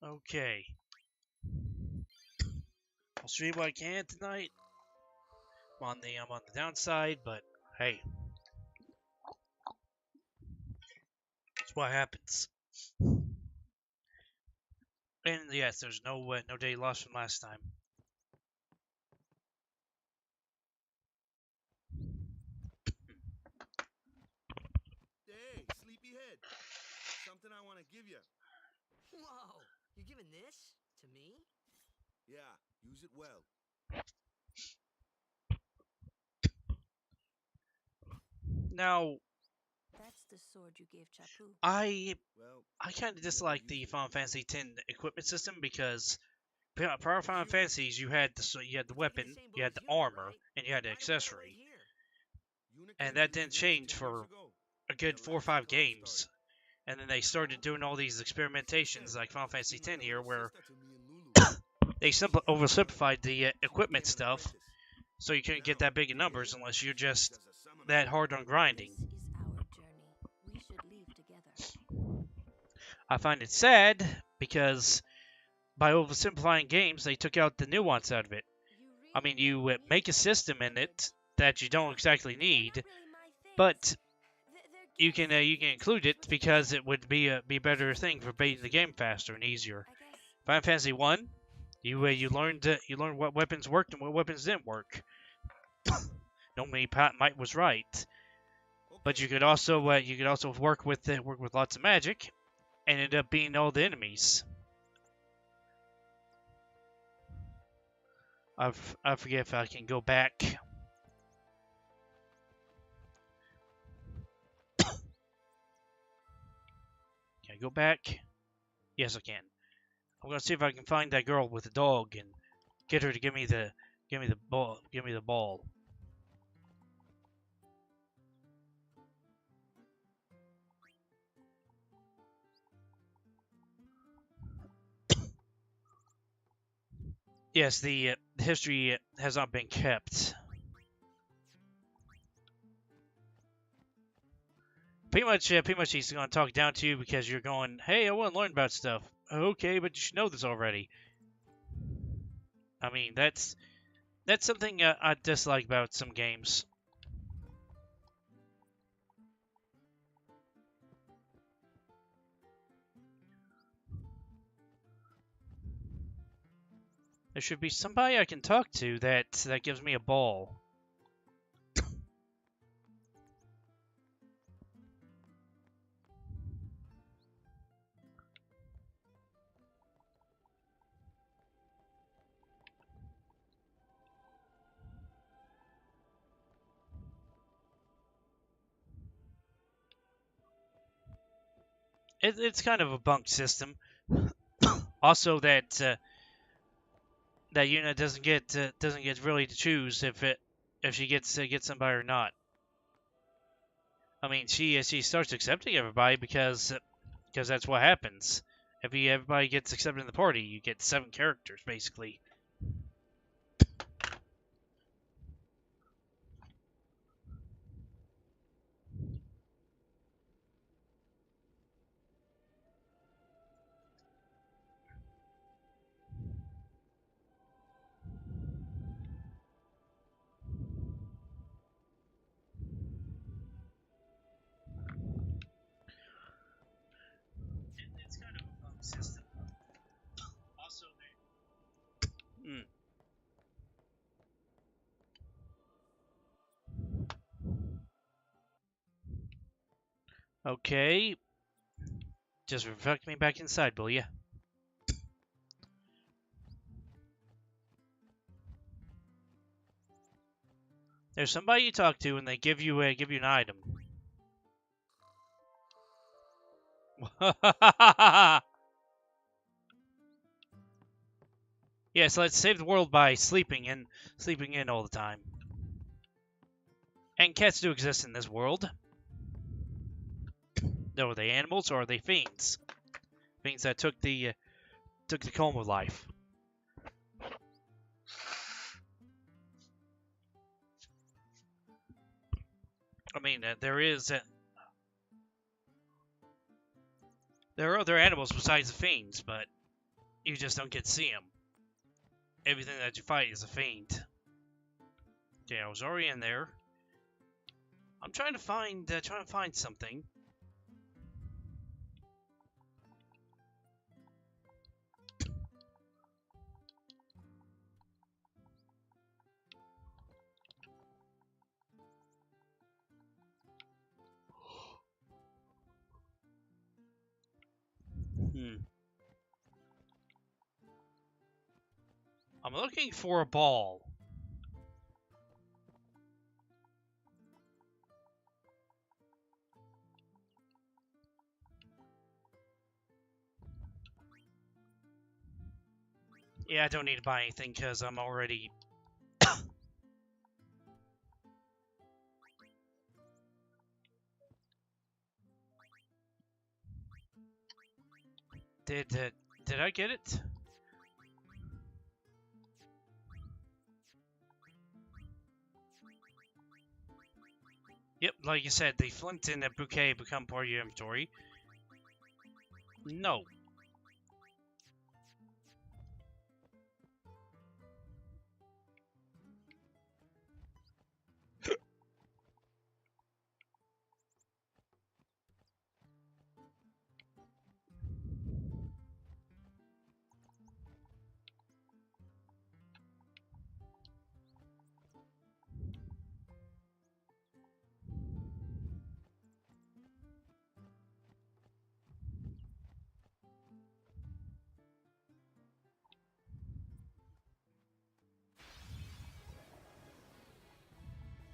Okay. I'll stream what I can tonight. I'm on the downside, but hey, that's what happens. And yes, there's no day lost from last time. Hey, sleepyhead. Something I want to give you. Whoa, you're giving this to me? Yeah, use it well. Now, That's the sword you gave Chapu. I Well, I kind of you never dislike the used it. Final Fantasy X equipment system because prior Final Fantasies you had the You're taking the weapon, same you boat had as the Yuna, armor, right? and you had the Why do we gotta wait accessory, here? Yuna and came to that this didn't village change 10 years for ago, a when good the 4 or 5 last call started. games. And then they started doing all these experimentation like Final Fantasy Seemed like X a here, little where sister to me and Lulu. they oversimplified the She equipment became an stuff, apprentice. so you couldn't get Now, that big in today, numbers unless you're she works just as a summoner. that hard on grinding. This is our journey. We should leave together. I find it sad because by oversimplifying games, they took out the nuance out of it. You I really mean, like you make a musical system in instruments. it that you don't exactly They're not need, really my things. but They're you can gifts. include it What you because call it would be a better thing for beating the game faster and easier. I guess. Final Fantasy One, you learned what weapons worked and what weapons didn't work. Normally, Pat Might was right, but Okay, you could also work with lots of magic and end up beating all the enemies. I forget if I can go back. Can I go back? Yes, I can. I'm gonna see if I can find that girl with the dog and get her to give me the ball. Give me the ball. Yes, the history has not been kept. Pretty much he's gonna talk down to you because you're going, hey, I want to learn about stuff. Okay, but you should know this already. I mean, that's something I dislike about some games. There should be somebody I can talk to that gives me a ball. It's kind of a bunked system. Also, that unit doesn't get really to choose if she gets somebody or not. I mean, she starts accepting everybody because that's what happens. If everybody gets accepted in the party, you get 7 characters basically. It's kind of a bunked system. Also, mm, okay, just reflect me back inside, will ya? There's somebody you talk to, and they give you an item. Yes, let's save the world by sleeping in all the time. And cats do exist in this world. Though are they animals or are they fiends? Fiends that took the comb of life. I mean, there are other animals besides the fiends, but You just don't get to see him. Everything that you fight is a feint. Okay, I was already in there. I'm trying to find something. I'm looking for a ball. Yeah, I don't need to buy anything because I'm already... Did I get it? Yep, like you said, the flint and the bouquet become part of your inventory. No.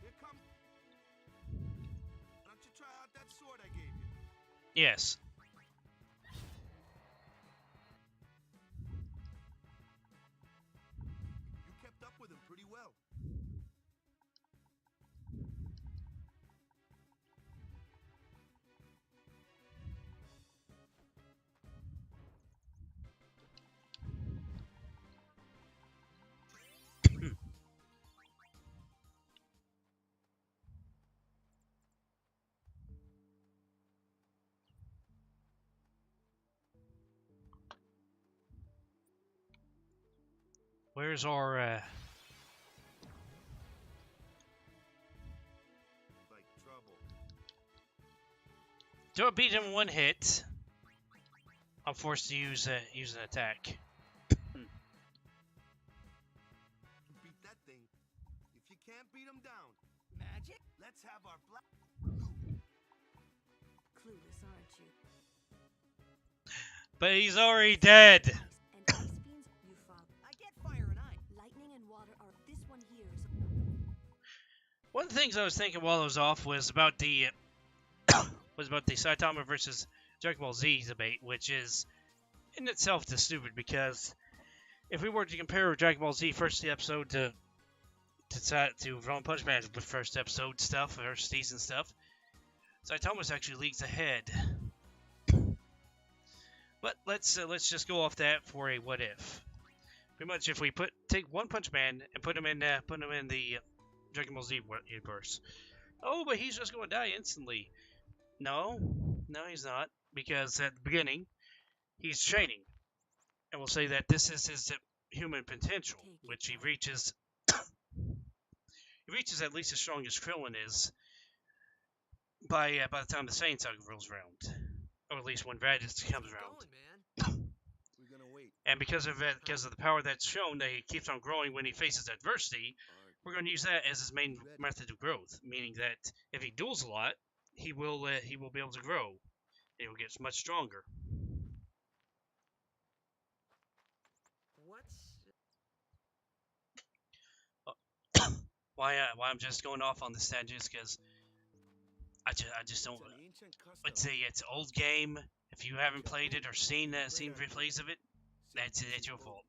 Here come. Why don't you try out that sword I gave you? Yes. You kept up with him pretty well. Where's our, Like trouble. Don't beat him in one hit. I'm forced to use an attack. You beat that thing. If you can't beat him down, Magic? let's have our black. Clueless, aren't you? But he's already dead. Ice and ice beams, you found. I get fire and ice. Lightning and water are. This one here is. One of the things I was thinking while I was off was about the Saitama versus Dragon Ball Z debate, which is in itself just stupid because if we were to compare Dragon Ball Z first episode to One Punch Man with first episode stuff, first season stuff, Saitama's actually leagues ahead. But let's just go off that for a what if. Pretty much, if we take One Punch Man and put him in the Dragon Ball Z universe. Oh, but he's just going to die instantly. No, he's not, because at the beginning he's training, and we'll say that this is his human potential, which he reaches. He reaches at least as strong as Krillin is by the time the Saiyan Saga rolls around, or at least when Raditz comes around. Going, man. We're gonna wait. And because of the power that's shown that he keeps on growing when he faces adversity, we're going to use that as his main method of growth. Meaning that if he duels a lot, he will be able to grow. And he will get much stronger. What's... Why I'm just going off on this tangent is because I just don't. It's an ancient custom. Let's say it's an old game. If you haven't played it or seen replays of it, that's your fault.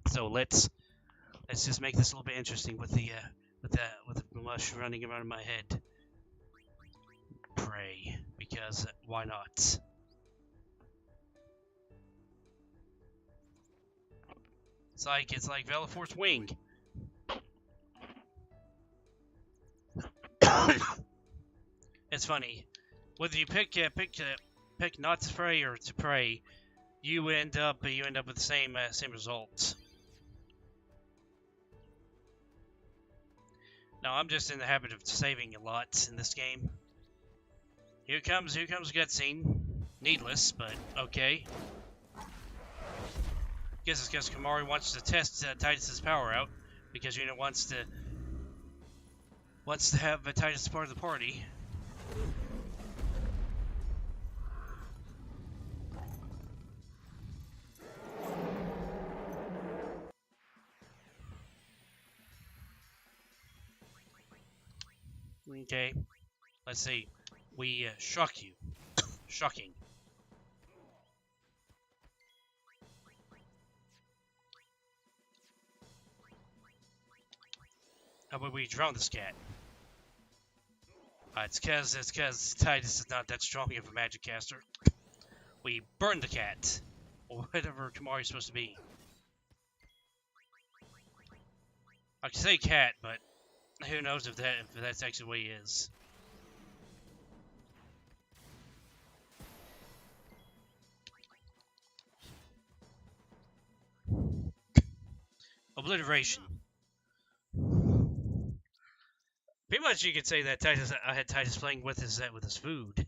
So let's just make this a little bit interesting with the mush running around in my head. Pray, because why not? It's like Velaforce Wing. It's funny. Whether you pick not to pray or to pray, you end up with the same results. Now I'm just in the habit of saving a lot in this game. Here comes a cutscene. Needless, but okay. Guess it's because Kamari wants to test Titus's power out, because wants to have Titus part of the party. Okay, let's see. We shock you. Shocking. How about we drown this cat? It's cause Titus is not that strong of a magic caster. We burn the cat, or whatever Kamari's supposed to be. I can say cat, but who knows if that's actually what he is. Obliteration. Pretty much, you could say that I had Titus playing with his food.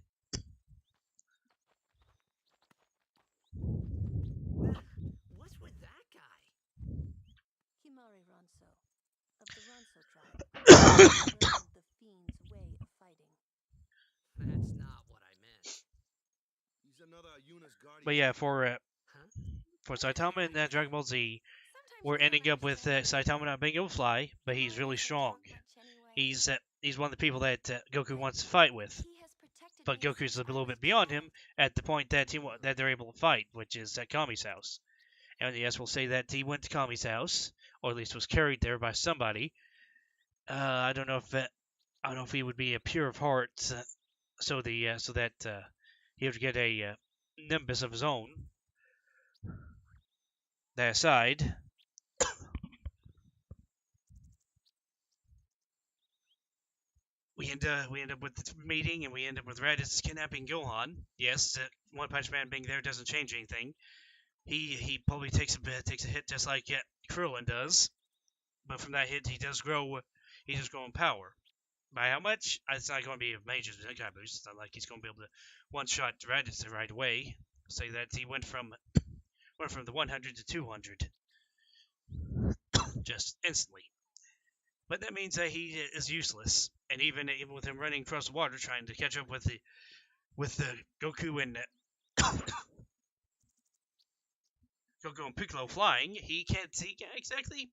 What's with that guy? Himari Ronso, of the Ronso tribe. Learned the fiend's way of fighting. That's not what I meant. He's another Yuna's guardian. But yeah, for Huh? Saitama and Dragon Ball Z, we're ending up with Saitama not being able to fly, but he's really strong. He's one of the people that Goku wants to fight with, but Goku's a little bit beyond him at the point that they're able to fight, which is at Kami's house. And yes, we'll say that he went to Kami's house, or at least was carried there by somebody. I don't know if he would be a pure of heart, so that he would get a nimbus of his own. That aside, we end up with the meeting, and we end up with Raditz kidnapping Gohan. Yes, One Punch Man being there doesn't change anything. He probably takes a hit just like Krillin does, but from that hit he does grow in power. By how much? It's not going to be a major kind of boost. It's not like he's going to be able to one-shot Raditz right away. Say that he went from the 100 to 200 just instantly. But that means that he is useless, and even with him running across the water trying to catch up with the Goku and Piccolo flying, he can't exactly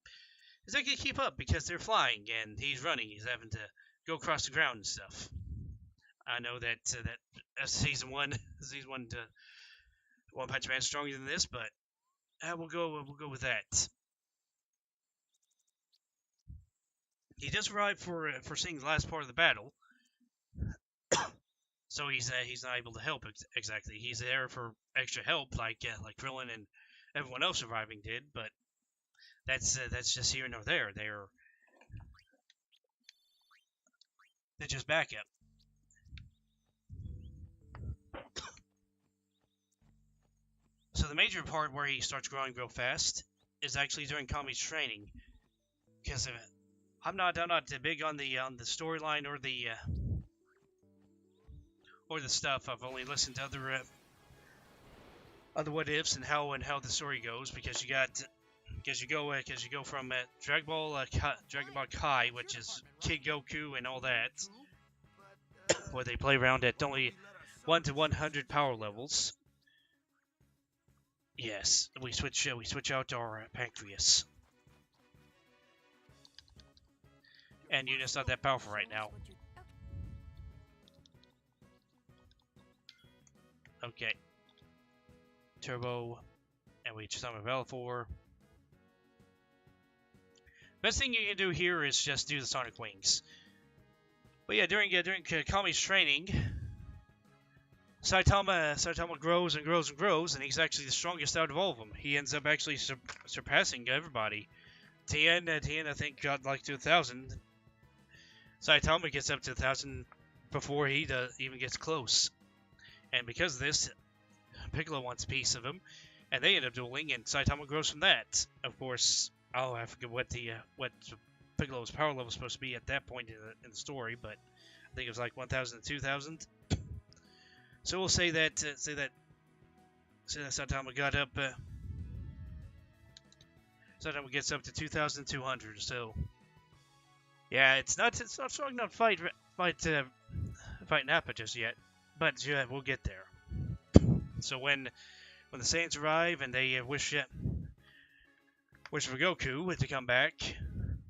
keep up because they're flying and he's running. He's having to go across the ground and stuff. I know that season one One Punch Man is stronger than this, but we'll go with that. He does arrive for seeing the last part of the battle, so he's not able to help exactly. He's there for extra help, like Krillin and everyone else surviving did, but that's just here nor there. They're just backup. So the major part where he starts growing real fast is actually during Kami's training, because I'm not big on the storyline or the stuff. I've only listened to other what ifs and how the story goes, because you go from Dragon Ball Kai, which is Kid Goku and all that, where they play around at only 1 to 100 power levels. Yes, we switch out our pancreas. And Yuna's not that powerful right now. Okay. Turbo, and we just summon Belfour. Best thing you can do here is just do the Sonic Wings. But yeah, during Kami's training, Saitama grows and grows and grows, and he's actually the strongest out of all of them. He ends up actually surpassing everybody. Tien, I think, got like to 1,000. Saitama gets up to 1,000 before he even gets close. And because of this, Piccolo wants a piece of him, and they end up dueling, and Saitama grows from that. Of course, I forget what Piccolo's power level was supposed to be at that point in the story, but I think it was like 1,000 to 2,000. So we'll say that Saitama got up. Saitama gets up to 2,200. So yeah, it's not strong enough to fight Nappa just yet, but yeah, we'll get there. So when the Saiyans arrive and they wish for Goku to come back,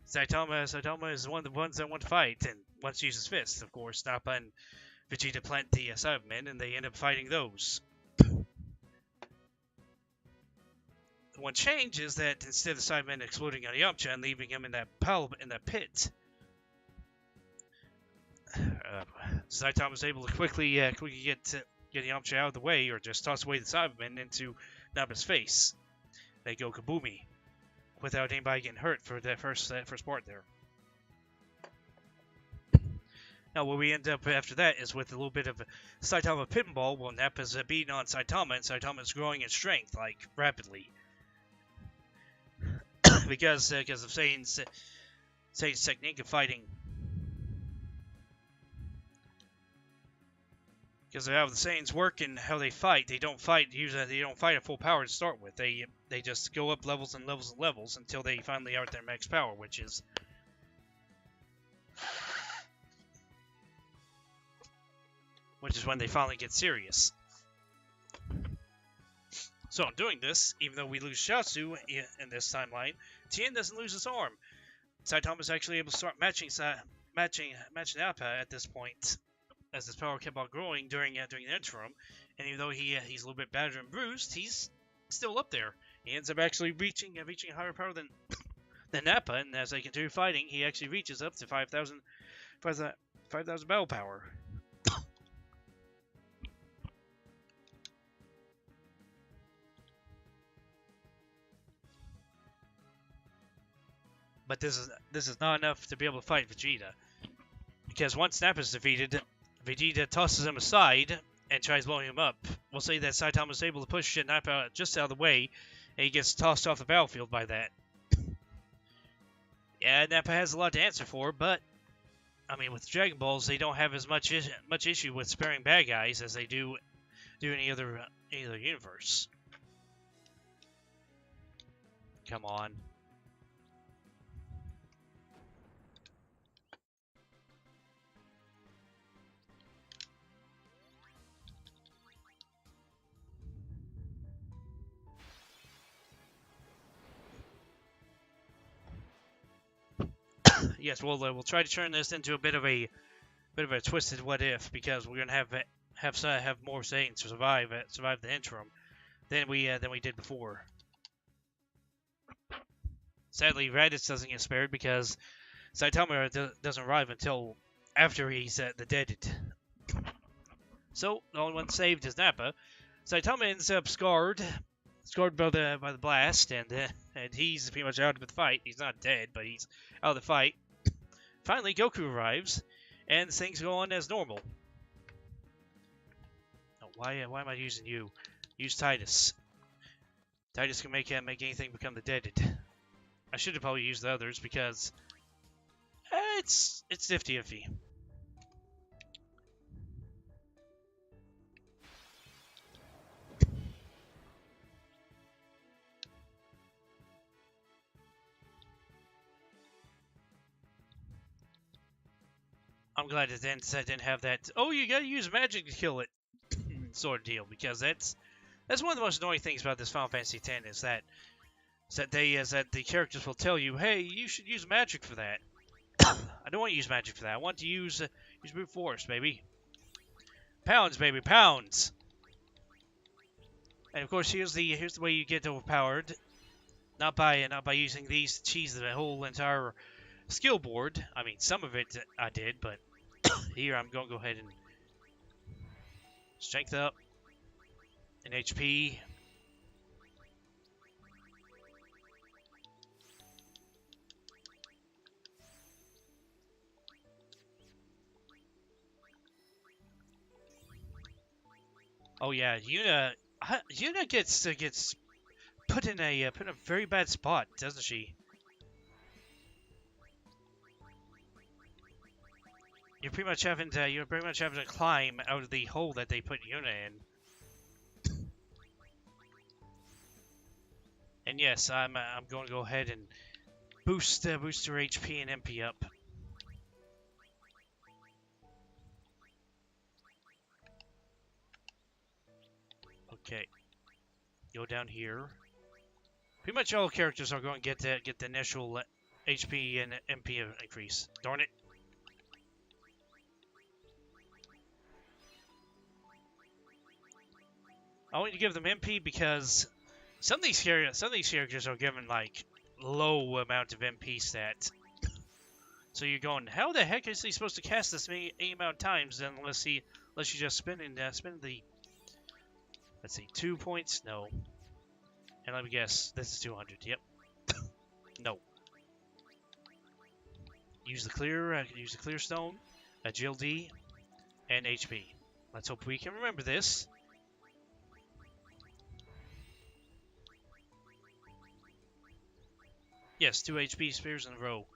Saitama is one of the ones that want to fight and wants to use his fists. Of course, Nappa and Vegeta plant the Cybermen, and they end up fighting those. The one change is that instead of the Cybermen exploding on Yamcha and leaving him in that pit, Saitama was able to quickly get Yamcha out of the way, or just toss away the Cybermen into Nappa's face. They go kaboomy, without anybody getting hurt for that first part there. Now, where we end up after that is with a little bit of Saitama pinball, while Nappa's beating on Saitama, and Saitama's growing in strength, like, rapidly. because of Saiyan's technique of fighting. Because of how the Saiyans work and how they fight, they don't fight at full power to start with. They just go up levels and levels and levels until they finally are at their max power, which is when they finally get serious. So in doing this, even though we lose Shiatsu in this timeline, Tien doesn't lose his arm. Saitama's actually able to start matching Nappa at this point, as his power kept on growing during the interim. And even though he's a little bit battered and bruised, he's still up there. He ends up actually reaching a higher power than Nappa, and as they continue fighting, he actually reaches up to 5,000 battle power. But this is not enough to be able to fight Vegeta, because once Nappa's defeated, Vegeta tosses him aside and tries blowing him up. We'll say that Saitama is able to push Nappa just out of the way, and he gets tossed off the battlefield by that. Yeah, Nappa has a lot to answer for, but I mean, with Dragon Balls, they don't have as much issue with sparing bad guys as they do any other universe. Come on. Yes, we'll try to turn this into a bit of a twisted what if, because we're gonna have more Saiyans to survive the interim than we did before. Sadly, Raditz doesn't get spared because Saitama doesn't arrive until after he's deaded. So the only one saved is Nappa. Saitama ends up scarred by the blast, and he's pretty much out of the fight. He's not dead, but he's out of the fight. Finally, Goku arrives, and things go on as normal. Oh, why am I using you? Use Titus. Titus can make anything become the deaded. I should have probably used the others because it's iffy. I'm glad it didn't have that. Oh, you gotta use magic to kill it, sort of deal. Because that's one of the most annoying things about this Final Fantasy X is that the characters will tell you, hey, you should use magic for that. I don't want to use magic for that. I want to use brute force, baby. Pounds, baby, pounds. And of course, here's the way you get overpowered. Not by using these to cheese the whole entire skill board. I mean, some of it I did, but here I'm going to go ahead and strength up and HP. Oh yeah, Yuna Yuna gets put in a very bad spot, doesn't she? You're pretty much having to climb out of the hole that they put Yuna in. And yes, I'm going to go ahead and boost her HP and MP up. Okay, go down here. Pretty much all characters are going to get the initial HP and MP increase. Darn it! I want to give them MP because some of these characters are given like low amount of MP stat. So you're going, how the heck is he supposed to cast this many amount of times? Then unless you just spin the, let's see, 2 points. No. And let me guess, this is 200. Yep. No. Use the clear stone, agility, and HP. Let's hope we can remember this. Yes, 2 HP spears in a row.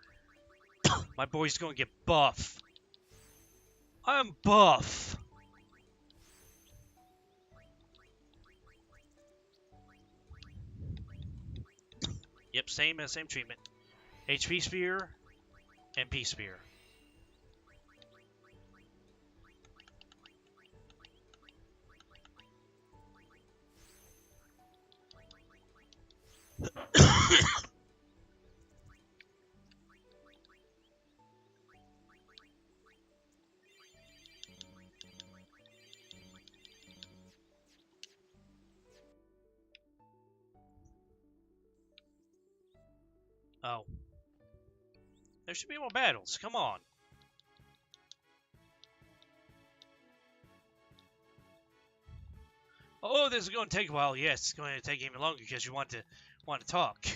My boy's gonna get buff. I'm buff. Yep, same treatment. HP spear, MP spear. Oh. There should be more battles. Come on. Oh, this is going to take a while. Yes, it's going to take even longer because you want to talk.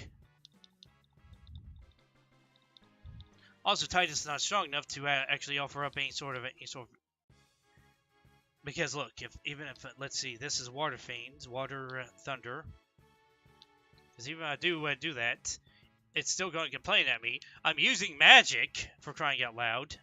Also, Titus is not strong enough to actually offer up any sort of because look, even if let's see, this is water fiends, water thunder. Because even if I do that, it's still going to complain at me. I'm using magic, for crying out loud.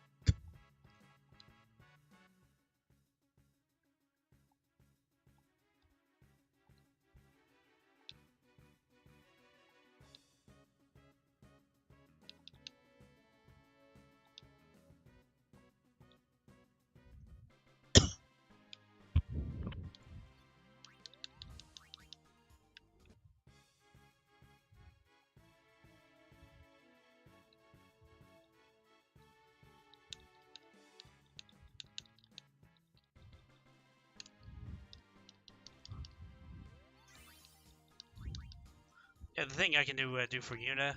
Yeah, the thing I can do for Yuna.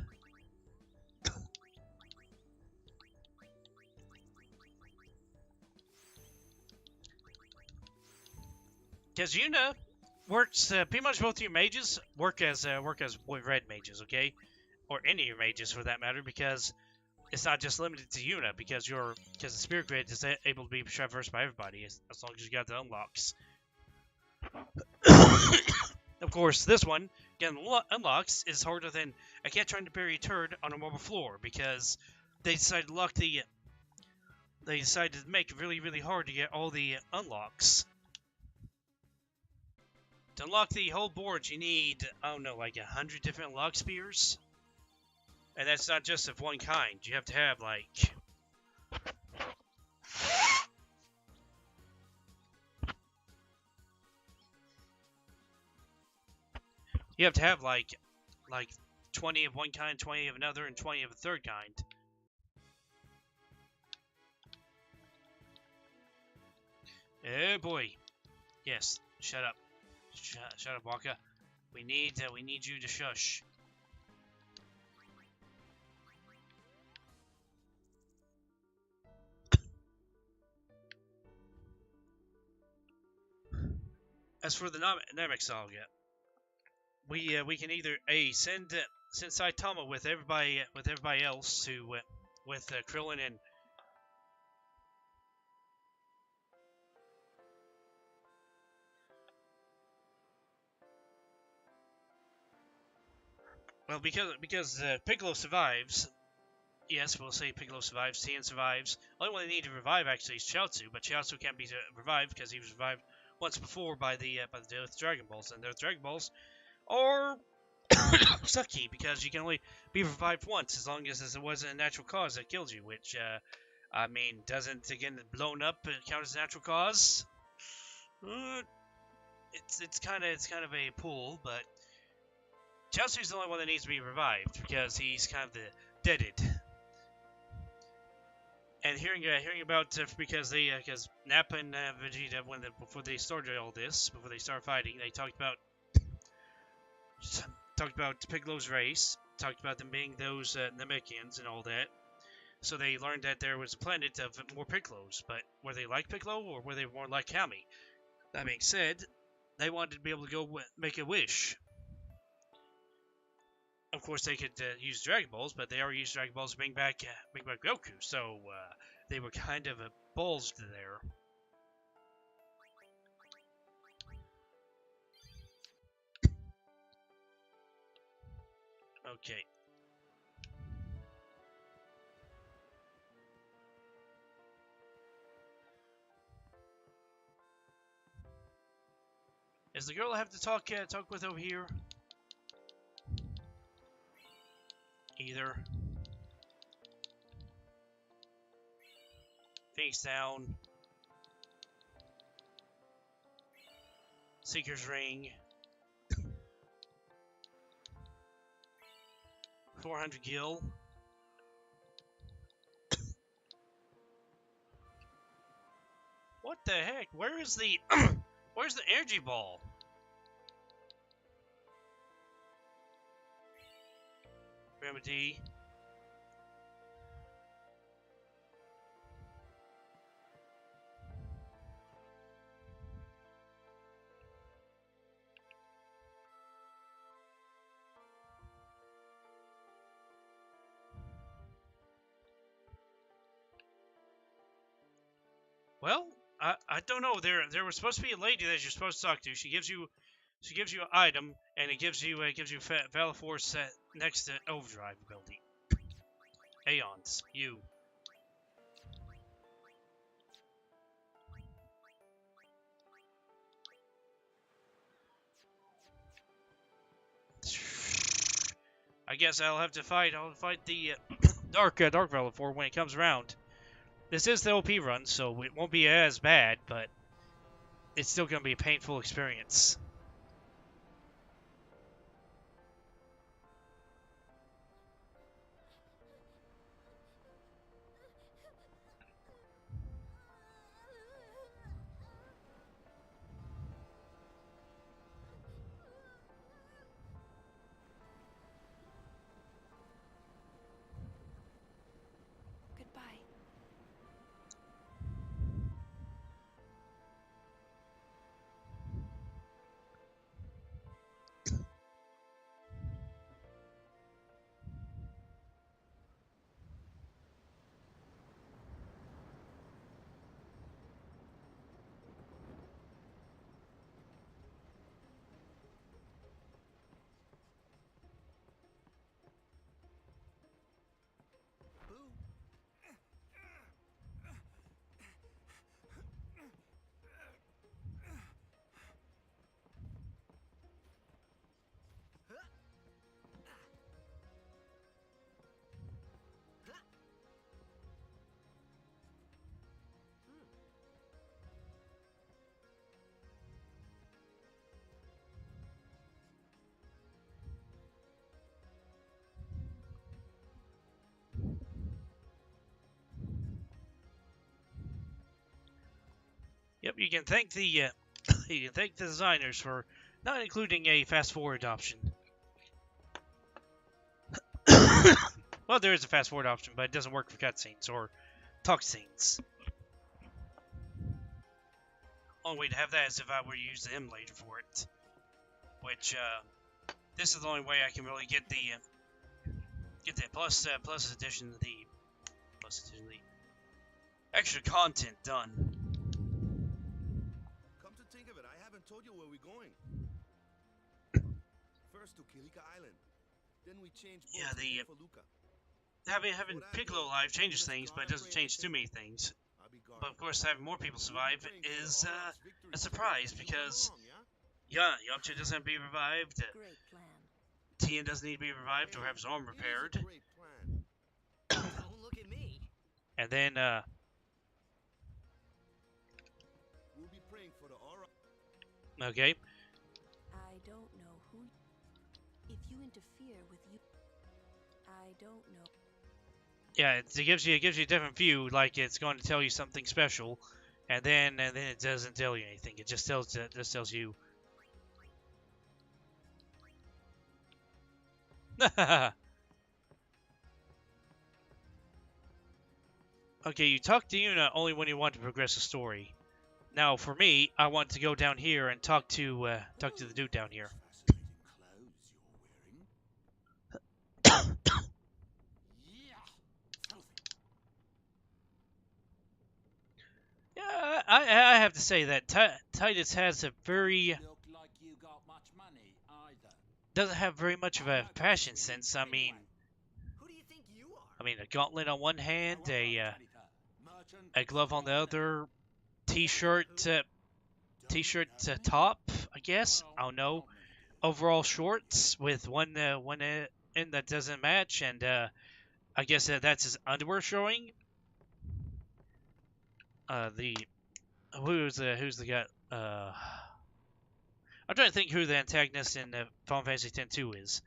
Because Yuna works, pretty much both of your mages work as red mages, okay? Or any of your mages for that matter, because it's not just limited to Yuna, because the Spirit Grid is able to be traversed by everybody, as long as you got the unlocks. Of course, this one, getting unlocks is harder than I can't try to bury a turd on a marble floor, because they decided to make it really, really hard to get all the unlocks. To unlock the whole board, you need, I don't know, like 100 different unlock spears. And that's not just of one kind. You have to have, like... You have to have, like 20 of one kind, 20 of another, and 20 of a third kind. Oh boy. Yes, shut up. Shut up, Waka. We need you to shush. As for the Namek Saga, we can either send Saitama with everybody else to with Krillin and Well, because Piccolo survives. Yes, we'll say Piccolo survives. Tien survives. Only one they need to revive actually is Chiaotzu, but Chiaotzu can't be revived because he was revived once before by the Earth Dragon Balls, and the Earth Dragon Balls are sucky because you can only be revived once as long as it wasn't a natural cause that killed you, which I mean doesn't again blown up count as a natural cause. It's kind of a pull, but Chelsea's the only one that needs to be revived because he's kind of the deaded. And hearing about because Nappa and Vegeta before they started all this, before they started fighting, they talked about Piccolo's race, talked about them being those Namekians and all that. So they learned that there was a planet of more Piccolos, but were they like Piccolo or were they more like Kami? That being said, they wanted to be able to go make a wish. Of course, they could use Dragon Balls, but they already used Dragon Balls to bring back Goku, so they were kind of bulged there. Okay. Is the girl I have to talk with over here? Either. Face down. Seeker's Ring. 400 gil. What the heck? Where is the where's the energy ball? Remedy. Well, I don't know. There was supposed to be a lady that you're supposed to talk to. She gives you an item, and it gives you Valor Force next to Overdrive ability. Aeons, you. I guess I'll have to fight. I'll fight the Dark Valor Force when it comes around. This is the OP run, so it won't be as bad, but it's still going to be a painful experience. Goodbye. Boo. Yep, you can thank the you can thank the designers for not including a fast forward option. Well, there is a fast forward option, but it doesn't work for cutscenes or talk scenes. Only way to have that is if I were to use the emulator for it, which this is the only way I can really get the plus edition, the extra content done. Come to think of it, I haven't told you where we're going. First to Kilika Island. Then we change boats Yeah, and the head for Luca. having Piccolo alive changes things, but it doesn't change too many things. I'll be gone. But of course, having more people survive is a surprise because yeah? Yamcha doesn't be revived, Great plan. Tien doesn't need to be revived or have his arm It is a repaired, great plan. Don't look at me. and then We'll be praying for the aura. okay, I don't know who. If you interfere with you, I don't know. yeah, it gives you a different view, like it's going to tell you something special, and then it doesn't tell you anything. It just tells you. Okay, you talk to Yuna only when you want to progress the story. Now, for me, I want to go down here and talk to the dude down here. Fascinating clothes you're wearing. Yeah. Yeah, I have to say that Titus has a very Look like you got much money either. doesn't have very much of a fashion sense. I mean, Who do you think you are? a gauntlet on one hand, a Merchant, glove on the other, t-shirt top, top, I guess. I don't know. Overall shorts with one end that doesn't match, and I guess that's his underwear showing. The who's the guy? I'm trying to think who the antagonist in Final Fantasy X-2 is,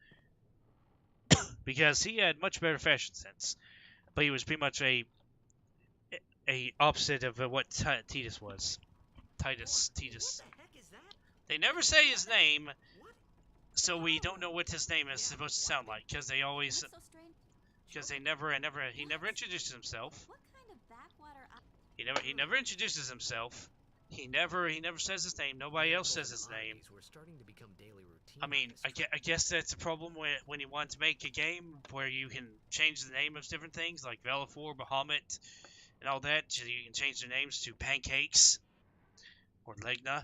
because he had much better fashion sense, but he was pretty much a opposite of what Titus was. Titus. What the heck is that? They never say his name, What? so we don't know what his name is supposed to sound like, because they always, What's so strange? because he never introduces himself. What kind of backwater? He never introduces himself. He never says his name. Nobody else says his name. We're starting to become daily routine. I mean, I guess that's a problem when you want to make a game where you can change the name of different things, like Velafor, Bahamut, and all that. So you can change their names to Pancakes or Legna.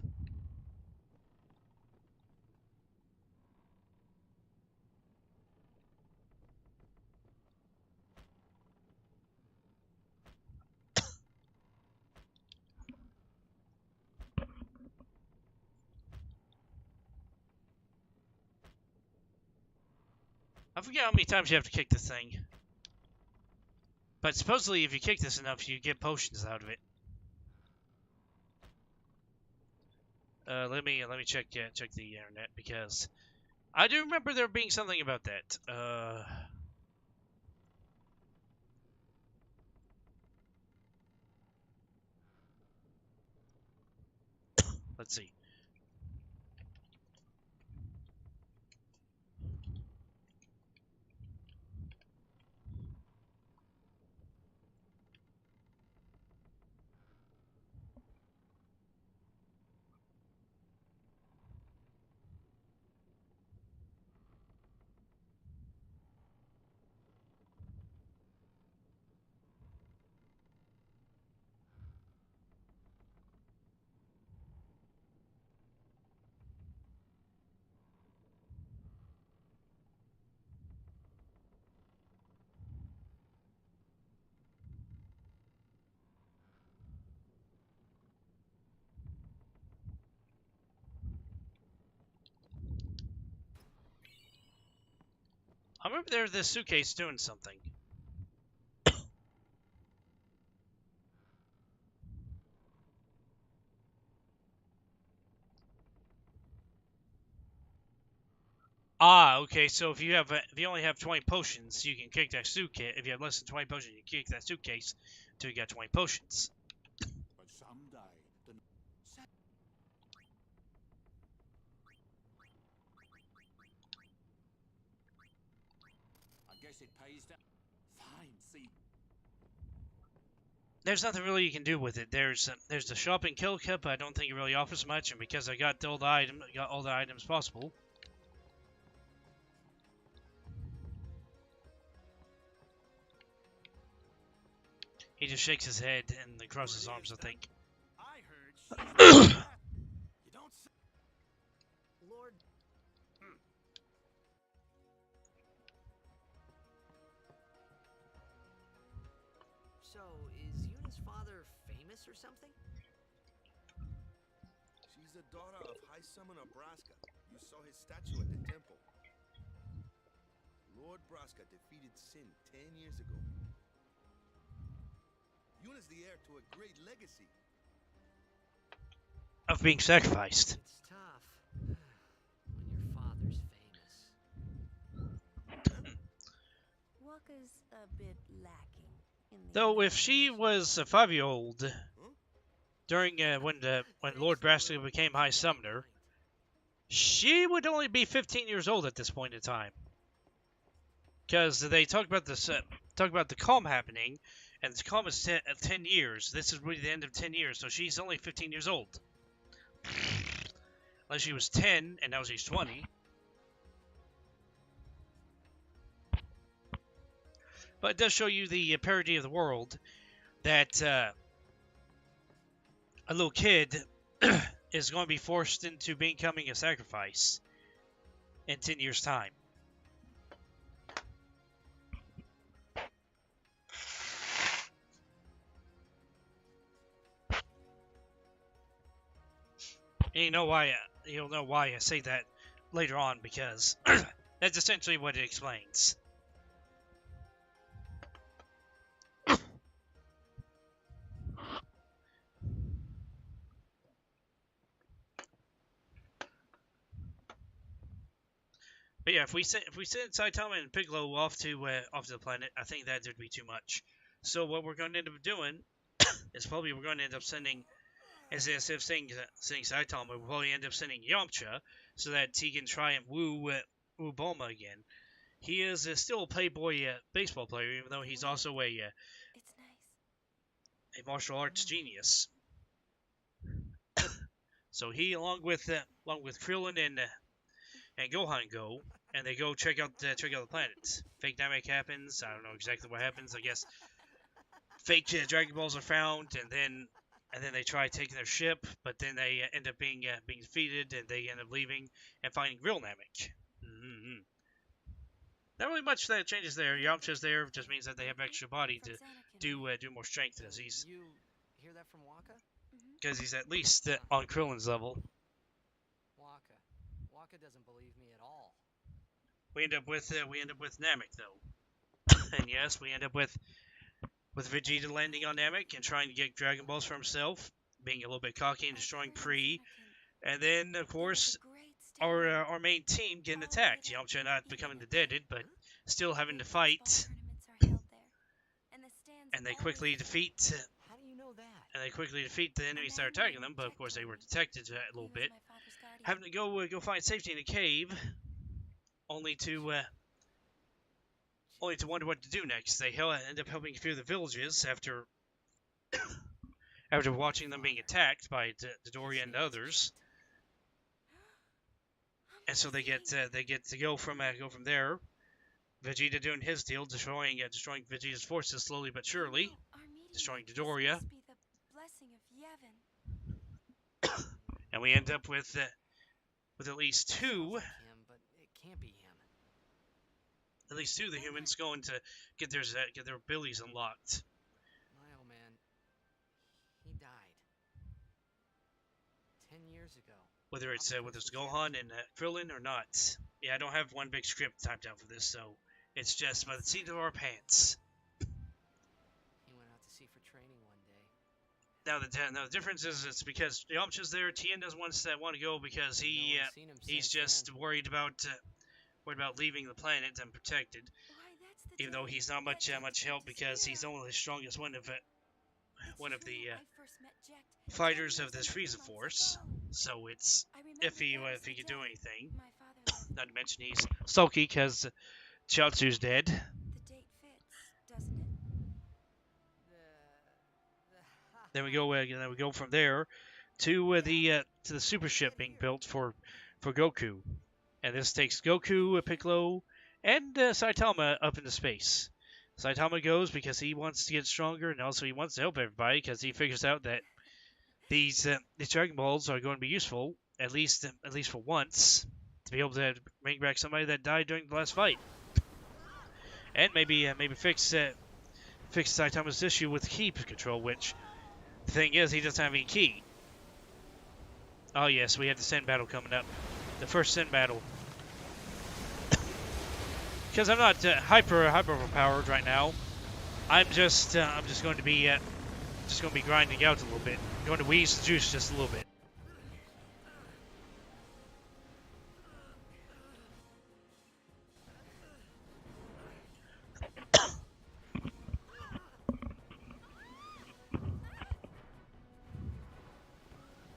I forget how many times you have to kick this thing. But supposedly, if you kick this enough, you get potions out of it. Let me check the internet, because I do remember there being something about that. Let's see. I remember there was this suitcase doing something. Ah, okay. So if you only have 20 potions, you can kick that suitcase. If you have less than 20 potions, you kick that suitcase until you got 20 potions. But someday, I guess it pays to. Fine, see. There's nothing really you can do with it. There's the shop in Kilcup, but I don't think it really offers much. And because I got all the items possible. He just shakes his head and crosses his arms, I think. I heard she's you don't say. Lord, So, is Yuna's father famous or something? She's the daughter of High Summoner Braska. You saw his statue at the temple. Lord Braska defeated Sin 10 years ago. Yuna's the heir to a great legacy. Of being sacrificed. It's tough when your father's famous. Waka's a bit lacking in the Though if she imagination. was a 5-year-old during when Lord Brassica became High Summoner, she would only be 15 years old at this point in time. Because they talk about this, talk about the calm happening, and the calm is 10 years. This is really the end of 10 years, so she's only 15 years old. Unless she was 10 and now she's 20. But it does show you the parody of the world that a little kid is going to be forced into becoming a sacrifice in 10 years' time. And you know why? You'll know why I say that later on, because that's essentially what it explains. But yeah, if we send Saitama and Piccolo off to the planet, I think that would be too much. So what we're going to end up doing is probably we're going to end up sending, instead of sending Saitama, we'll probably end up sending Yamcha so that he can try and woo Bulma again. He is still a playboy baseball player, even though he's also It's nice. a martial arts genius. So he, along with Krillin and Gohan, go and they go check out the planet. Fake Namek happens. I don't know exactly what happens. I guess fake Dragon Balls are found, and then they try taking their ship, but then they end up being defeated, and they end up leaving and finding real Namek. Mm-hmm. Not really much that changes there. Yamcha's there, just means that they have extra body to do more strength, as he's You hear that from Waka? because he's at least on Krillin's level. Waka doesn't believe me at all. We end up with Namek though, and yes, we end up with Vegeta landing on Namek and trying to get Dragon Balls for himself, being a little bit cocky and destroying Kree, and then of course our main team getting attacked. Yamcha not becoming the deaded, but still having to fight, and they quickly defeat. How do you know that? And they quickly defeat the enemies that are attacking them, but of course they were detected a little bit, having to go find safety in a cave, only to wonder what to do next. They end up helping a few of the villages after watching them being attacked by Dodoria and others, and so they get to go from there. Vegeta doing his deal, destroying Vegeta's forces slowly but surely, destroying Dodoria. And we end up with at least two. Him, but it can't be him. At least two of the humans going to get their abilities unlocked. My old man, he died 10 years ago. Whether it's Gohan and Krillin or not. Yeah, I don't have one big script typed out for this, so it's just by the seat of our pants. He went out to sea for training one day. Now the difference is it's because Yamcha's there. Tien doesn't want to go because he's just worried about leaving the planet unprotected. Even though he's not much help because he's only the strongest one of the fighters of this Frieza Force. So it's iffy if he can do anything. Not to mention he's sulky because Chiaotzu's dead. The date fits, doesn't it? Then we go from there to the super ship being built for Goku, and this takes Goku, Piccolo, and Saitama up into space. Saitama goes because he wants to get stronger, and also he wants to help everybody because he figures out that these Dragon Balls are going to be useful at least for once to be able to bring back somebody that died during the last fight, and maybe fix fix Saitama's issue with key control, which the thing is, he doesn't have any key. Oh yes, we have the Sin battle coming up. The first Sin battle. Because I'm not hyper overpowered right now. I'm just going to be grinding out a little bit. Going to wheeze the juice just a little bit.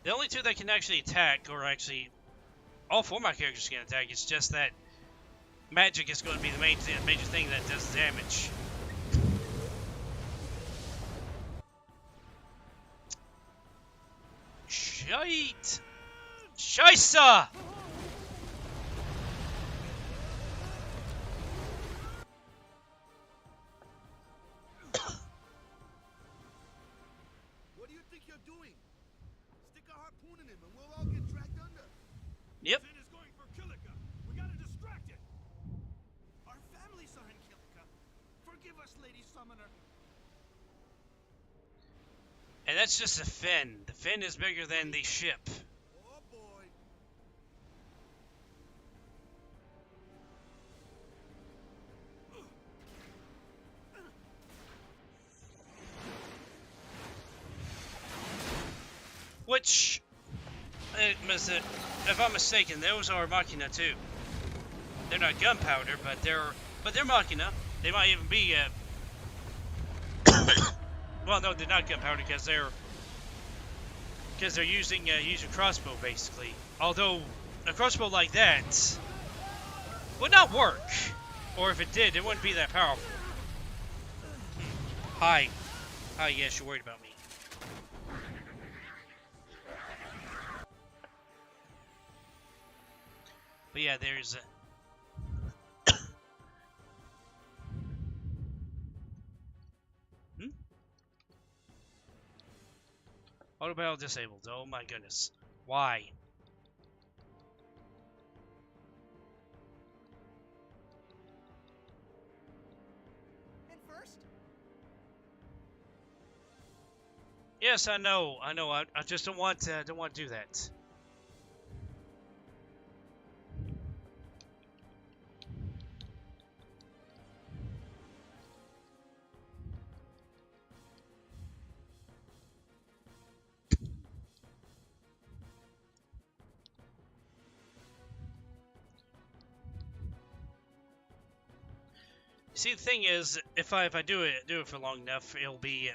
The only two that can actually attack, or actually all four of my characters can attack, it's just that magic is going to be the major thing that does damage. Shite! Scheisse! What do you think you're doing? Stick a harpoon in him and we'll all get dragged under. Yep. Sin is going for Kilika. We gotta distract it. Our families are in Kilika. Forgive us, Lady Summoner. And that's just a fin. The fin is bigger than the ship. Oh boy. Which, if I'm mistaken, those are Machina too. They're not gunpowder, but they're Machina. They might even be. Well, no, they're not gunpowder because they're using crossbow basically. Although a crossbow like that would not work, or if it did, it wouldn't be that powerful. Hi, yes, you're worried about me. But yeah, there's auto battle disabled. Oh my goodness. Why? And first, Yes, I know. I just don't want to do that. See, the thing is, if I do it for long enough, it'll be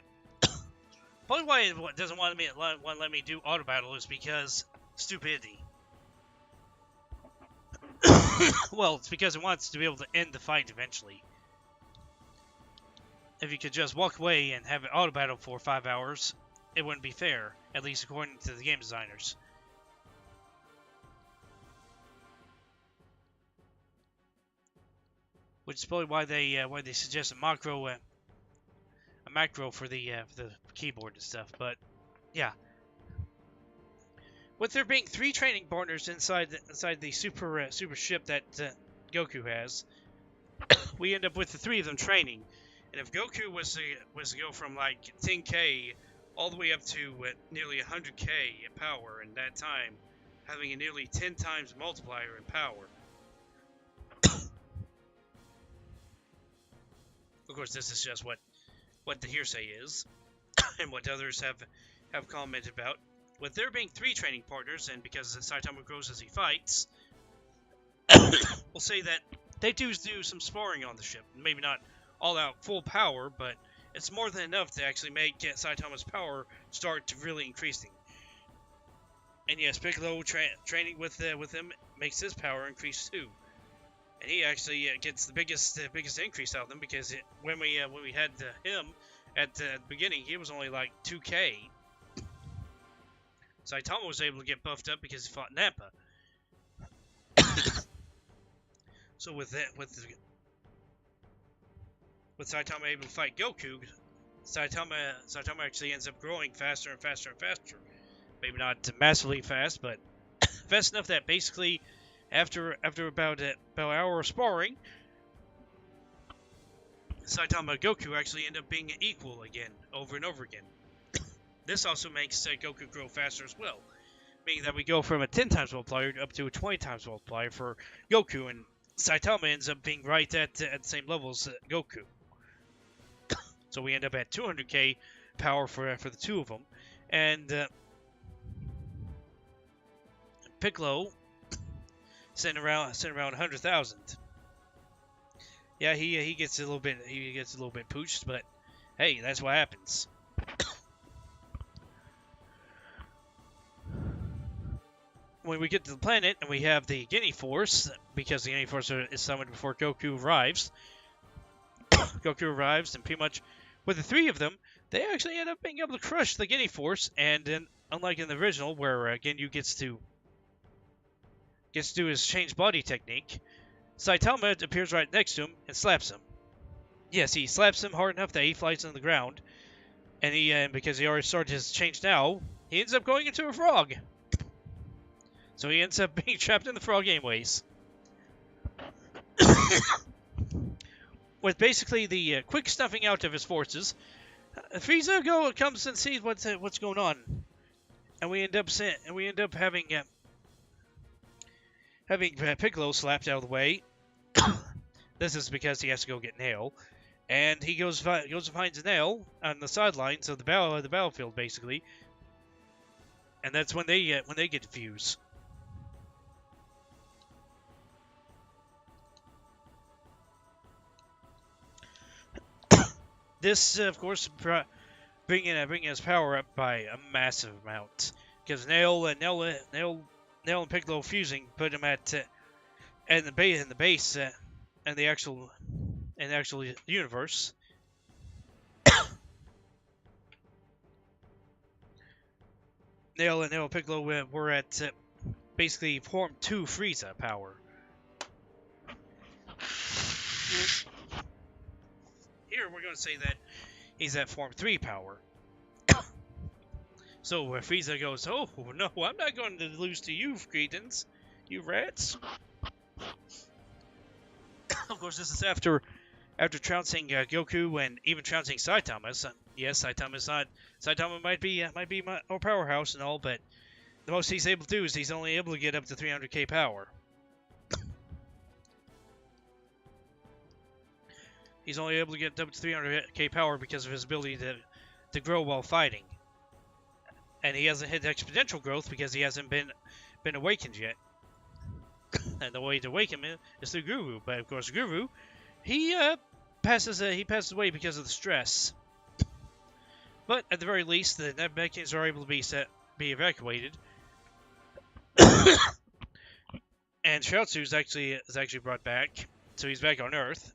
probably why it doesn't want to let me do auto battle is because stupidity. Well, it's because it wants to be able to end the fight eventually. If you could just walk away and have an auto battle for 5 hours, it wouldn't be fair, at least according to the game designers. Which is probably why they suggest a macro for the keyboard and stuff. But yeah, with there being 3 training partners inside the super ship that Goku has, we end up with the 3 of them training. And if Goku was to go from like 10k all the way up to nearly 100k in power in that time, having a nearly 10 times multiplier in power. Of course, this is just what the hearsay is, and what others have commented about. With there being 3 training partners, and because Saitama grows as he fights, we'll say that they do some sparring on the ship. Maybe not all out full power, but it's more than enough to actually make Saitama's power start to really increasing. And yes, Piccolo training with him makes his power increase too. And he actually gets the biggest increase out of them, because when we had him at the beginning, he was only like 2k. Saitama was able to get buffed up because he fought Nappa. So with Saitama able to fight Goku, Saitama actually ends up growing faster and faster and faster. Maybe not massively fast, but fast enough that basically, after about an hour of sparring, Saitama and Goku actually end up being equal again, over and over again. This also makes Goku grow faster as well, meaning that we go from a 10 times multiplier up to a 20 times multiplier for Goku, and Saitama ends up being right at the same level as Goku. So we end up at 200k power for the two of them, and Piccolo sitting around 100,000. Yeah, he gets a little bit pooched, but hey, that's what happens. When we get to the planet and we have the Guinea Force, because the Guinea Force is summoned before Goku arrives. Goku arrives, and pretty much with the three of them, they actually end up being able to crush the Guinea Force. And then, unlike in the original, where Ginyu gets to do his change body technique, Saitama appears right next to him and slaps him. Yes, he slaps him hard enough that he flies on the ground, and because he already started his change now, he ends up going into a frog. So he ends up being trapped in the frog anyways. With basically the quick stuffing out of his forces, Frieza comes and sees what's going on, and we end up having Piccolo slapped out of the way. This is because he has to go get Nail, and he goes and finds Nail on the sidelines of the battlefield basically, and that's when they get fused. This, of course, bringing his power up by a massive amount, because Nail and Piccolo fusing put him at the base and the actual universe. Nail and Piccolo were at basically Form 2 Frieza power. Here we're going to say that he's at Form 3 power. So Frieza goes, "Oh no, I'm not going to lose to you, cretins, you rats." Of course, this is after trouncing Goku and even trouncing Saitama. So, yes, Saitama might be my powerhouse and all, but the most he's able to do is he's only able to get up to 300k power. He's only able to get up to 300k power because of his ability to grow while fighting. And he hasn't hit exponential growth because he hasn't been awakened yet. And the way to awaken him is through Guru. But of course, Guru, he passes away because of the stress. But at the very least, the Namekians are able to be evacuated. And Shiatsu is actually brought back, so he's back on Earth.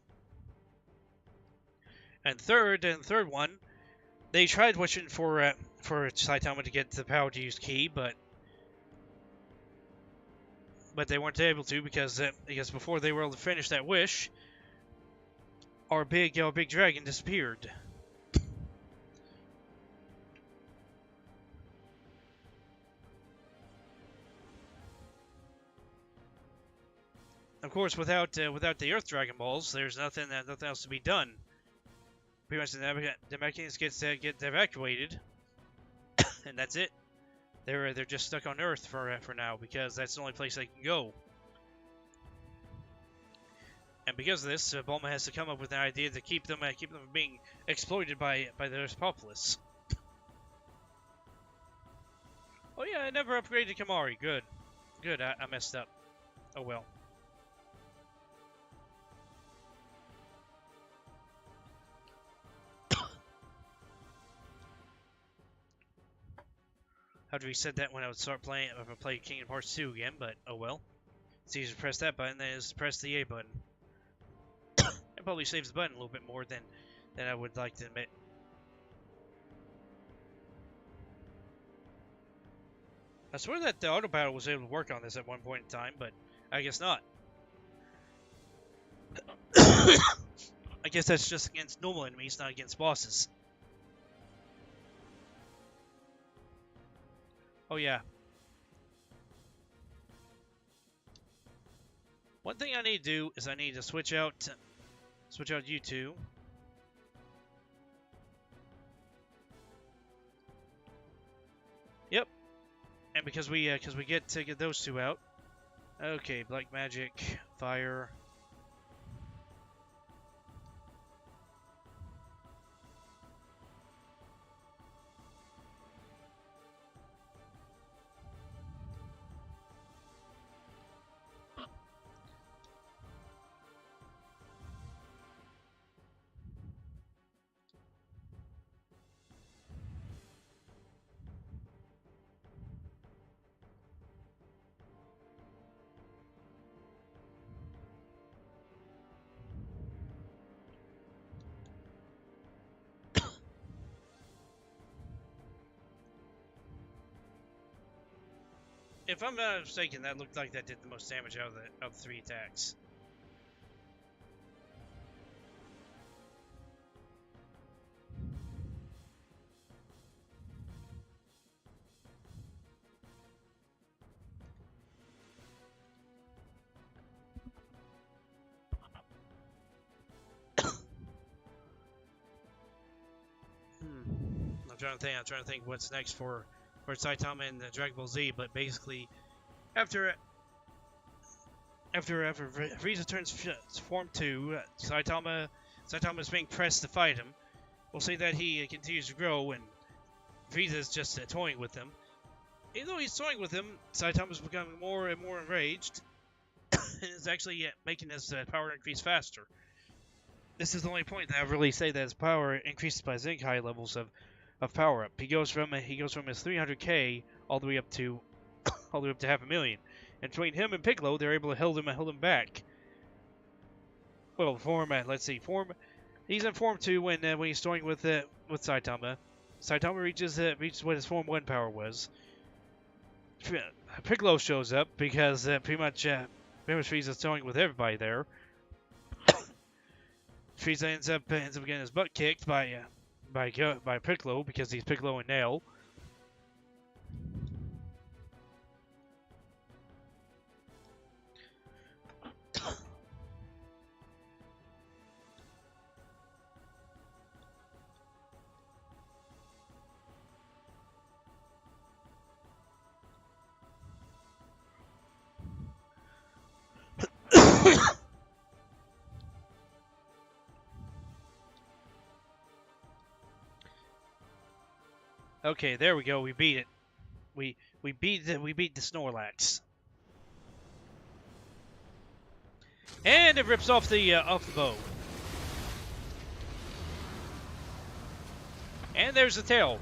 And the third one, they tried wishing for Saitama to get the power to use Ki, but they weren't able to because before they were able to finish that wish, our big dragon disappeared. Of course, without the Earth Dragon Balls, there's nothing else to be done. Pretty much the Namekians get evacuated, and that's it. They're just stuck on Earth for now because that's the only place they can go. And because of this, Bulma has to come up with an idea to keep them from being exploited by the Earth's populace. Oh yeah, I never upgraded Kamari. Good, I messed up. Oh well. I'd have reset that when I would start playing. If I play Kingdom Hearts 2 again, but oh well. It's easier to press that button than it is to press the A button. It probably saves the button a little bit more than I would like to admit. I swear that the auto battle was able to work on this at one point in time, but I guess not. I guess that's just against normal enemies, not against bosses. Oh yeah. One thing I need to do is I need to switch out you two And because we get to get those two out. Okay, black magic, fire. If I'm not mistaken, that looked like that did the most damage out of the 3 attacks. I'm trying to think what's next for Saitama and Dragon Ball Z, but basically, after Frieza turns Form 2, Saitama's being pressed to fight him. We'll say that he continues to grow, and Frieza's just toying with him. Even though he's toying with him, Saitama's becoming more and more enraged, and is actually making his power increase faster. This is the only point that I really say that his power increases by Zenkai levels of power up. He goes from his 300k all the way up to half a million. And between him and Piccolo, they're able to hold him back. Well, he's in Form 2 when he's toying with Saitama. Saitama reaches what his Form 1 power was. Piccolo shows up because pretty much Frieza's toying with everybody there. Frieza ends up getting his butt kicked by Piccolo because he's Piccolo and Nail. Okay, there we go. We beat it. We beat the Snorlax. And it rips off the bow. And there's the tail.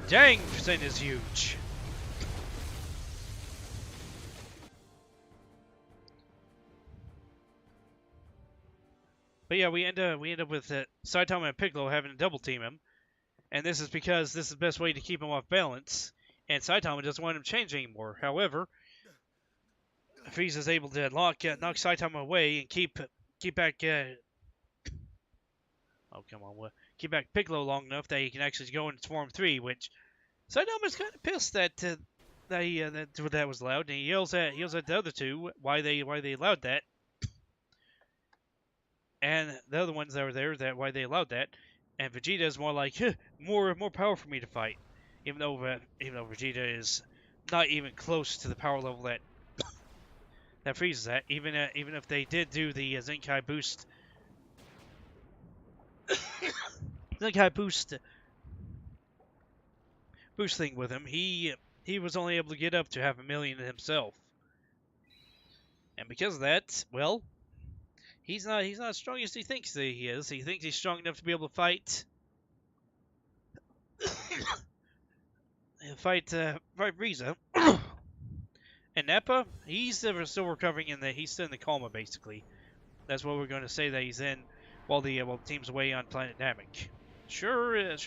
Dang, percent is huge. But yeah, we end up with Saitama and Piccolo having to double team him. And this is because this is the best way to keep him off balance. And Saitama doesn't want him to change anymore. However, Frieza's able to knock Saitama away and keep back keep back Piccolo long enough that he can actually go into Form 3, which Saitama's kind of pissed that that was allowed, and he yells at the other two why they allowed that. And the other ones that were there, that why they allowed that. And Vegeta's more like, more power for me to fight, even though Vegeta is not even close to the power level that Frieza's at. Even if they did do the Zenkai boost, boost thing with him, he was only able to get up to 500,000 himself. And because of that, well, he's not as strong as he thinks that he is. He thinks he's strong enough to be able to fight Frieza. And Nappa, he's still recovering he's still in the coma basically. That's what we're going to say that he's in while the team's away on Planet Namek. Sure it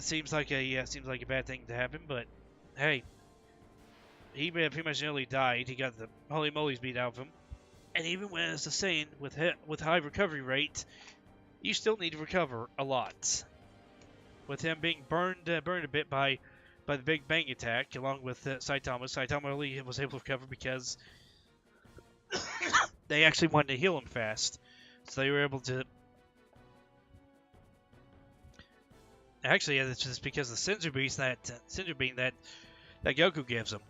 seems like a bad thing to happen, but hey, he pretty much nearly died. He got the holy moly's beat out of him. And even when it's the same with high recovery rate, you still need to recover a lot. With him being burned a bit by the Big Bang attack, along with Saitama only was able to recover because they actually wanted to heal him fast, so they were able to Actually, it's just because the Senzu bean that Goku gives him,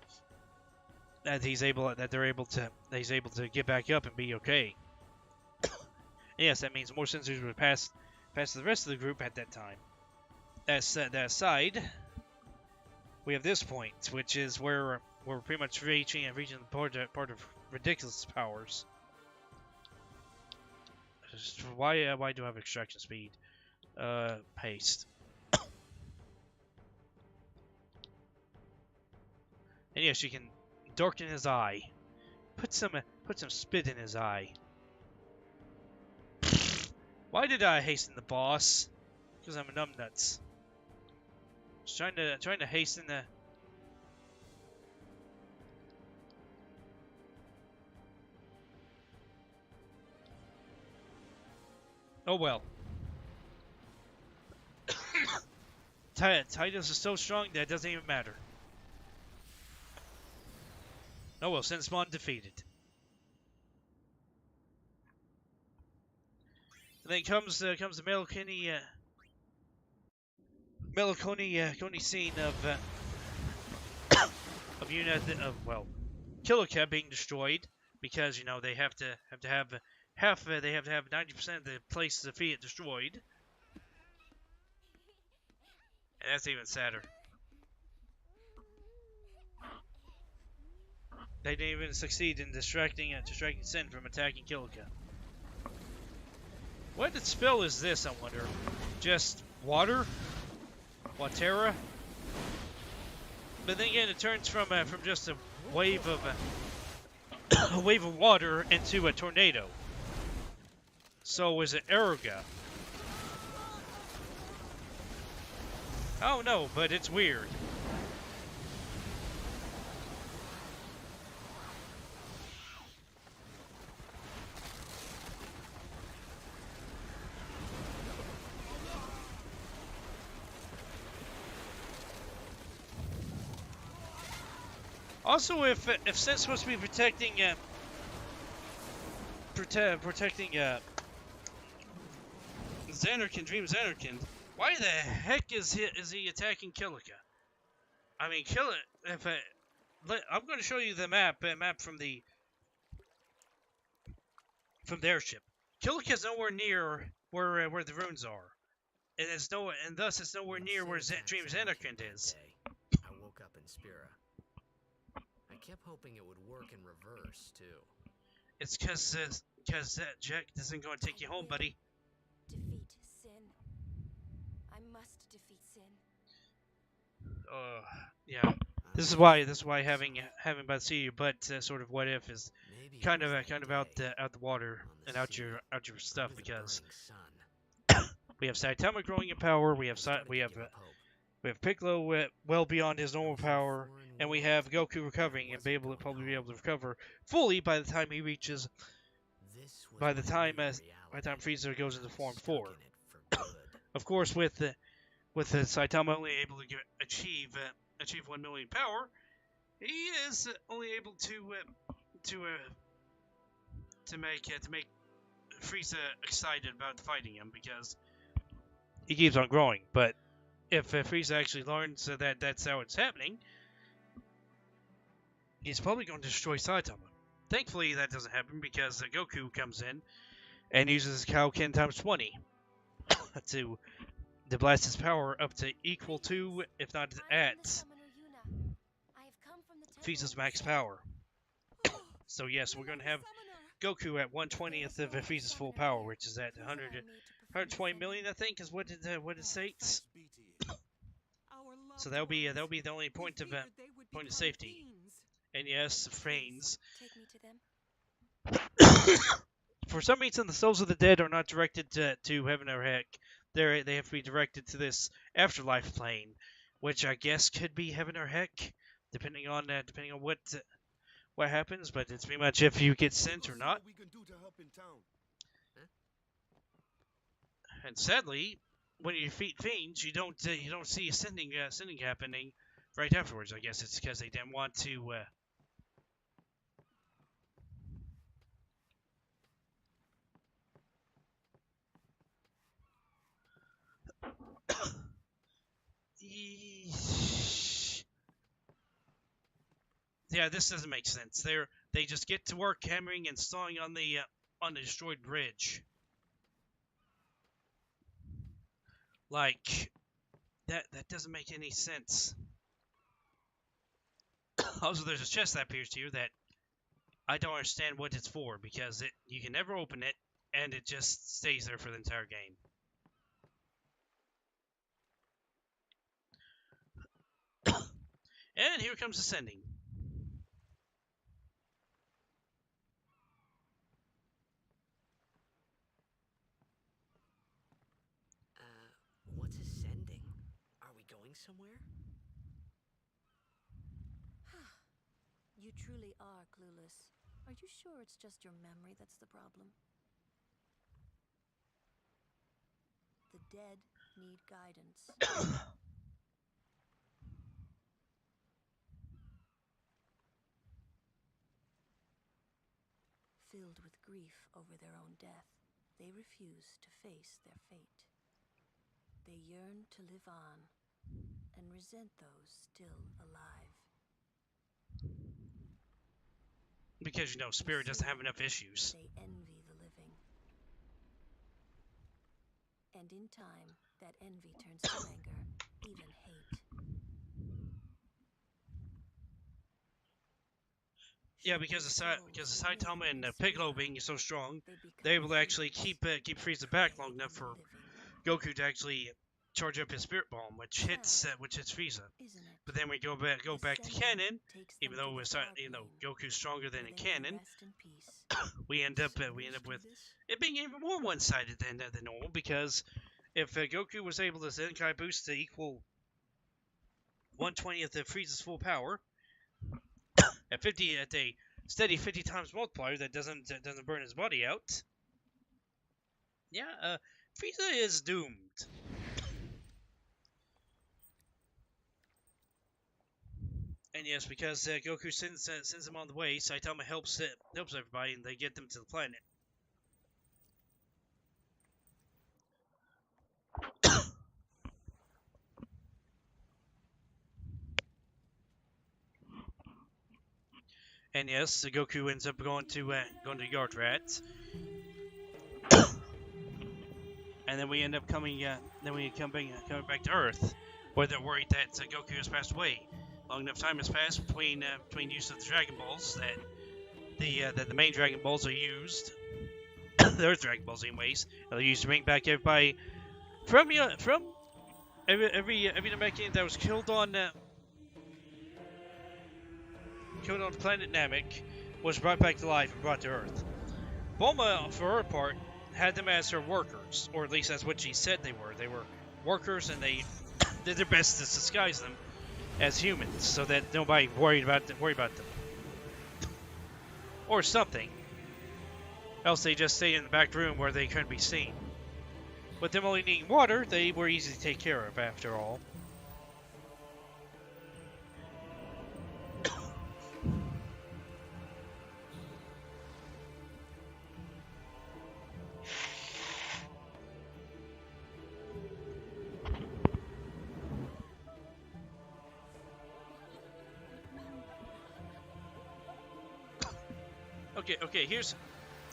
that he's able to get back up and be okay. Yes, that means more Senzus would pass the rest of the group at that time. That aside, we have this point, which is where we're pretty much reaching the part of ridiculous powers. Why do I have extraction speed? Haste. And yes, you can darken his eye. Put some spit in his eye. Why did I hasten the boss? Because I'm a numbnuts. Just trying to hasten the. Oh well. Titus is so strong that it doesn't even matter. Oh well, Sensmon defeated. And then comes the Melancholy scene of Kilika being destroyed because they have to have 90% of the places of Fiat destroyed, and that's even sadder. They didn't even succeed in distracting Sin from attacking Kilika. What spell is this, I wonder? Just water? Watera? But then again, it turns from just a wave of water into a tornado. So is it Eruga? Oh no, but it's weird. Also, if Sen's supposed to be protecting Dream Xanarkand, why the heck is he attacking Kilika? I mean, I'm going to show you the map from the airship. Kilika's nowhere near where the runes are, and thus it's nowhere near where Dream Xanarkand is. I woke up in Spira. I kept hoping it would work in reverse too. It's because that Jack isn't going to take you home, buddy. Defeat Sin. I must defeat Sin. Yeah. This is why having by the sea, but sort of what if is kind of out the water and out your stuff, because we have Saitama growing in power, we have Piccolo well beyond his normal power, and we have Goku recovering and probably be able to recover fully by the time he reaches by the time Frieza goes into Form 4. Of course, with the Saitama only able to achieve 1 million power, he is only able to make Frieza excited about fighting him, because he keeps on growing. But if Frieza actually learns that that's how it's happening, he's probably going to destroy Saitama. Thankfully, that doesn't happen, because Goku comes in and uses Kaioken times 20 to blast his power up to equal to, if not at, Frieza's max power. So yes, we're going to have Goku at 1/20th of Frieza's full power, which is at 120 million, I think, is what it states. So that'll be the only point of safety. And yes, Frames. For some reason, the souls of the dead are not directed to heaven or heck. They have to be directed to this afterlife plane, which I guess could be heaven or heck, depending on what happens. But it's pretty much if you get sent or not. And sadly, when you defeat fiends, you don't see ascending happening right afterwards. I guess it's because they didn't want to. yeah, this doesn't make sense. They just get to work hammering and sawing on the destroyed bridge. Like that doesn't make any sense. Also, there's a chest that appears here that I don't understand what it's for because you can never open it and it just stays there for the entire game. And here comes ascending. What's ascending? Are we going somewhere? You truly are clueless. Are you sure it's just your memory that's the problem? The dead need guidance. Filled with grief over their own death, they refuse to face their fate. They yearn to live on and resent those still alive. Because, Spira doesn't have enough issues. They envy the living. And in time, that envy turns to anger, even hate. Yeah, because of Saitama and Piccolo being so strong, they're able to actually keep Frieza back long enough for Goku to actually charge up his Spirit Bomb, which hits Frieza. But then we go back to canon, even though Goku's stronger than in canon, we end up with it being even more one-sided than normal, because if Goku was able to Zenkai boost to equal 1/20th of Frieza's full power at a steady 50 times multiplier that doesn't burn his body out, yeah, Frieza is doomed. And yes, because Goku sends him on the way, Saitama helps everybody, and they get them to the planet. And yes, Goku ends up going to Yard Rat, and then we end up coming back to Earth, where they're worried that Goku has passed away. Long enough time has passed between use of the Dragon Balls that the main Dragon Balls are used. The Earth Dragon Balls, anyways, they're used to bring back everybody from every Namekian that was killed on planet Namek was brought back to life and brought to Earth. Bulma, for her part, had them as her workers, or at least that's what she said they were. They were workers, and they did their best to disguise them as humans, so that nobody worried about them, or something. Else they just stay in the back room where they couldn't be seen. With them only needing water, they were easy to take care of, after all. Okay, here's...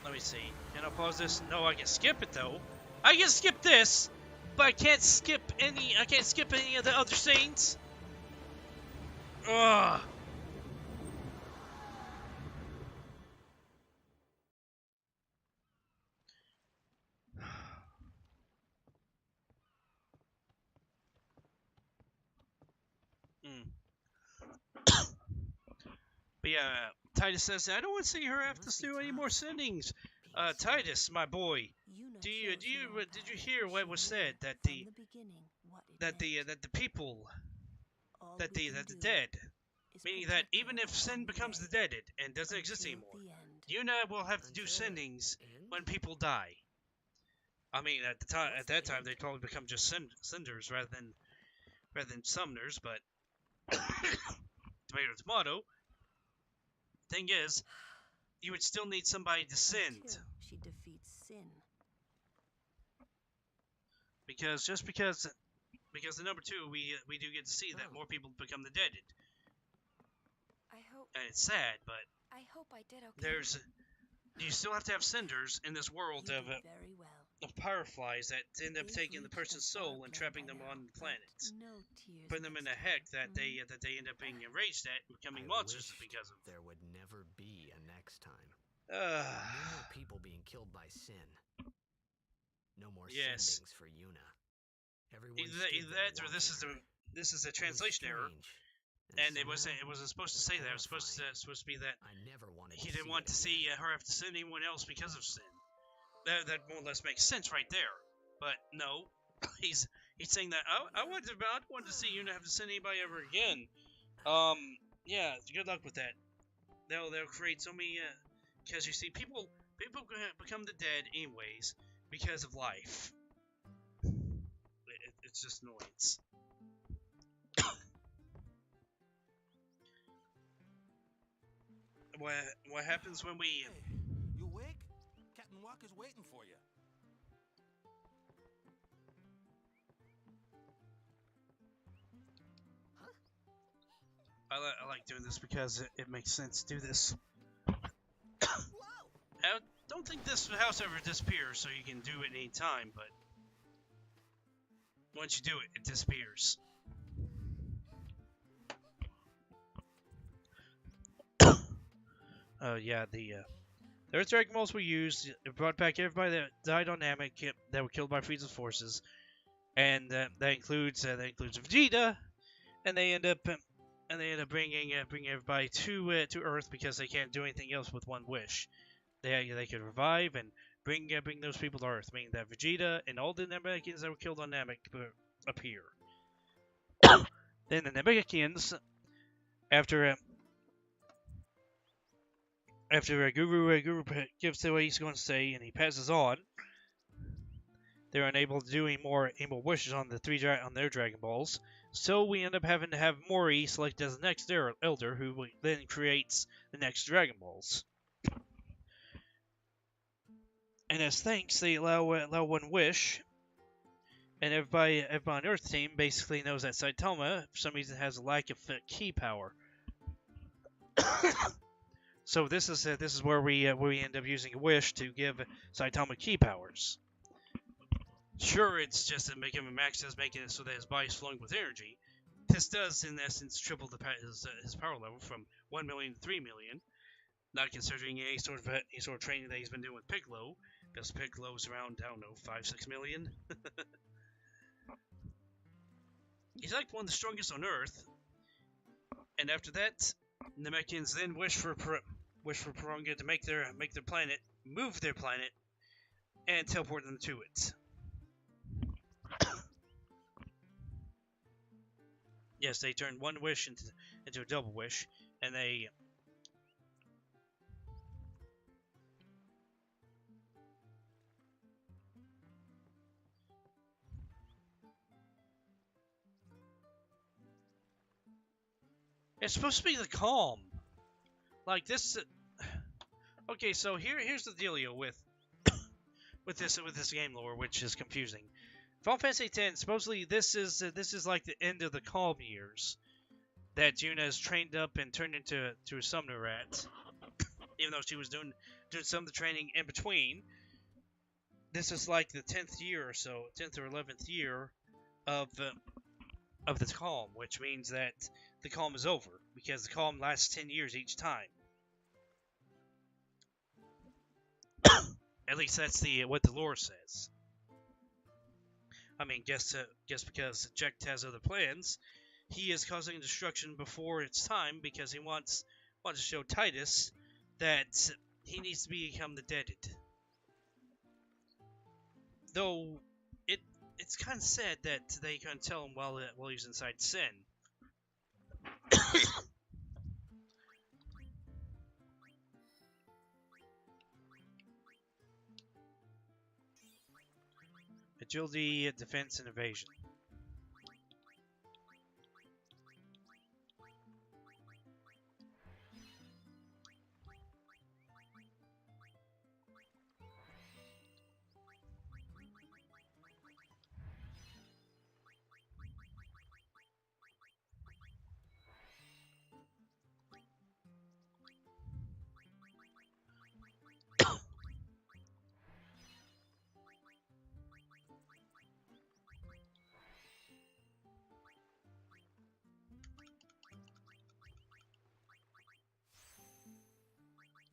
Let me see. Can I pause this? No, I can skip it, though. I can skip this, but I can't skip any of the other scenes. Ugh. But yeah, Titus says, I don't want to see her have to do any more sendings. Titus, my boy, did you hear what was said that the people, that the dead, meaning that even if sin becomes the deaded and doesn't exist anymore, you and I will have to do sendings when people die. I mean, at that time they'd probably become just cinders rather than summoners, but tomato tomato. Thing is, you would still need somebody to send. Until she defeats sin. Because the number 2, we do get to see that more people become the deaded. I hope and it's sad, but I hope I did okay. you still have to have cinders in this world You of did very well. fireflies that end up They've taking the reached person's a far soul and plane trapping by them now, on the but planet, no tears putting them in next a heck time. that they end up being enraged at, and becoming monsters wished because of. there would never be a next time. Uh, No more people being killed by sin. No more Yes. sendings for Yuna. Everyone either that or this is a translation error, and it wasn't supposed to say that. It was supposed to be that I never wanted he to didn't see want it to see again. her have to send anyone else because of sin. That more or less makes sense right there. But no, he's saying that I don't want to see you not have to send anybody ever again. Yeah, good luck with that. They'll create so many because you see people become the dead anyways because of life. It's just annoyance. What happens when we? Hey, you awake? Captain Walker's waiting for you. I like doing this because it makes sense to do this. Whoa! I don't think this house ever disappears, so you can do it any time, but once you do it, it disappears. Yeah, the Earth Dragon Balls were used. It brought back everybody that died on Namek that were killed by Frieza's forces, and that includes Vegeta, and they end up bringing everybody to Earth because they can't do anything else with one wish. They could revive and bring those people to Earth, meaning that Vegeta and all the Namekians that were killed on Namek appear. Then the Namekians, after Guru gives the way he's going to say and he passes on, they're unable to do any more wishes on their Dragon Balls. So we end up having to have Mori selected as the next Elder, who then creates the next Dragon Balls. And as thanks, they allow one wish, and everybody on Earth team basically knows that Saitama, for some reason, has a lack of ki power. So this is where we end up using a wish to give Saitama ki powers. Sure, it's just to make him a max, making it so that his body's flowing with energy. This does, in essence, triple his power level from 1 million to 3 million. Not considering any sort of training that he's been doing with Piccolo, because Piccolo's around, I don't know, 5-6 million. He's like one of the strongest on Earth. And after that, Namekians then wish for Purunga to make their planet, move their planet, and teleport them to it. Yes, they turn one wish into a double wish, and they. It's supposed to be the calm. Like this. Okay, so here's the dealio with this game lore, which is confusing. Final Fantasy X, supposedly this is like the end of the calm years that Yuna is trained up and turned into a summoner rat. Even though she was doing some of the training in between. This is like the 10th year or so, 10th or 11th year of the calm, which means that the calm is over because the calm lasts 10 years each time. At least that's what the lore says. I mean, just because Jekt has other plans, he is causing destruction before its time because he wants to show Titus that he needs to become the deaded. Though it's kind of sad that they couldn't tell him while he's inside Sin. Agility, defense, and evasion.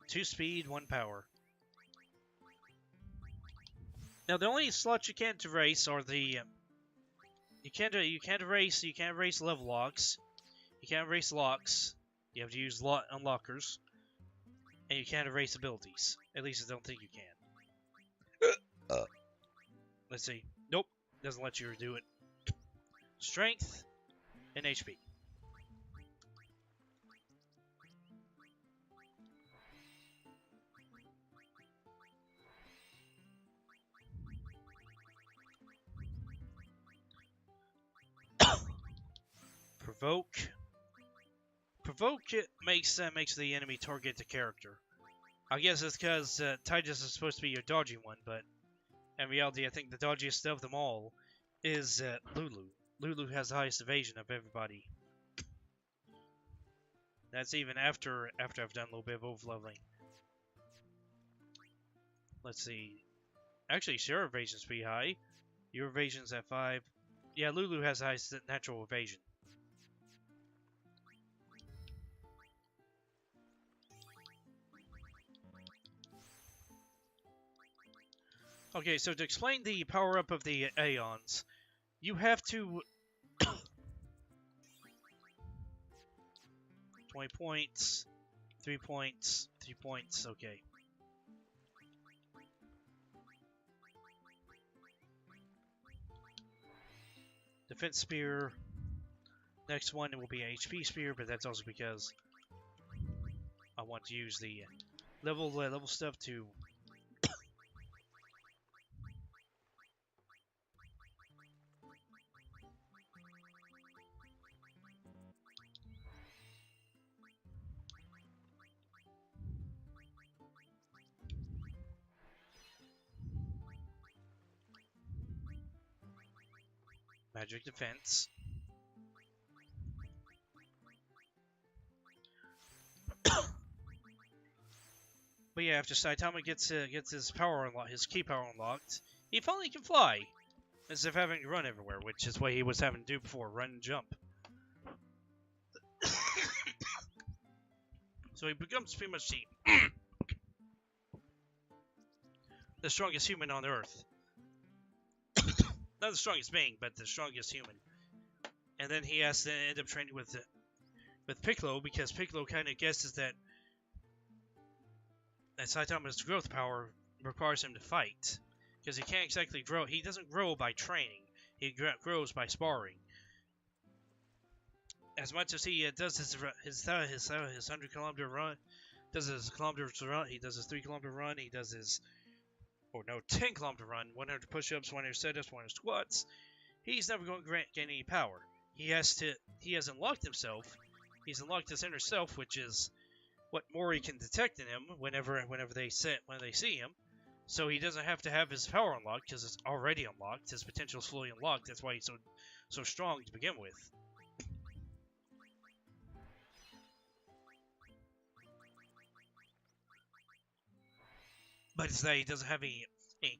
2 speed, 1 power. Now the only slots you can't erase are the you can't erase level locks. You can't erase locks. You have to use unlockers. And you can't erase abilities. At least I don't think you can. Let's see. Nope. Doesn't let you do it. Strength and HP. Provoke. Provoke it makes the enemy target the character. I guess it's because Titus is supposed to be your dodgy one, but in reality, I think the dodgiest of them all is Lulu. Lulu has the highest evasion of everybody. That's even after I've done a little bit of overleveling. Let's see. Actually, your evasion's pretty high. Your evasion's at 5. Yeah, Lulu has the highest natural evasion. Okay, so to explain the power-up of the Aeons, you have to... 20 points, 3 points, 3 points, okay. Defense Spear. Next one will be HP Spear, but that's also because I want to use the level stuff to... Magic Defense. But yeah, after Saitama gets his power unlocked, his key power unlocked, he finally can fly instead of having to run everywhere, which is what he was having to do before, run and jump. So he becomes pretty much the strongest human on Earth. Not the strongest being, but the strongest human. And then he has to end up training with Piccolo, because Piccolo kind of guesses that Saitama's growth power requires him to fight. Because he can't exactly grow. He doesn't grow by training. He grows by sparring. As much as he does his 100-kilometer run, does his kilometers run, he does his 3-kilometer run, he does his 10-kilometer run, 100 push-ups, 100 sit-ups, 100 squats. He's never going to gain any power. He has unlocked himself. He's unlocked his inner self, which is what Mori can detect in him whenever they see him. So he doesn't have to have his power unlocked because it's already unlocked. His potential is fully unlocked. That's why he's so strong to begin with. But it's that he doesn't have any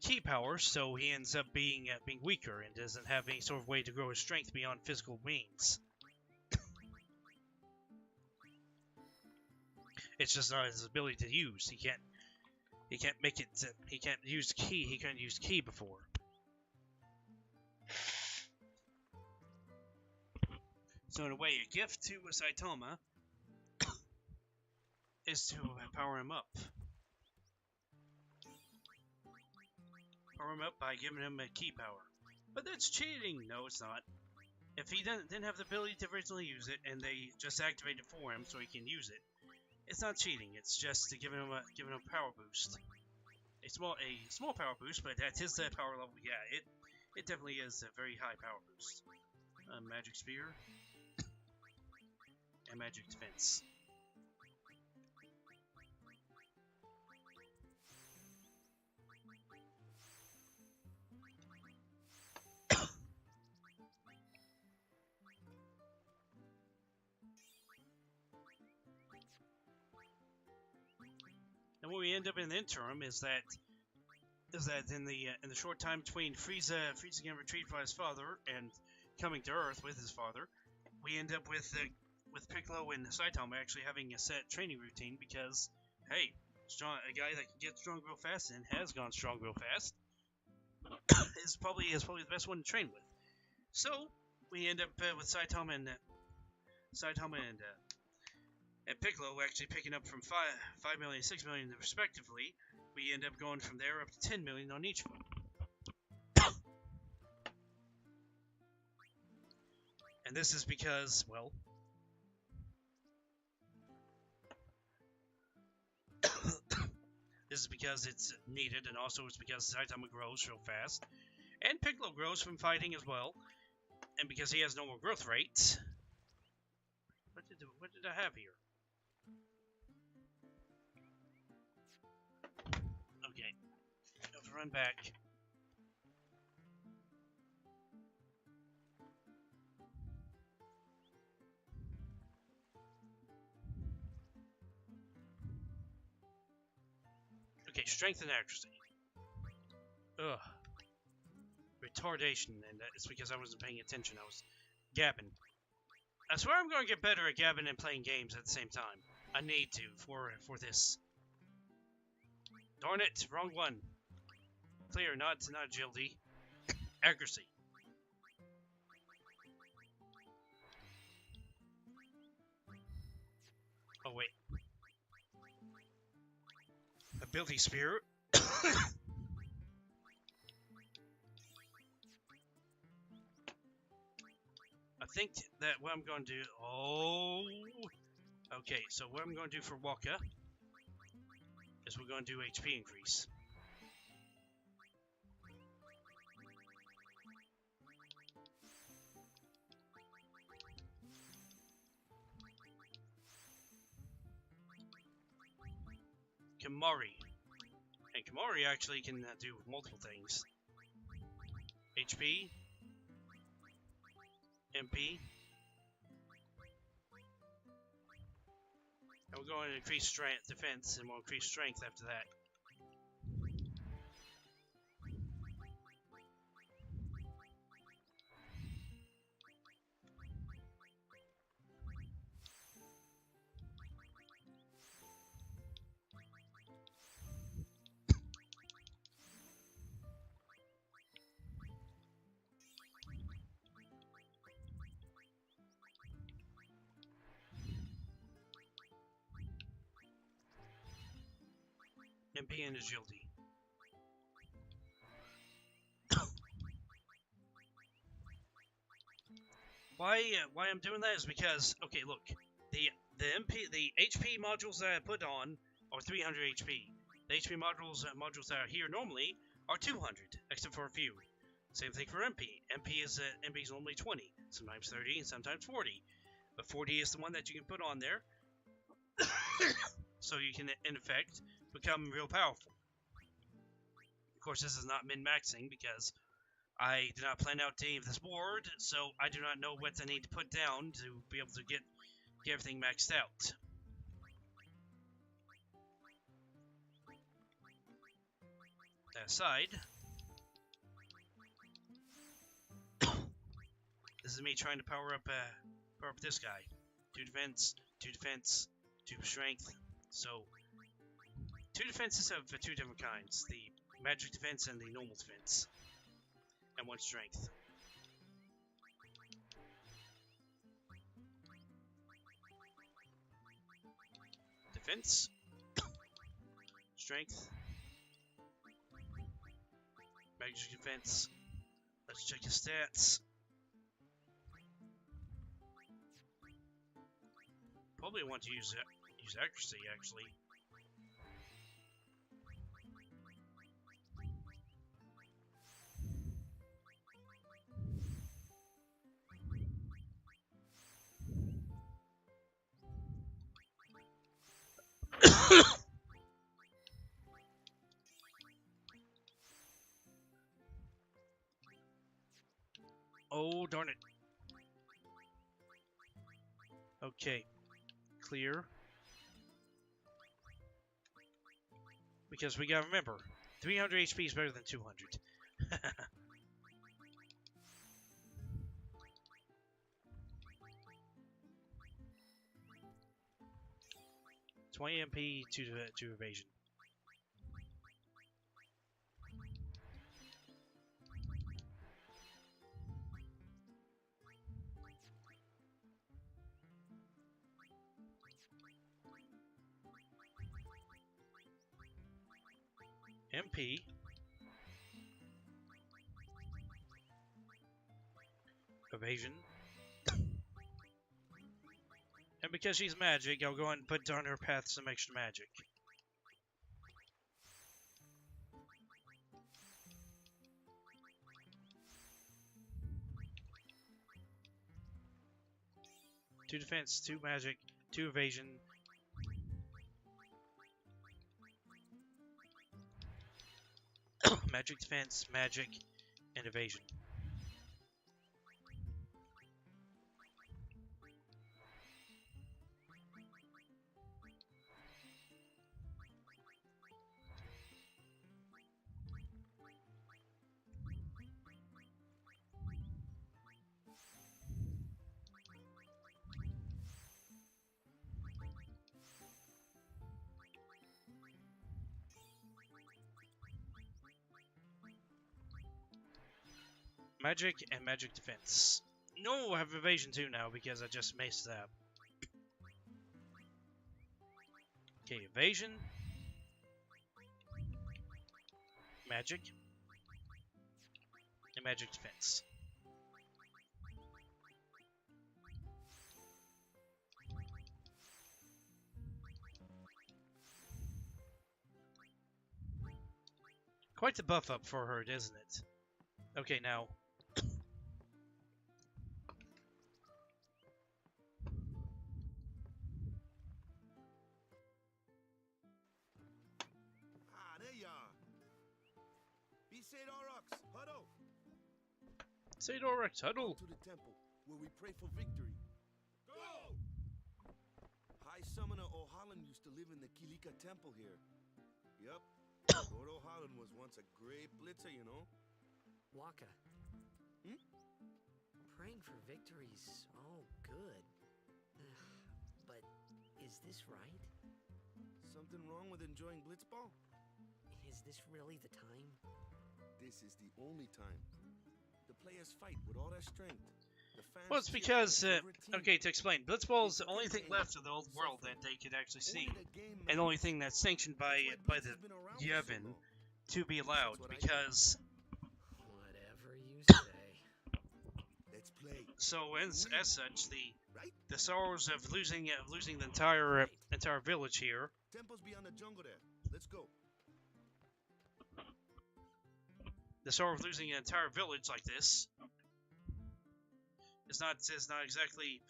key power, so he ends up being weaker and doesn't have any sort of way to grow his strength beyond physical means. It's just not his ability to use. He can't make it. He can't use ki. He couldn't use ki before. So in a way, a gift to Saitama is to power him up. Power him up by giving him a ki power. But that's cheating. No, it's not. If he didn't have the ability to originally use it, and they just activate it for him so he can use it, it's not cheating. It's just to giving him a power boost. A small power boost, but at his power level, yeah, it definitely is a very high power boost. Magic Spear and Magic Defense. And what we end up in the interim is that in the short time between Frieza getting retrieved by his father and coming to Earth with his father, we end up with Piccolo and Saitama actually having a set training routine because, hey, a guy that can get strong real fast and has gone strong real fast, is probably the best one to train with. So we end up with Saitama and Piccolo actually picking up from 5 million, 6 million respectively. We end up going from there up to 10 million on each of them. And this is because, well, this is because it's needed, and also it's because Saitama grows real fast, and Piccolo grows from fighting as well, and because he has no more growth rates. What did I have here? Okay, have to run back. Okay, strength and accuracy. Ugh. Retardation, and it's because I wasn't paying attention. I was gabbing. I swear I'm going to get better at gabbing and playing games at the same time. I need to for this. Darn it, wrong one. Clear, not agility. Accuracy. Oh wait. Ability Spira. I think that what I'm going to do... Oh! Okay, so what I'm going to do for Waka is we're going to do HP increase. Kamari. And Kamari actually can do multiple things. HP. MP. And we're going to increase strength, defense, and we'll increase strength after that. MP and agility. Why I'm doing that is because, okay, look, the HP modules that I put on are 300 HP. The HP modules that are here normally are 200, except for a few. Same thing for MP. MP is only 20, sometimes 30, and sometimes 40. But 40 is the one that you can put on there, so you can in effect become real powerful. Of course, this is not min-maxing because I did not plan out any of this board, so I do not know what I need to put down to be able to get everything maxed out. That aside, this is me trying to power up this guy. 2 defense, 2 defense, 2 strength. So 2 defenses of 2 different kinds: the magic defense and the normal defense, and 1 strength. Defense, strength, magic defense. Let's check his stats. Probably want to use accuracy actually. Oh, darn it. Okay. Clear. Because we gotta remember, 300 HP is better than 200. 20 MP, 2 evasion. MP. Evasion. And because she's magic, I'll go ahead and put on her path some extra magic. Two defense, two magic, two evasion. Magic defense, magic, and evasion. Magic and magic defense. No, I have evasion too now because I just maced that. Okay, evasion. Magic. And magic defense. Quite the buff up for her, isn't it? Okay, now. Ah, there you are. Be Saint Aurochs, huddle. Saint Aurochs, huddle. To the temple, where we pray for victory. Go! High Summoner O'Holland used to live in the Kilika temple here. Yep. Lord O'Holland was once a great blitzer, you know. Waka. Hmm? Praying for victories, all good. But is this right? Something wrong with enjoying blitzball? Is this really the time? This is the only time. The players fight with all their strength. The fans Well, it's cheer for because, their favorite team. okay, to explain, Blitzball is the only thing left of the old world that they could actually see, Only the game and the only matters. thing that's sanctioned by That's why Blitz the has been around for so Yevon long. to be allowed, what I because Whatever you say. Let's play. so as such Right? the sorrows of losing the entire village here, Temple's beyond the jungle there. Let's go. the sorrow of losing an entire village like this is not exactly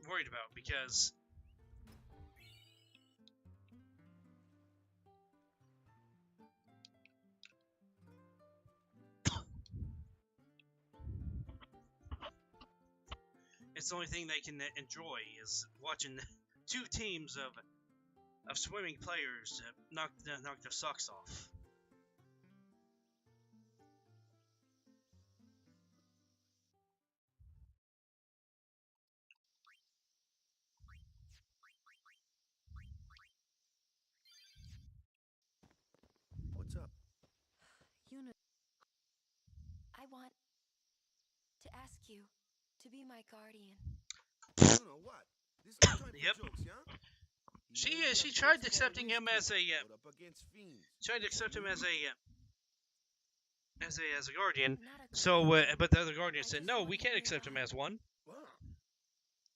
worried about, because it's the only thing they can enjoy is watching two teams of swimming players knock their socks off. What's up? I want to ask you to be my guardian. You know what? This is no time for Yep. jokes, yeah? She tried accepting him as a But up against fiends. tried to accept him as a guardian. Not a So, but the other guardian said, "No, we can't accept him as one. Wow.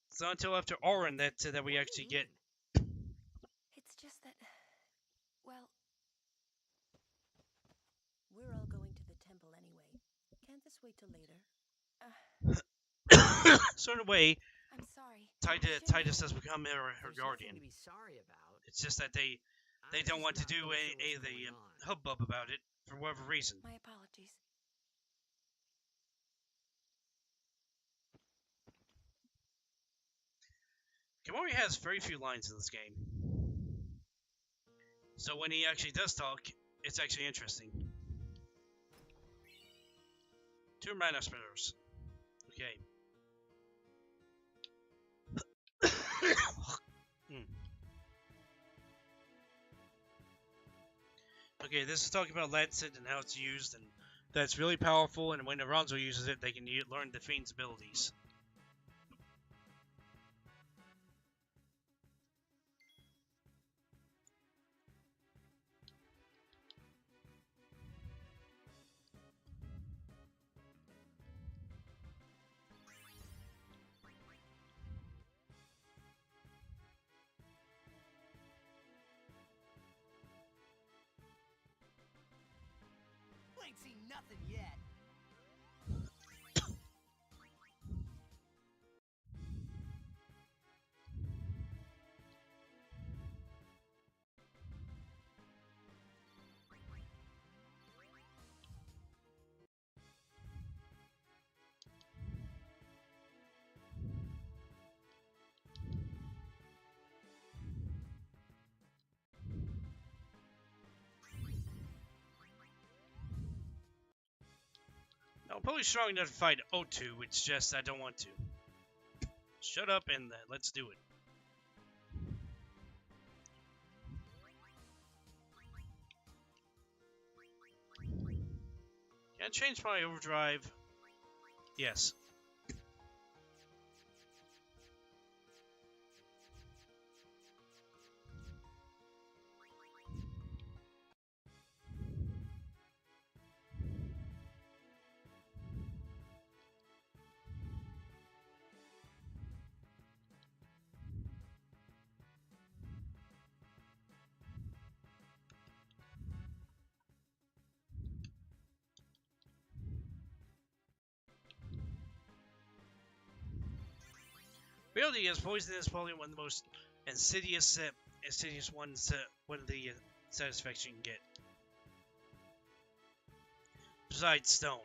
It's not until after Auron that we What do you actually get." mean? It's just that, well, we're all going to the temple anyway. Can't this wait till later? Sort of way, I'm sorry. I shouldn't Titus have- has become her There's guardian. nothing to be sorry about. It's just that they I'm don't just want to not do really sure a what's the going on. hubbub about it for whatever reason. My apologies. Kamori has very few lines in this game, so when he actually does talk, it's actually interesting. Two mana spinners. Okay. Okay, this is talking about Lancet and how it's used, and that's really powerful, and when Alonso uses it, they can learn the Fiend's abilities. ain't seen nothing yet. No, I'm probably strong enough to fight O2, it's just I don't want to. Shut up and let's do it. Can I change my overdrive? Yes. Reality is poison is probably one of the most insidious ones. One of the satisfaction you can get. Besides stone.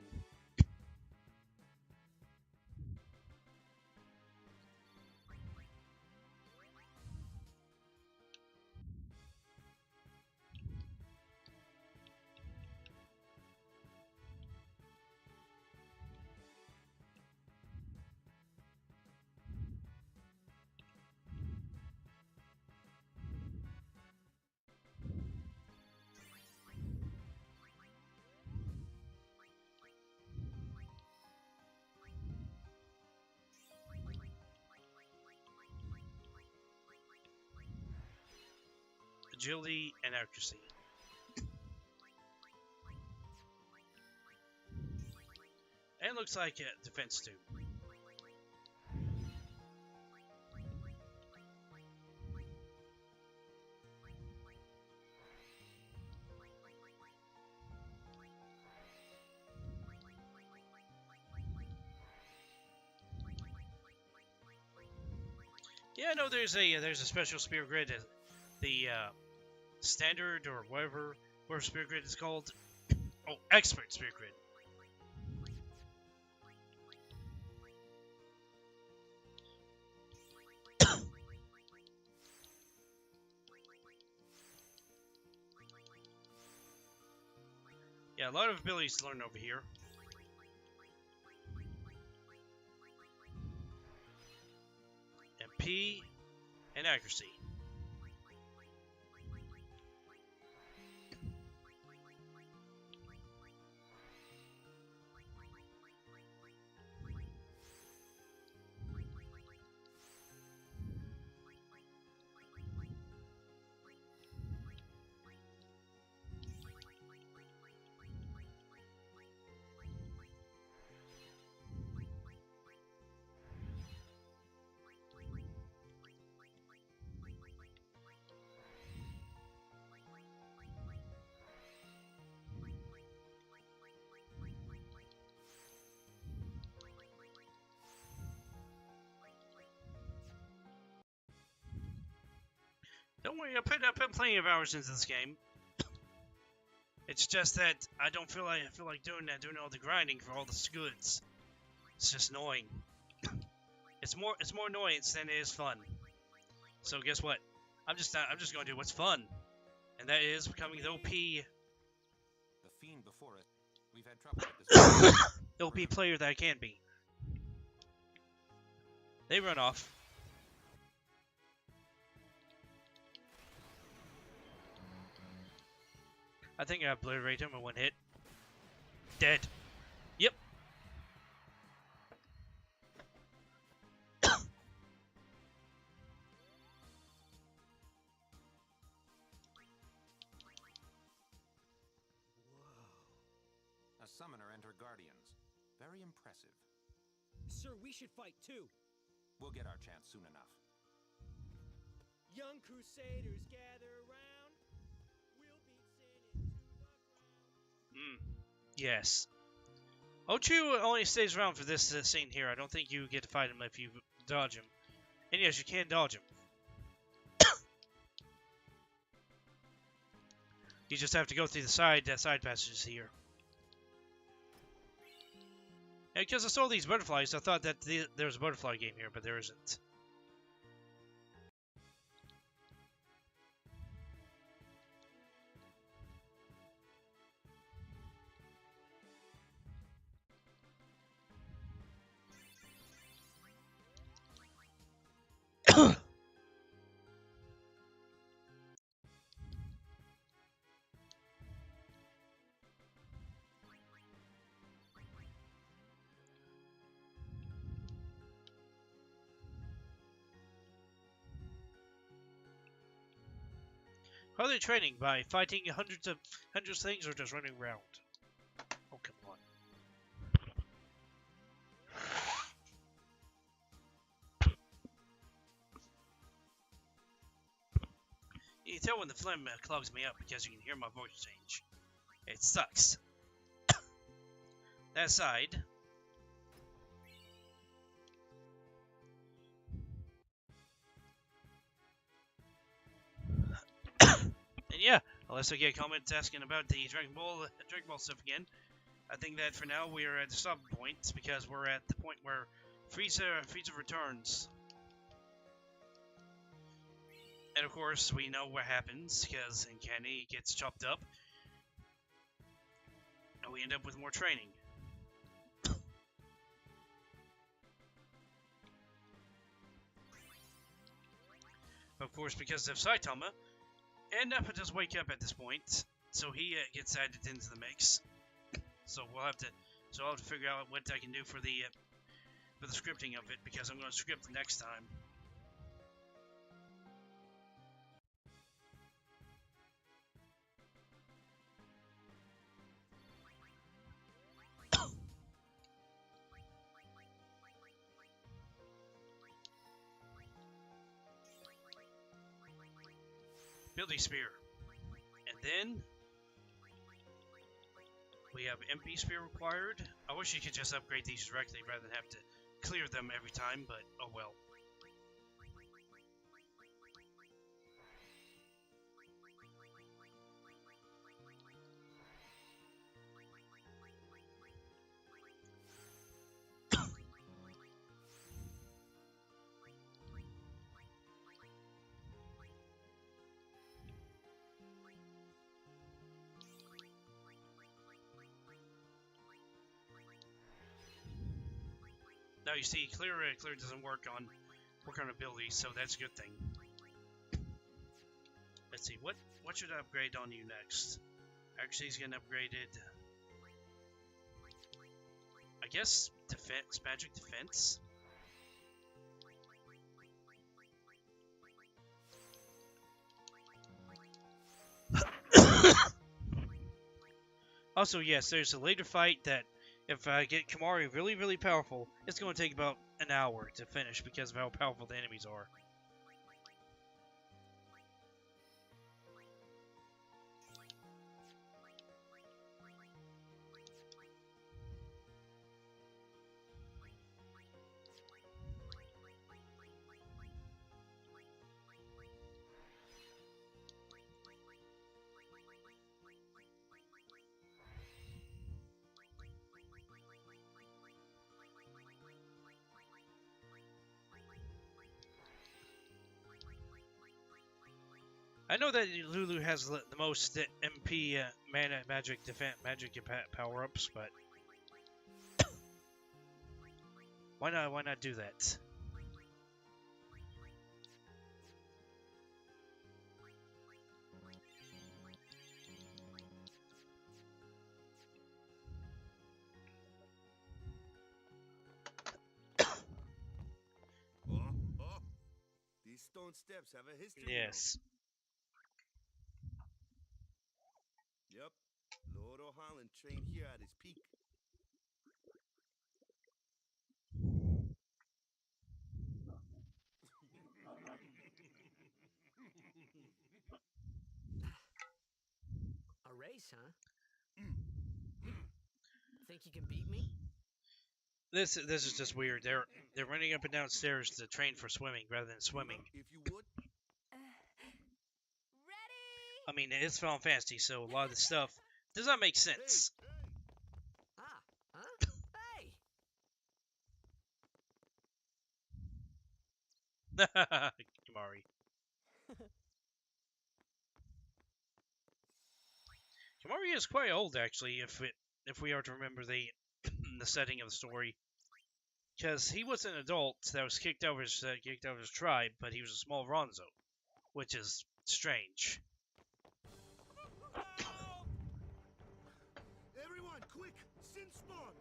Agility and accuracy. And it looks like defense too. Yeah, I know there's a special Spira grid, the standard or whatever Spira grid is called. Oh, expert Spira grid. Yeah, a lot of abilities to learn over here. MP and accuracy. Don't worry, I put plenty of hours into this game. It's just that I don't feel like doing all the grinding for all the goods. It's just annoying. It's more annoyance than it is fun. So guess what? I'm just going to do what's fun, and that is becoming the OP. The fiend before us. We've had trouble with this. The OP player that I can be. They run off. I think I obliterated him in one hit. Dead. Yep. A summoner and her guardians. Very impressive. Sir, we should fight too. We'll get our chance soon enough. Young crusaders gather around. We'll beat sin into the ground. Yes. Ochu only stays around for this scene here. I don't think you get to fight him if you dodge him. And yes, you can dodge him. You just have to go through the side passages here. And because I saw these butterflies, I thought that there was a butterfly game here, but there isn't. How are they training? By fighting hundreds of things or just running around? Oh, come on. You can tell when the phlegm clogs me up because you can hear my voice change. It sucks. That side. And yeah, unless I get comments asking about the Dragon Ball stuff again, I think that for now we are at the stopping point because we're at the point where Frieza returns. And of course, we know what happens because Kenny gets chopped up, and we end up with more training. Of course, because of Saitama, and Nappa does wake up at this point, so he gets added into the mix. So I'll have to figure out what I can do for the scripting of it because I'm going to script next time. Building Spear. And then we have MP Spear required. I wish you could just upgrade these directly rather than have to clear them every time, but oh well. Now you see, clear doesn't work on abilities, so that's a good thing. Let's see, what should I upgrade on you next? Actually, he's getting upgraded. I guess defense, magic defense. Also, yes, there's a later fight that if I get Kamari really powerful, it's going to take about an hour to finish because of how powerful the enemies are. I know that Lulu has the most MP mana magic power-ups, but why not do that? Oh, these stone steps have a history. Yes. Yep. Lord O'Holland trained here at his peak. A race, huh? Think you can beat me? This is just weird. They're running up and down stairs to train for swimming rather than swimming. If you would. Ready? I mean, it's Final Fantasy, so a lot of the stuff does not make sense. Ah, huh? Hey! Kimari. Kimari is quite old, actually, if we are to remember the the setting of the story, because he was an adult that was kicked out of his tribe, but he was a small Ronzo, which is strange. Everyone, quick! Sin spawn!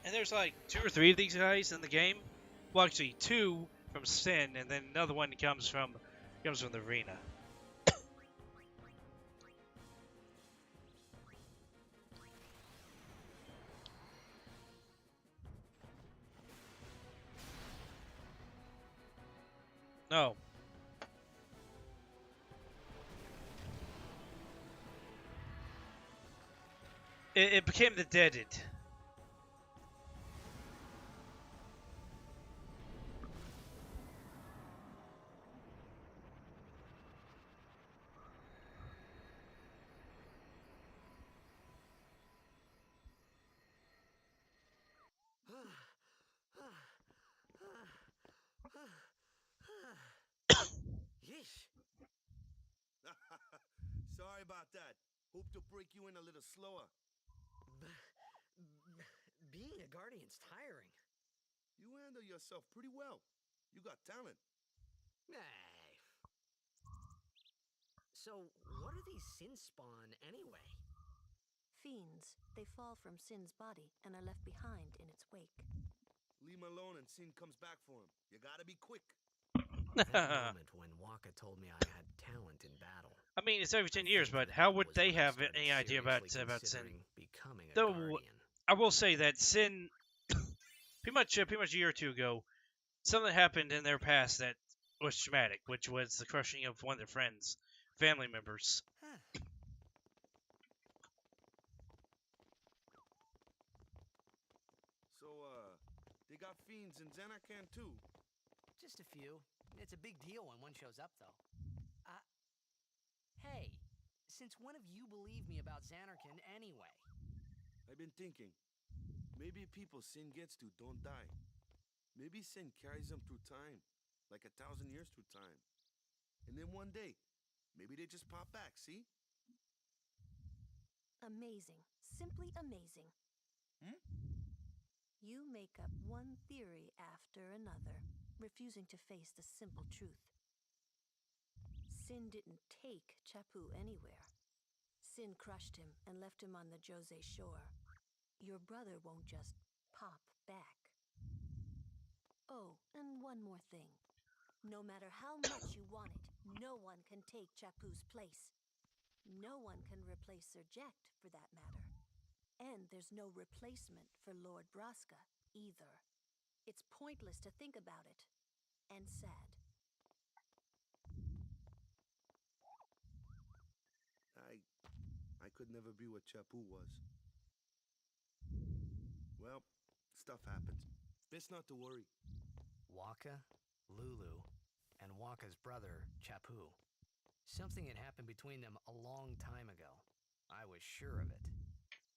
And there's like 2 or 3 of these guys in the game. Well, actually, 2 from Sin, and then another one comes from the arena. No. It became the Deaded. Yeesh. Sorry about that. Hope to break you in a little slower. Being a guardian's tiring. You handle yourself pretty well. You got talent. Hey. So, what are these sin spawn anyway? Fiends. They fall from Sin's body and are left behind in its wake. Leave him alone and Sin comes back for him. You gotta be quick. That moment when Waka told me I had talent in battle. I mean, it's every 10 years, think but how that would was they when I have started any idea about seriously Sin? considering becoming a Though guardian. I will say that Sin, pretty much a year or 2 ago, something happened in their past that was traumatic, which was the crushing of one of their friends, family members. So, they got fiends in Xanarkand too. Just a few. It's a big deal when one shows up, though. Hey, since when have you believed me about Xanarkand anyway? I've been thinking. Maybe people Sin gets to don't die. Maybe Sin carries them through time, like 1,000 years through time. And then one day, maybe they just pop back, see? Amazing. Simply amazing. Hmm? You make up one theory after another, refusing to face the simple truth. Sin didn't take Chapu anywhere. Sin crushed him and left him on the Jose shore. Your brother won't just pop back. Oh, and one more thing. No matter how much you want it, no one can take Chapu's place. No one can replace Sir Jekt, for that matter. And there's no replacement for Lord Braska, either. It's pointless to think about it. And sad. I could never be what Chapu was. Well, stuff happens. Best not to worry. Waka, Lulu, and Waka's brother, Chapu. Something had happened between them a long time ago. I was sure of it.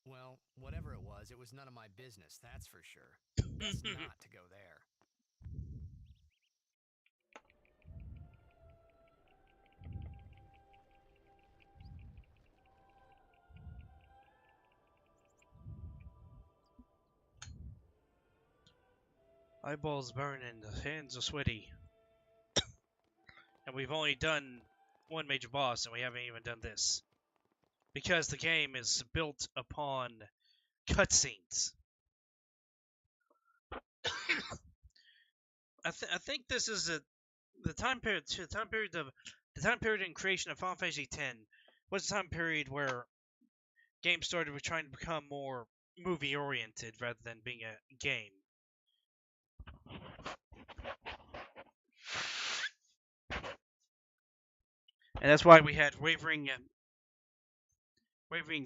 Well, whatever it was none of my business, that's for sure. Best not to go there. Eyeballs burning, the hands are sweaty. And we've only done one major boss, and we haven't even done this. Because the game is built upon cutscenes. I think this is the time period in creation of Final Fantasy X was the time period where games started with trying to become more movie oriented rather than being a game. And that's why we had wavering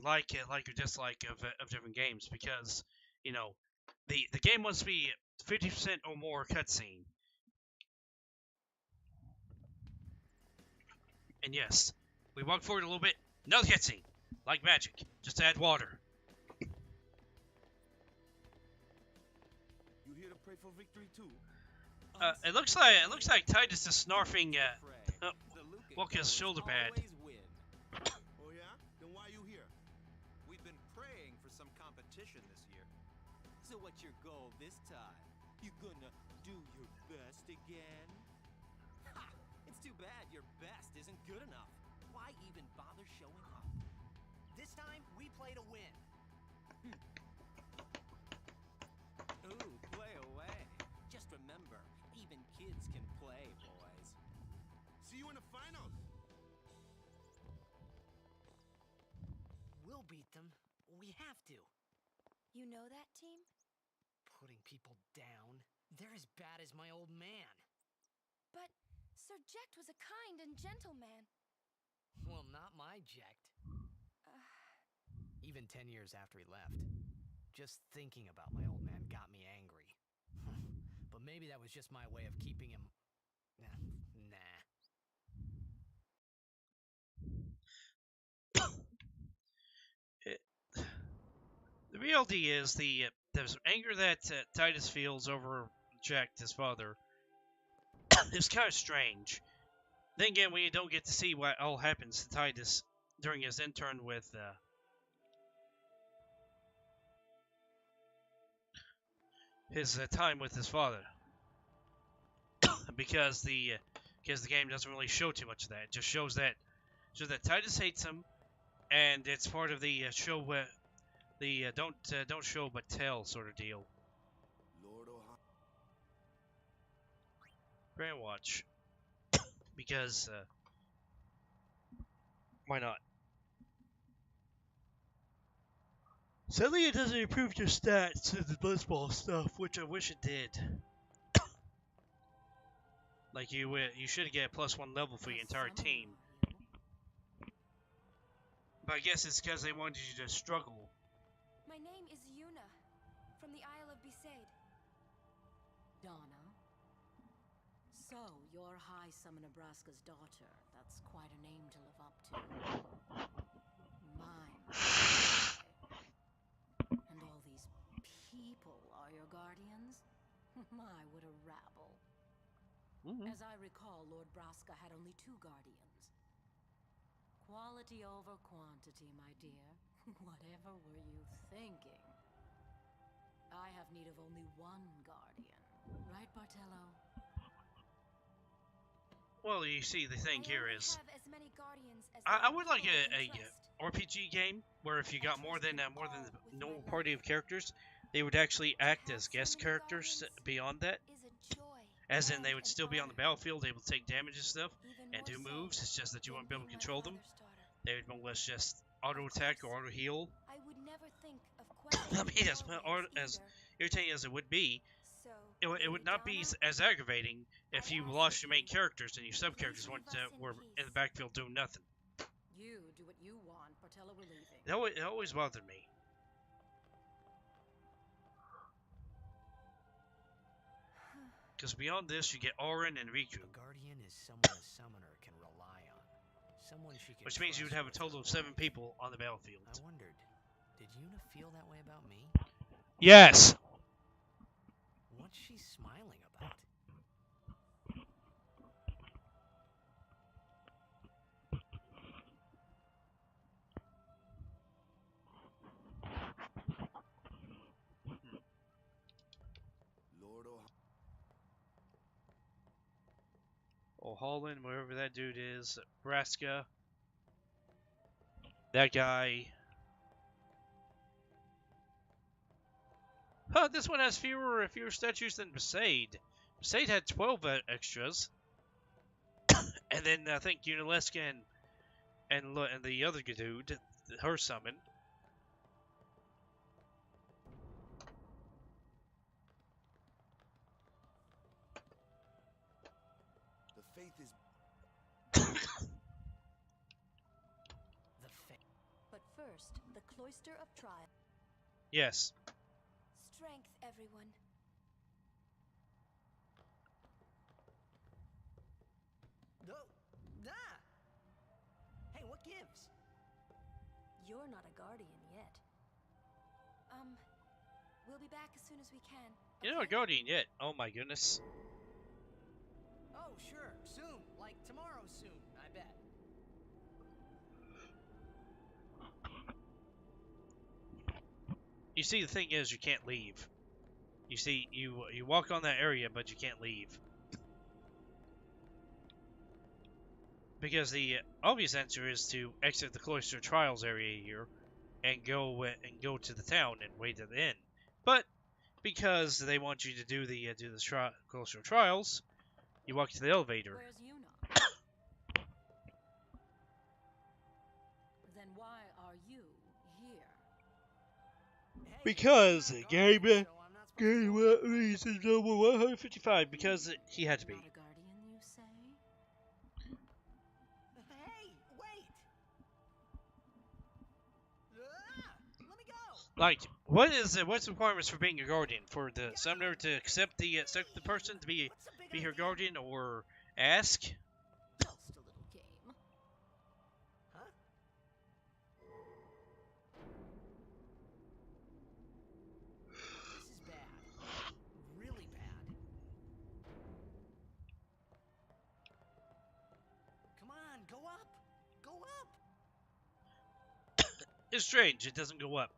like or dislike of different games, because you know the game must be 50% or more cutscene. And yes, we walk forward a little bit, another cutscene, like magic, just add water. You here to pray for victory too? It looks like Titus is snarfing Walker's shoulder pad. Oh yeah? Then why are you here? We've been praying for some competition this year. So what's your goal this time? You gonna do your best again? Ha! It's too bad your best isn't good enough. Why even bother showing up? This time, we play to win. Ooh, play away. Just remember, even kids can play, boys. See you in the finals. We'll beat them. We have to. You know that team? Putting people down. They're as bad as my old man. But Sir Jecht was a kind and gentle man. Well, not my Jecht. Even 10 years after he left. Just thinking about my old man got me angry. But maybe that was just my way of keeping him... Nah. The reality is there's anger that Titus feels over Jack, his father. It's kind of strange. Then again, we don't get to see what all happens to Titus during his intern with his time with his father, because the game doesn't really show too much of that. It just shows that Titus hates him, and it's part of the show the don't show but tell sort of deal. Lord O'Hara. Grand watch, because why not? Sadly, it doesn't improve your stats in the Blitzball stuff, which I wish it did. Like you should get a +1 level for your entire team. But I guess it's because they wanted you to struggle. My name is Yuna, from the Isle of Besaid. Donna? So, you're High Summoner Braska's daughter. That's quite a name to live up to. Mine. And all these people are your guardians? My, what a rabble. As I recall, Lord Braska had only 2 guardians. Quality over quantity, my dear. Whatever were you thinking? I have need of only 1 guardian. Right, Bartello? Well, you see, the thing here I only is, have as many guardians as I there are would like people I a can trust. RPG game where if you got more than the with normal my party of life. characters, they would actually act have as so guest many characters guardians beyond that. Is a joy As in, they and would an still be on the honor. battlefield, able to take damage and stuff, Even and do more so moves. It's just that you than wouldn't be able to being my control them. father's daughter. They would more or less just auto attack or auto heal. I would never think of I questioning mean, guardians as either. irritating as it would be, So, it would not be Donna, as aggravating if I you ask lost of your main you, characters and your sub characters please leave us in were in the peace. backfield doing nothing. You do what you want, Bartello, we're leaving. It always bothered me. Because beyond this, you get Auron and Riku, A guardian is someone a summoner can rely on. Someone she can which means you would have a trust with total of her 7 life. people on the battlefield. I wondered, did Yuna feel that way about me? Yes! What's she smiling about? Lord O'Hara. Holland, wherever that dude is, Braska, that guy. Huh, this one has fewer statues than Besaid. Besaid had 12 extras. And then I think Unileska and the other dude, her summon. faith is... The faith. But first, the Cloister of Trial. Yes. Strength, everyone. No. Ah! Hey, what gives? You're not a guardian yet. We'll be back as soon as we can. You're not a guardian yet. Oh my goodness. Oh, sure. Soon. Like tomorrow soon, I bet. You see, the thing is, you can't leave. You see, you walk on that area, but you can't leave. Because the obvious answer is to exit the Cloister Trials area here and go to the town and wait at the inn. But because they want you to do the Cloister Trials, you walk to the elevator. Where's Yuna? Then why are you here? Hey, Because I'm not a game guardian, so I'm not supposed to go in. reason number 155 because he had to be. Not a guardian, you say? Hey, wait! Ah, let me go! Like, what's the requirements for being a guardian? For the summoner to accept the person to be What's the big her idea? guardian, or ask? Just a little game. Huh? This is bad. Really bad. Come on, go up! Go up! It's strange. It doesn't go up.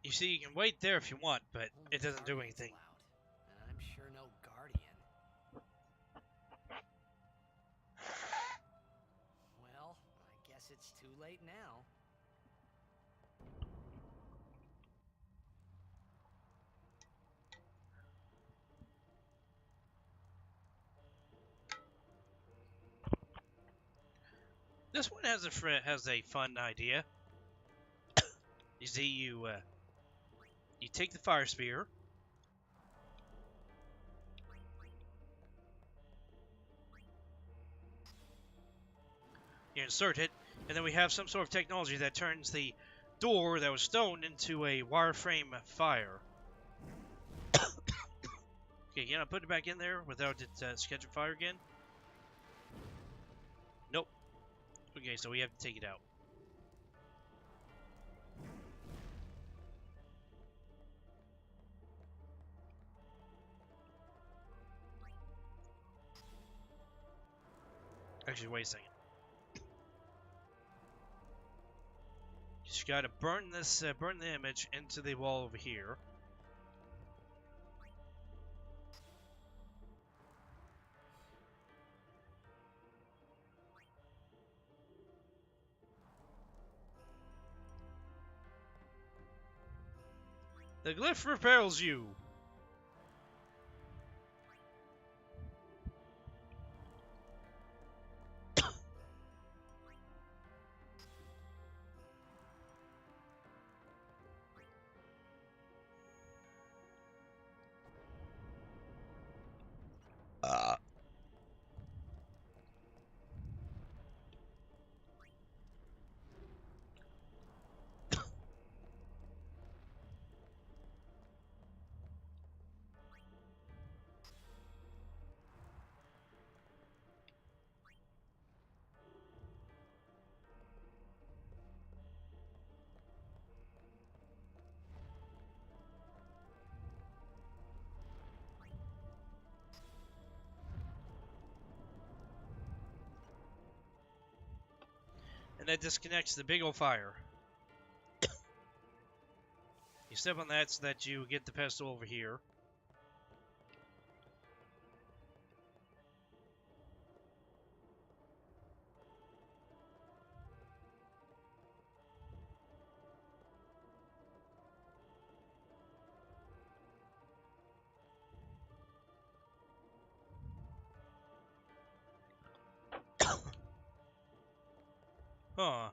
You see, you can wait there if you want, but Only it doesn't do guardians anything. allowed, and I'm sure no guardian. Well, I guess it's too late now. This one has a fun idea. You see, you take the fire spear. You insert it, and then we have some sort of technology that turns the door that was stone into a wireframe fire. Okay, can I put it back in there without it catching fire again? Nope. Okay, so we have to take it out. Actually, wait a second. You just gotta burn this, burn the image into the wall over here. The glyph repels you. And that disconnects the big old fire. You step on that so that you get the pestle over here. Huh.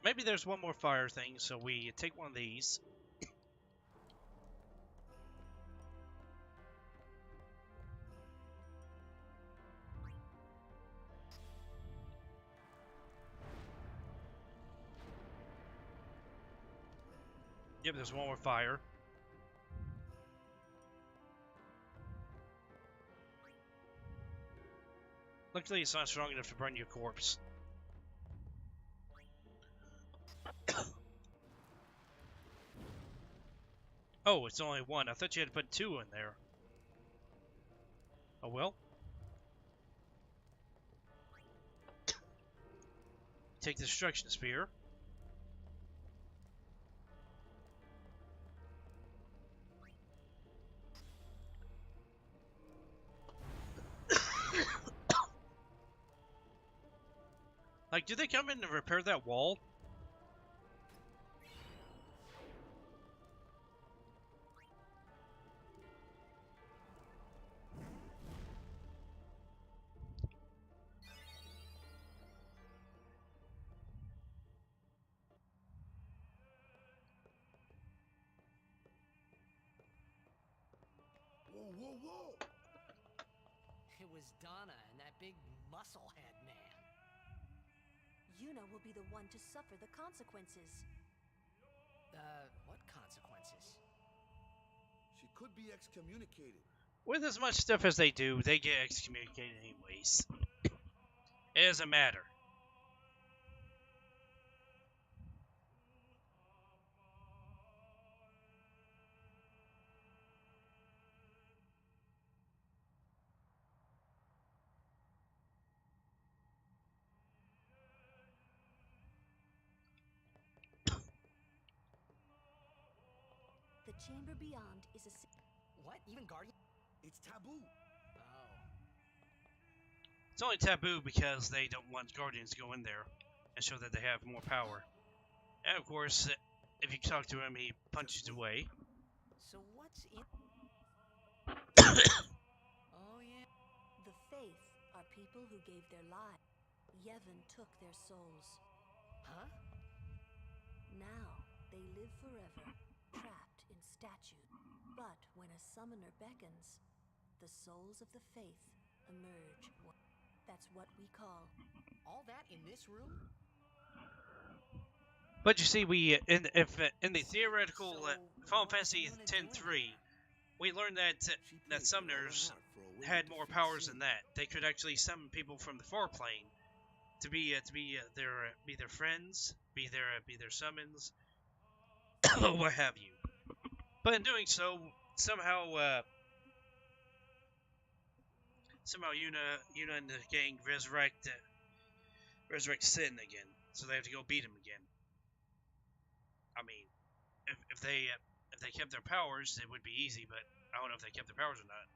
Maybe there's one more fire thing, so we take one of these. Yep, there's one more fire. Luckily, it's not strong enough to burn your corpse. Oh, it's only one. I thought you had to put two in there. Oh well. Take the destruction spear. Like, do they come in and repair that wall? Whoa, whoa, whoa! It was Donna and that big musclehead man. Yuna will be the one to suffer the consequences. What consequences? She could be excommunicated. With as much stuff as they do, they get excommunicated anyways. It doesn't matter. The chamber beyond is a... What? Even Guardian? It's taboo. Oh. It's only taboo because they don't want Guardians to go in there and show that they have more power. And of course, if you talk to him, he punches away. So what's in... Oh, yeah. The Faith are people who gave their lives. Yevon took their souls. Huh? Now, they live forever, trapped in statues. But when a summoner beckons, the souls of the Faith emerge. That's what we call... All that in this room? But you see, we in the theoretical Final Fantasy X-3, we learned that summoners had more powers than that. They could actually summon people from the far plane to be their friends, be their summons, what have you. But in doing so, somehow Yuna and the gang resurrect Sin again, so they have to go beat him again. I mean, if they kept their powers, it would be easy, but I don't know if they kept their powers or not.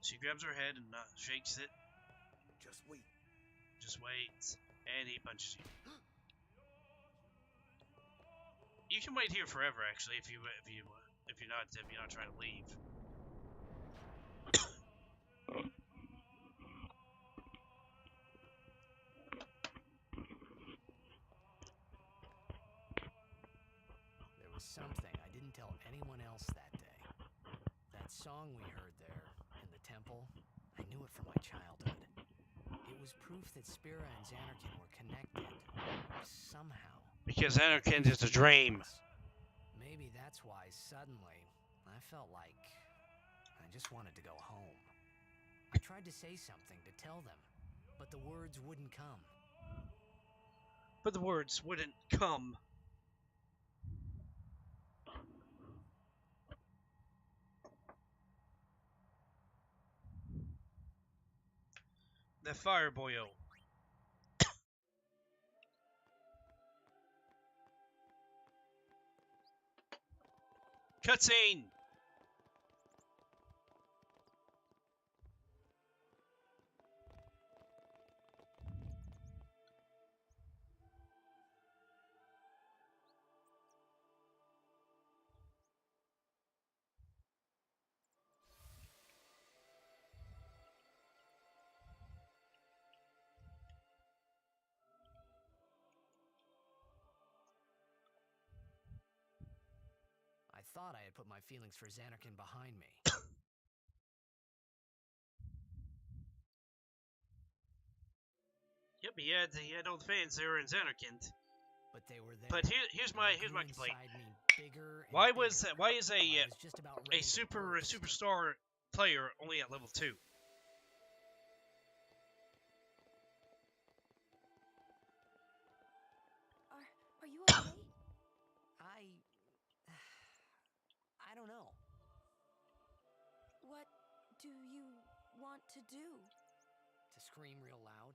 She grabs her head and shakes it. Just wait. Just wait, and he punches you. You can wait here forever, actually, if you're not trying to leave. There was something I didn't tell anyone else that day. That song we heard there, in the temple, I knew it from my childhood. It was proof that Spira and Xanarkin were connected, somehow. Because Xanarkin is a dream. Maybe that's why suddenly I felt like I just wanted to go home. I tried to say something to tell them, but the words wouldn't come. But the words wouldn't come. The fire boyo. Cutscene! thought I had put my feelings for Xanarkin behind me. Yep, he had old fans there in Xanarkand. But they were there. But here's my They grew complaint. inside me bigger and Why bigger, is till I was just about ready a to burst. superstar player only at level 2? Are you okay? I don't know. What do you want to do? To scream real loud.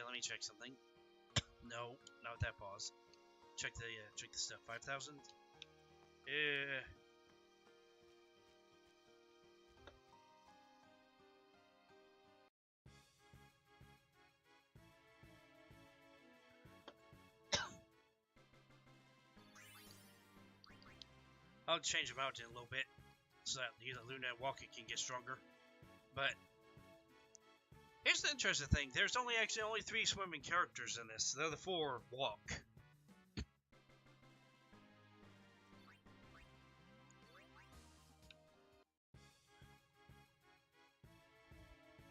Let me check something. No, not with that pause. Check the stuff. 5,000. Yeah. I'll change them out in a little bit so that either Luna and Walker can get stronger. But here's the interesting thing: there's only 3 swimming characters in this. The other 4 walk.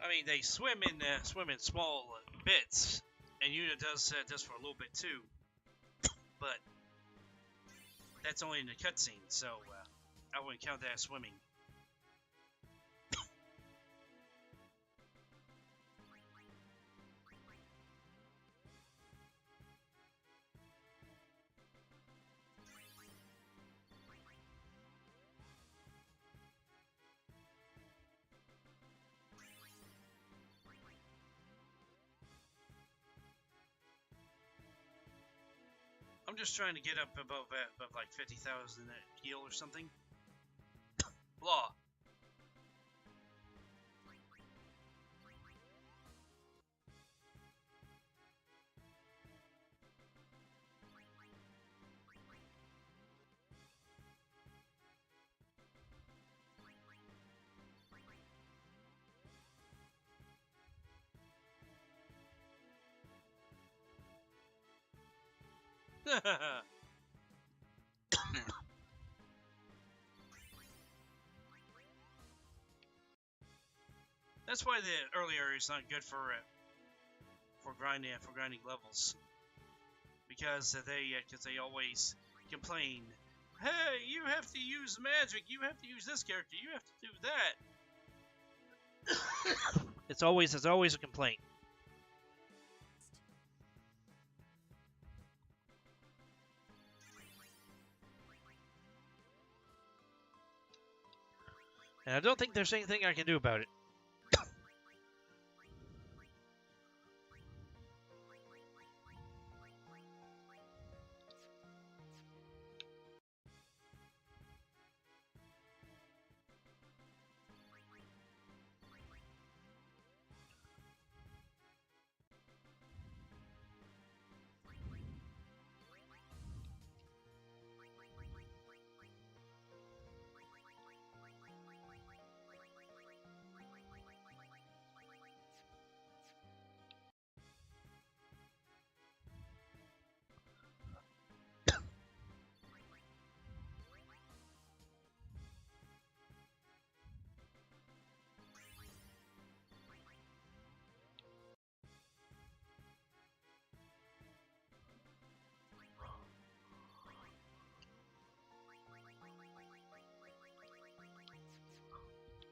I mean, they swim in small bits, and Yuna does for a little bit too. But that's only in the cutscene, so I wouldn't count that as swimming. I'm just trying to get up above like 50,000 heal or something. Blah. That's why the early area is not good for grinding levels, because they always complain. Hey, you have to use magic. You have to use this character. You have to do that. It's always a complaint. And I don't think there's anything I can do about it.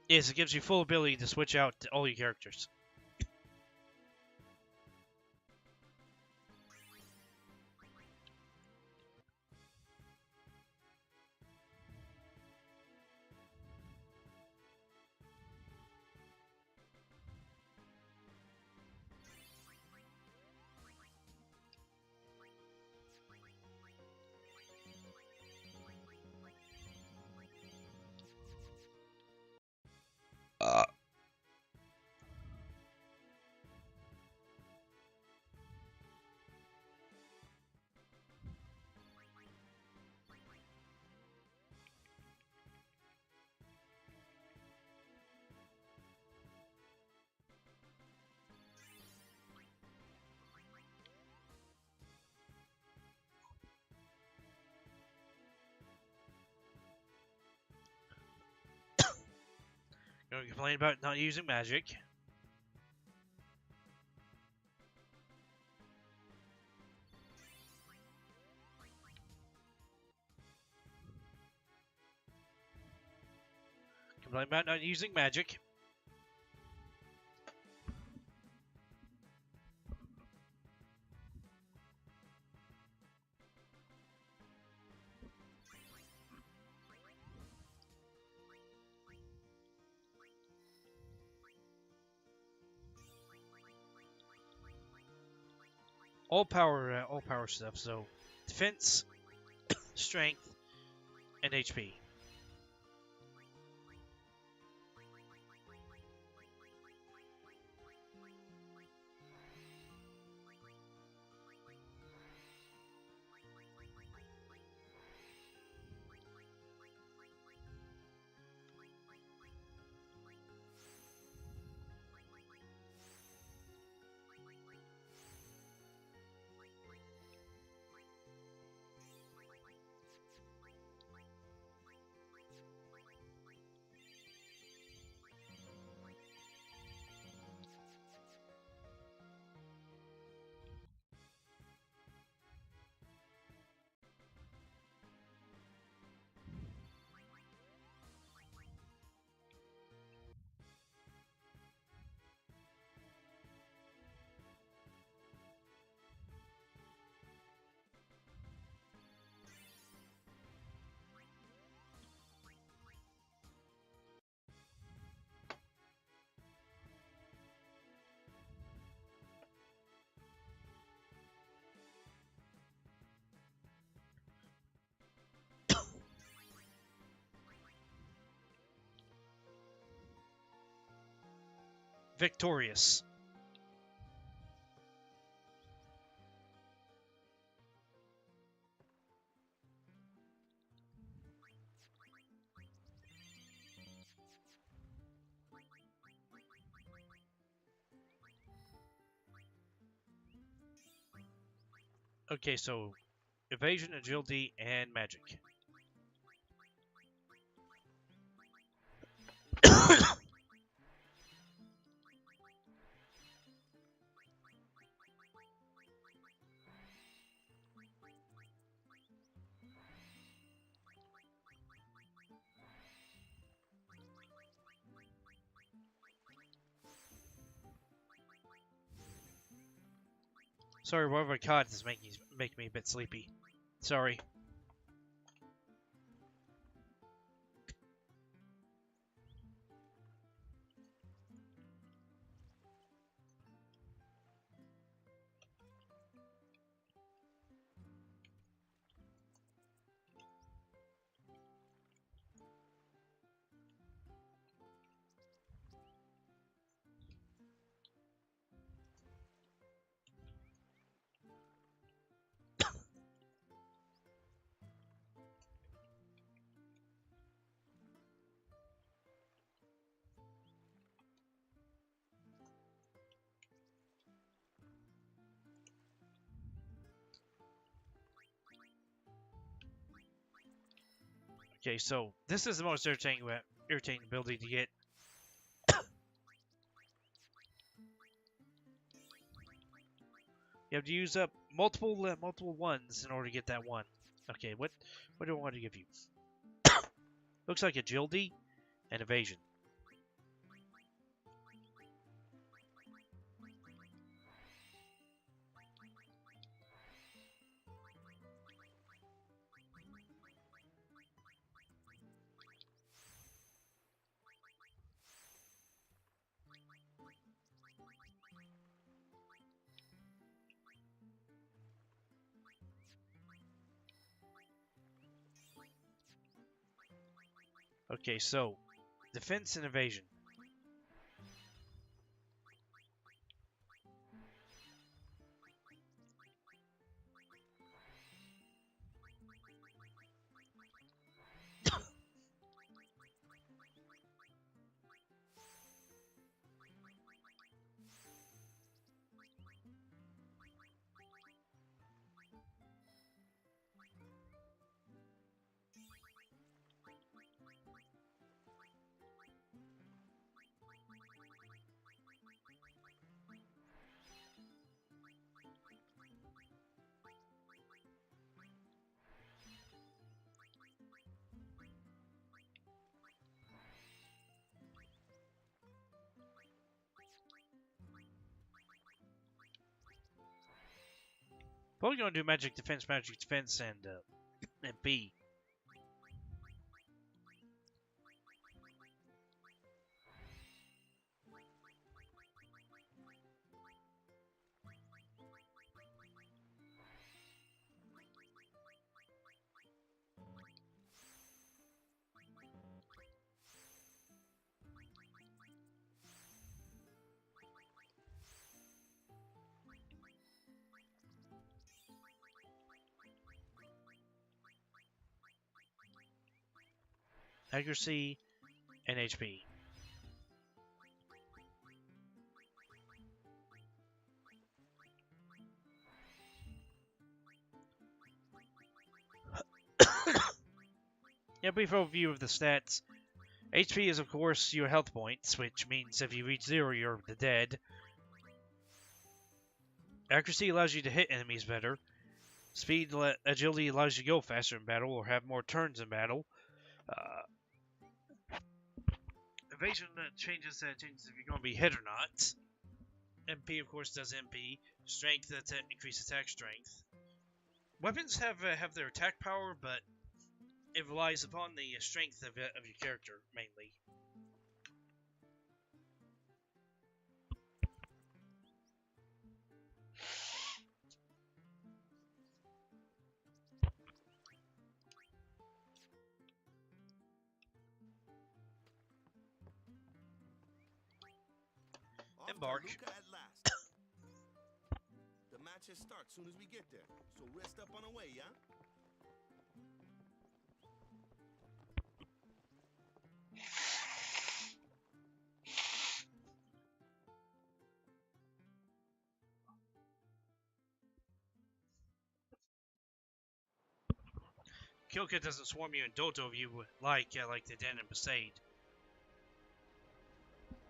Yes, it gives you full ability to switch out to all your characters. Complain about not using magic. Complain about not using magic. All power stuff. So defense, strength, and HP. Victorious. Okay, so evasion, agility, and magic. Sorry, one of my cards is making me a bit sleepy. Sorry. Okay, so this is the most irritating ability to get. You have to use up multiple ones in order to get that one. Okay, what do I want to give you? Looks like agility and evasion. Okay, so defense and evasion. Probably gonna do magic defense, and B. Accuracy and HP. Yeah, brief overview of the stats. HP is, of course, your health points, which means if you reach 0, you're the dead. Accuracy allows you to hit enemies better. Speed, agility allows you to go faster in battle or have more turns in battle. Evasion changes if you're going to be hit or not. MP, of course, does MP. Strength, increase attack strength. Weapons have their attack power, but it relies upon the strength of your character, mainly. Embark. At last. The matches start soon as we get there, so rest up on the way, yeah? Kilka doesn't swarm you and doto you like they did in Besaid.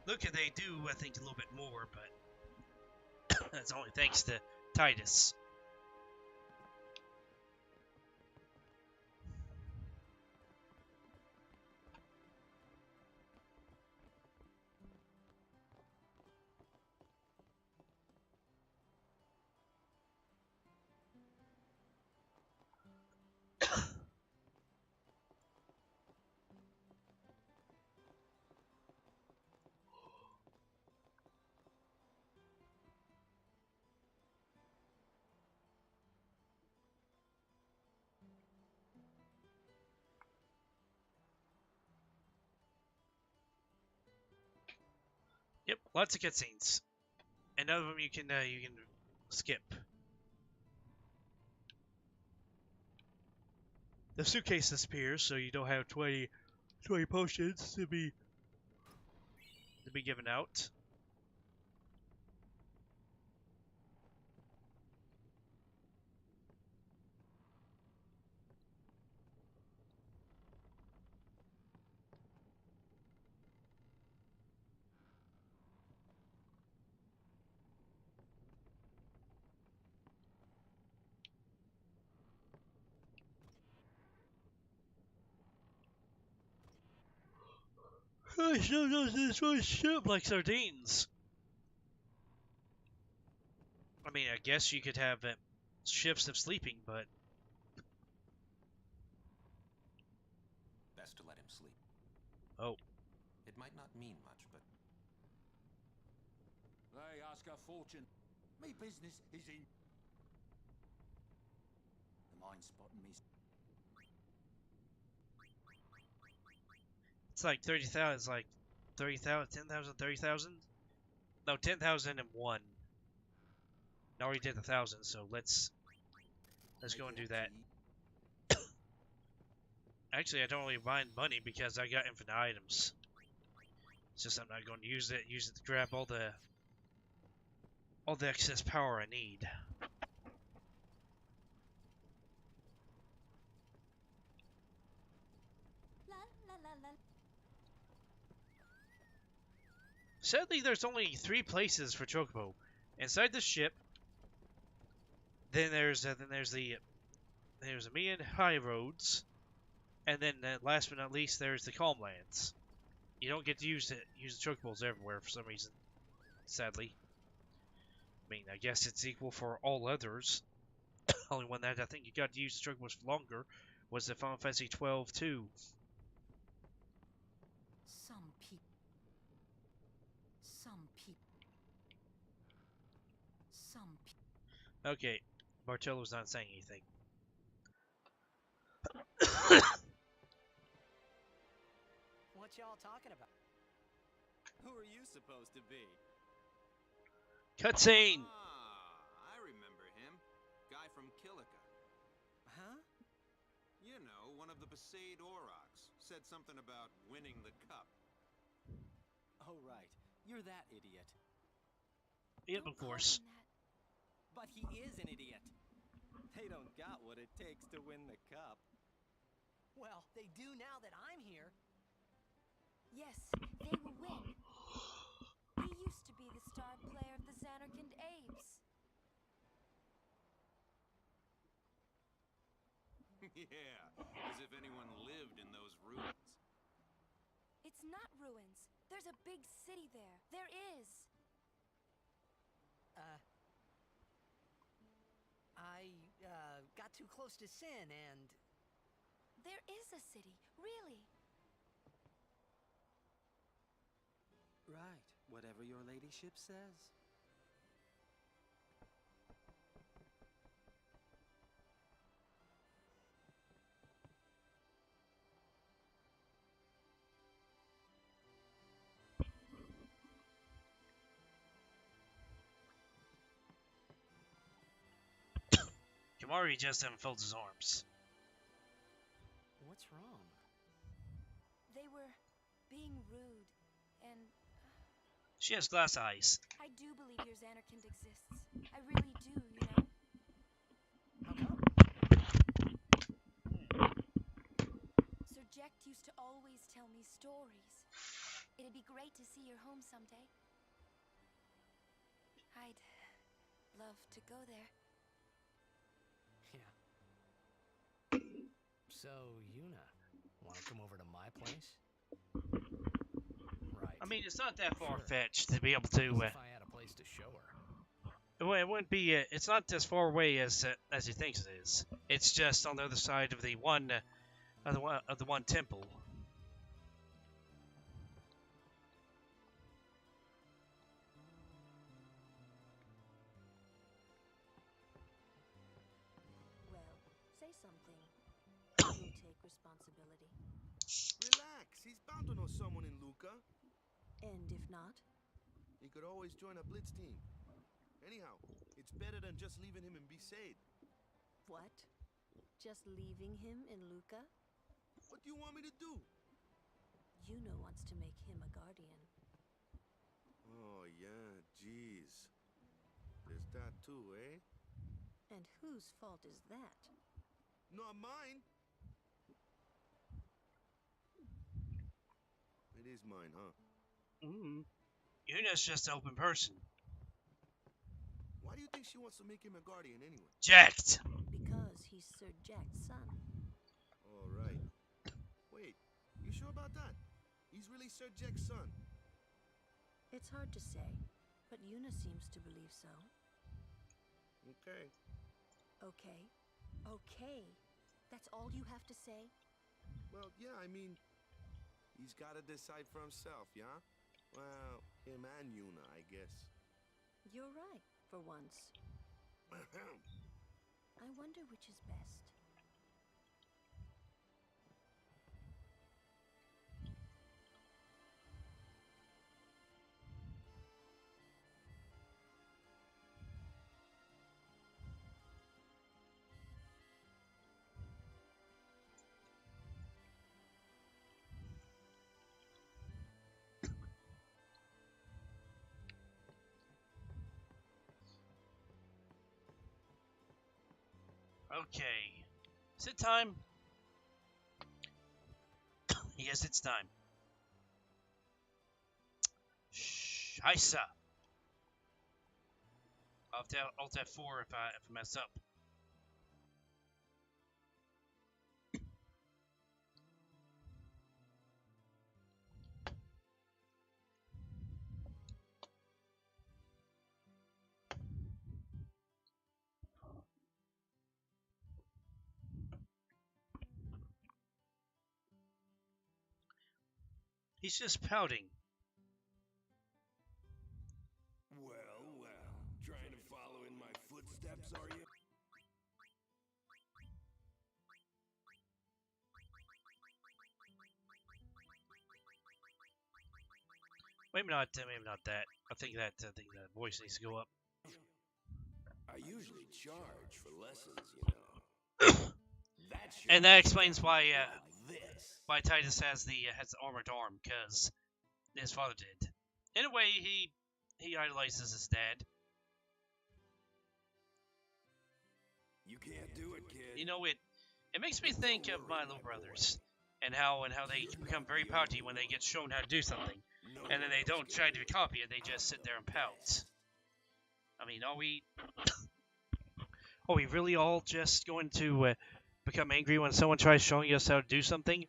Look, they do, I think, a little bit more, but that's only thanks to Titus. Yep, lots of cutscenes, and none of them you can skip. The suitcase disappears, so you don't have 20 potions to be given out. I should have this one ship like sardines. I mean, I guess you could have shifts of sleeping, but Best to let him sleep. oh, It might not mean much, but They ask a fortune. Me business is in. The mind spotting me. it's like 30,000. It's like 30,000, 10,000, 30,000. No, 10,001. I already did 1,000, so let's go and do that. Actually, I don't really mind money because I got infinite items. It's just I'm not going to use it. Use it to grab all the excess power I need. Sadly, there's only 3 places for Chocobo. Inside the ship. Then there's the Amian High Roads, and then last but not least, there's the Calm Lands. You don't get to use the Chocobos everywhere for some reason. Sadly. I mean, I guess it's equal for all others. Only one that I think you got to use the trigger was longer was the Final Fantasy 12 2. Some people. Okay, Bartolo's not saying anything. What y'all talking about? Who are you supposed to be? Cutscene! Ah, I remember him. Guy from Kilika. Huh? You know, one of the Besaid Aurochs. Said something about winning the cup. Oh, right. You're that idiot. Yep, Don't of course. call him that. But he is an idiot. They don't got what it takes to win the cup. Well, they do now that I'm here. Yes, they will win. He used to be the star player of the Xanarkand Apes. Yeah, as if anyone lived in those ruins. It's not ruins. There's a big city there. There is. I got too close to Sin and... There is a city, really. Right. Whatever your ladyship says. Kamari just unfolds his arms. What's wrong? They were being rude, and She has glass eyes. I do believe your Xanarkand exists. I really do, you know? How come? Sir Jekt used to always tell me stories. It'd be great to see your home someday. I'd love to go there. Yeah. So, Yuna, wanna come over to my place? Right. I mean, it's not that Sure. far-fetched to be able As to... if I had a place to show her. well, it wouldn't be... it's not as far away as he thinks it is. It's just on the other side of the one temple. Well, say something. You'll take responsibility. Relax. He's bound to know someone in Luca. And if not, He could always join a blitz team. Anyhow, it's better than just leaving him in Besaid. what? Just leaving him in Luca? What do you want me to do? Yuna wants to make him a guardian. Oh, yeah, jeez. There's that too, eh? And whose fault is that? Not mine. It is mine, huh? Yuna's just an open person. Why do you think she wants to make him a guardian anyway? Jacked! Because he's Sir Jekt's son. All right. Wait, you sure about that? He's really Sir Jekt's son. It's hard to say, but Yuna seems to believe so. Okay. Okay. Okay. That's all you have to say? Well, yeah, I mean, he's got to decide for himself, yeah? Well, him and Yuna, I guess. You're right, for once. I wonder which is best. Okay. Is it time? Yes, it's time. Shh. Heisa. I'll have to Alt F4 if I mess up. He's just pouting. Well, trying to follow in my footsteps, are you? Maybe not that. I think that voice needs to go up. I usually charge for lessons, you know. And that explains why this. why Titus has the armored arm, because his father did. In a way, he idolizes his dad. You can't do it, kid. You know, it makes me think of my little brothers and how they become very pouty when they get shown how to do something, and then they don't try to copy it. They just sit there and pout. I mean, are we really all just going to become angry when someone tries showing us how to do something?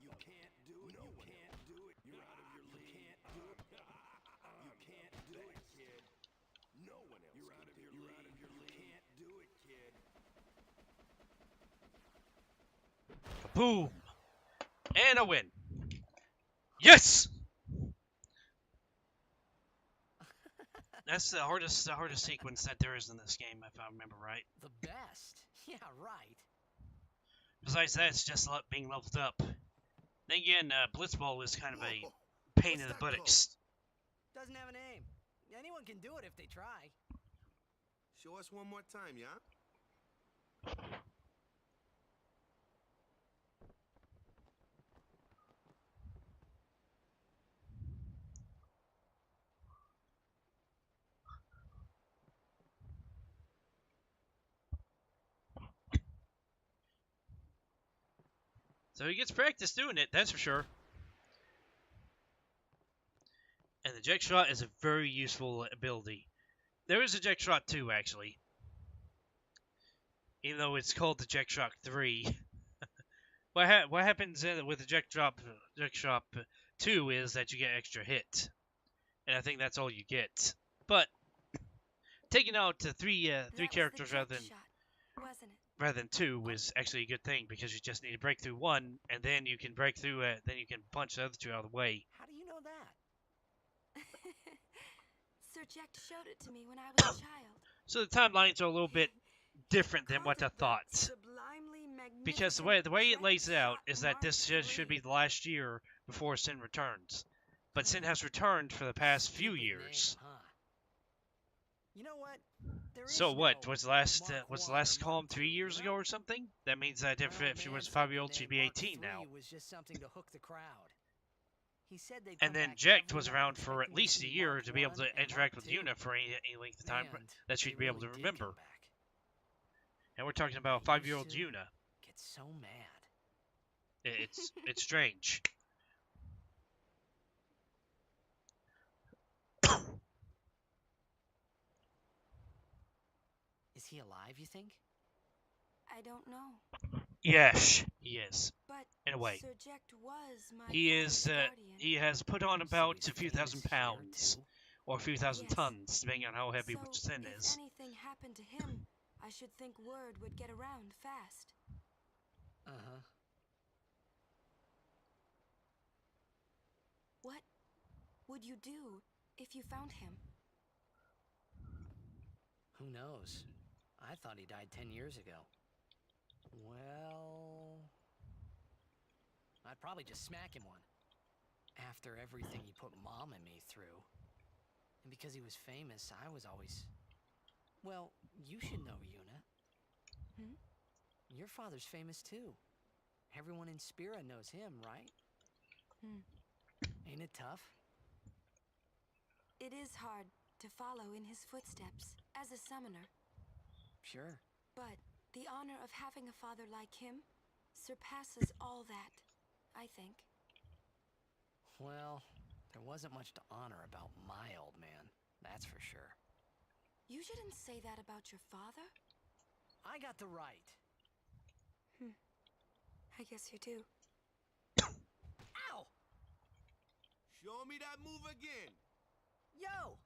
You can't do it. No, you can't do it. You're out of your league. You can't do it. You can't do it, kid. No one else. You're out of your league. You can't do it, kid. Boom! And a win. Yes! That's the hardest sequence that there is in this game, if I remember right. The best? Yeah, right. Besides that, it's just being leveled up. Then again, Blitzball is kind of a pain in the buttocks. Doesn't have a name. Anyone can do it if they try. Show us one more time, yeah? So he gets practice doing it, that's for sure. And the Eject Shot is a very useful ability. There is Eject Shot 2, actually. Even though it's called the Eject Shot 3. What happens with Eject Shot 2 is that you get extra hit. And I think that's all you get. But taking out three characters rather than two was actually a good thing, because you just need to break through one, and then you can break through then you can punch the other two out of the way. How do you know that? Sir Jack showed it to me when I was a child. So the timelines are a little bit different than what I thought. Because the way it lays it out is that this should be the last year before Sin returns. But Sin has returned for the past few years. Name, huh? You know what? There is So what? no Was the last Mark column 1 or 3 Mark years 2, ago or something? That means that if she Man was a said 5-year-old, the she'd name be Mark 18 now. 3 was just something to hook the crowd. He said they'd And come then back Jekt every was night around for at expecting to least a see year Mark to be able 1 to and interact Mark with 2. Yuna for any length of time And that she'd they be able really to did remember. come back. And we're talking about I 5-year-old used to Yuna. Get so mad. It's strange. Is he alive, you think? I don't know. Yes, he is. But In a way. Sir Jack was my He is. father's guardian. He has put on So about he's a few famous thousand here, pounds, too? or a few thousand Yes. tons, depending on how heavy So Sin if is. anything happened to him, I should think word would get around fast. Uh-huh. What would you do if you found him? Who knows? I thought he died 10 years ago. Well, I'd probably just smack him one. After everything he put Mom and me through. And because he was famous, I was always... Well, you should know, Yuna. Hmm? Your father's famous too. Everyone in Spira knows him, right? Hmm. Ain't it tough? It is hard to follow in his footsteps as a summoner, Sure. but the honor of having a father like him surpasses all that, I think. Well, there wasn't much to honor about my old man, that's for sure. You shouldn't say that about your father. I got the right. I guess you do. Ow! Show me that move again. Yo!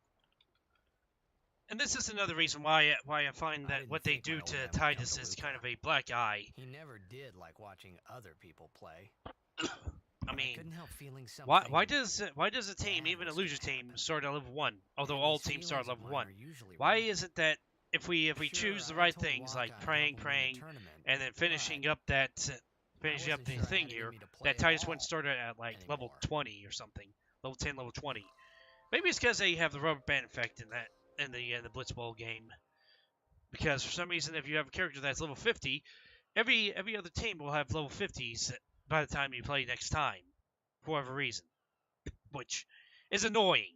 And this is another reason why I find that didn't what they think my do old to man would come Titus to is Luca. kind of a black eye. He never did like watching other people play. I I mean, couldn't help feeling something. why does a team, bad even a was loser gonna team, happen. start at level 1? Although And all these teams start at feelings of level mine 1. are usually Why right. is it that if we Sure, choose the I right told things Waka like I'd help praying, him win the tournament, and then finishing but up that I finishing up wasn't the sure I thing had it in here, me to play that at Titus all wouldn't start at like level anymore. 20 or something, level 10, level 20? Maybe it's because they have the rubber band effect in that in the Blitzball game. Because for some reason, if you have a character that's level 50, every other team will have level 50s by the time you play next time, for whatever reason, which is annoying.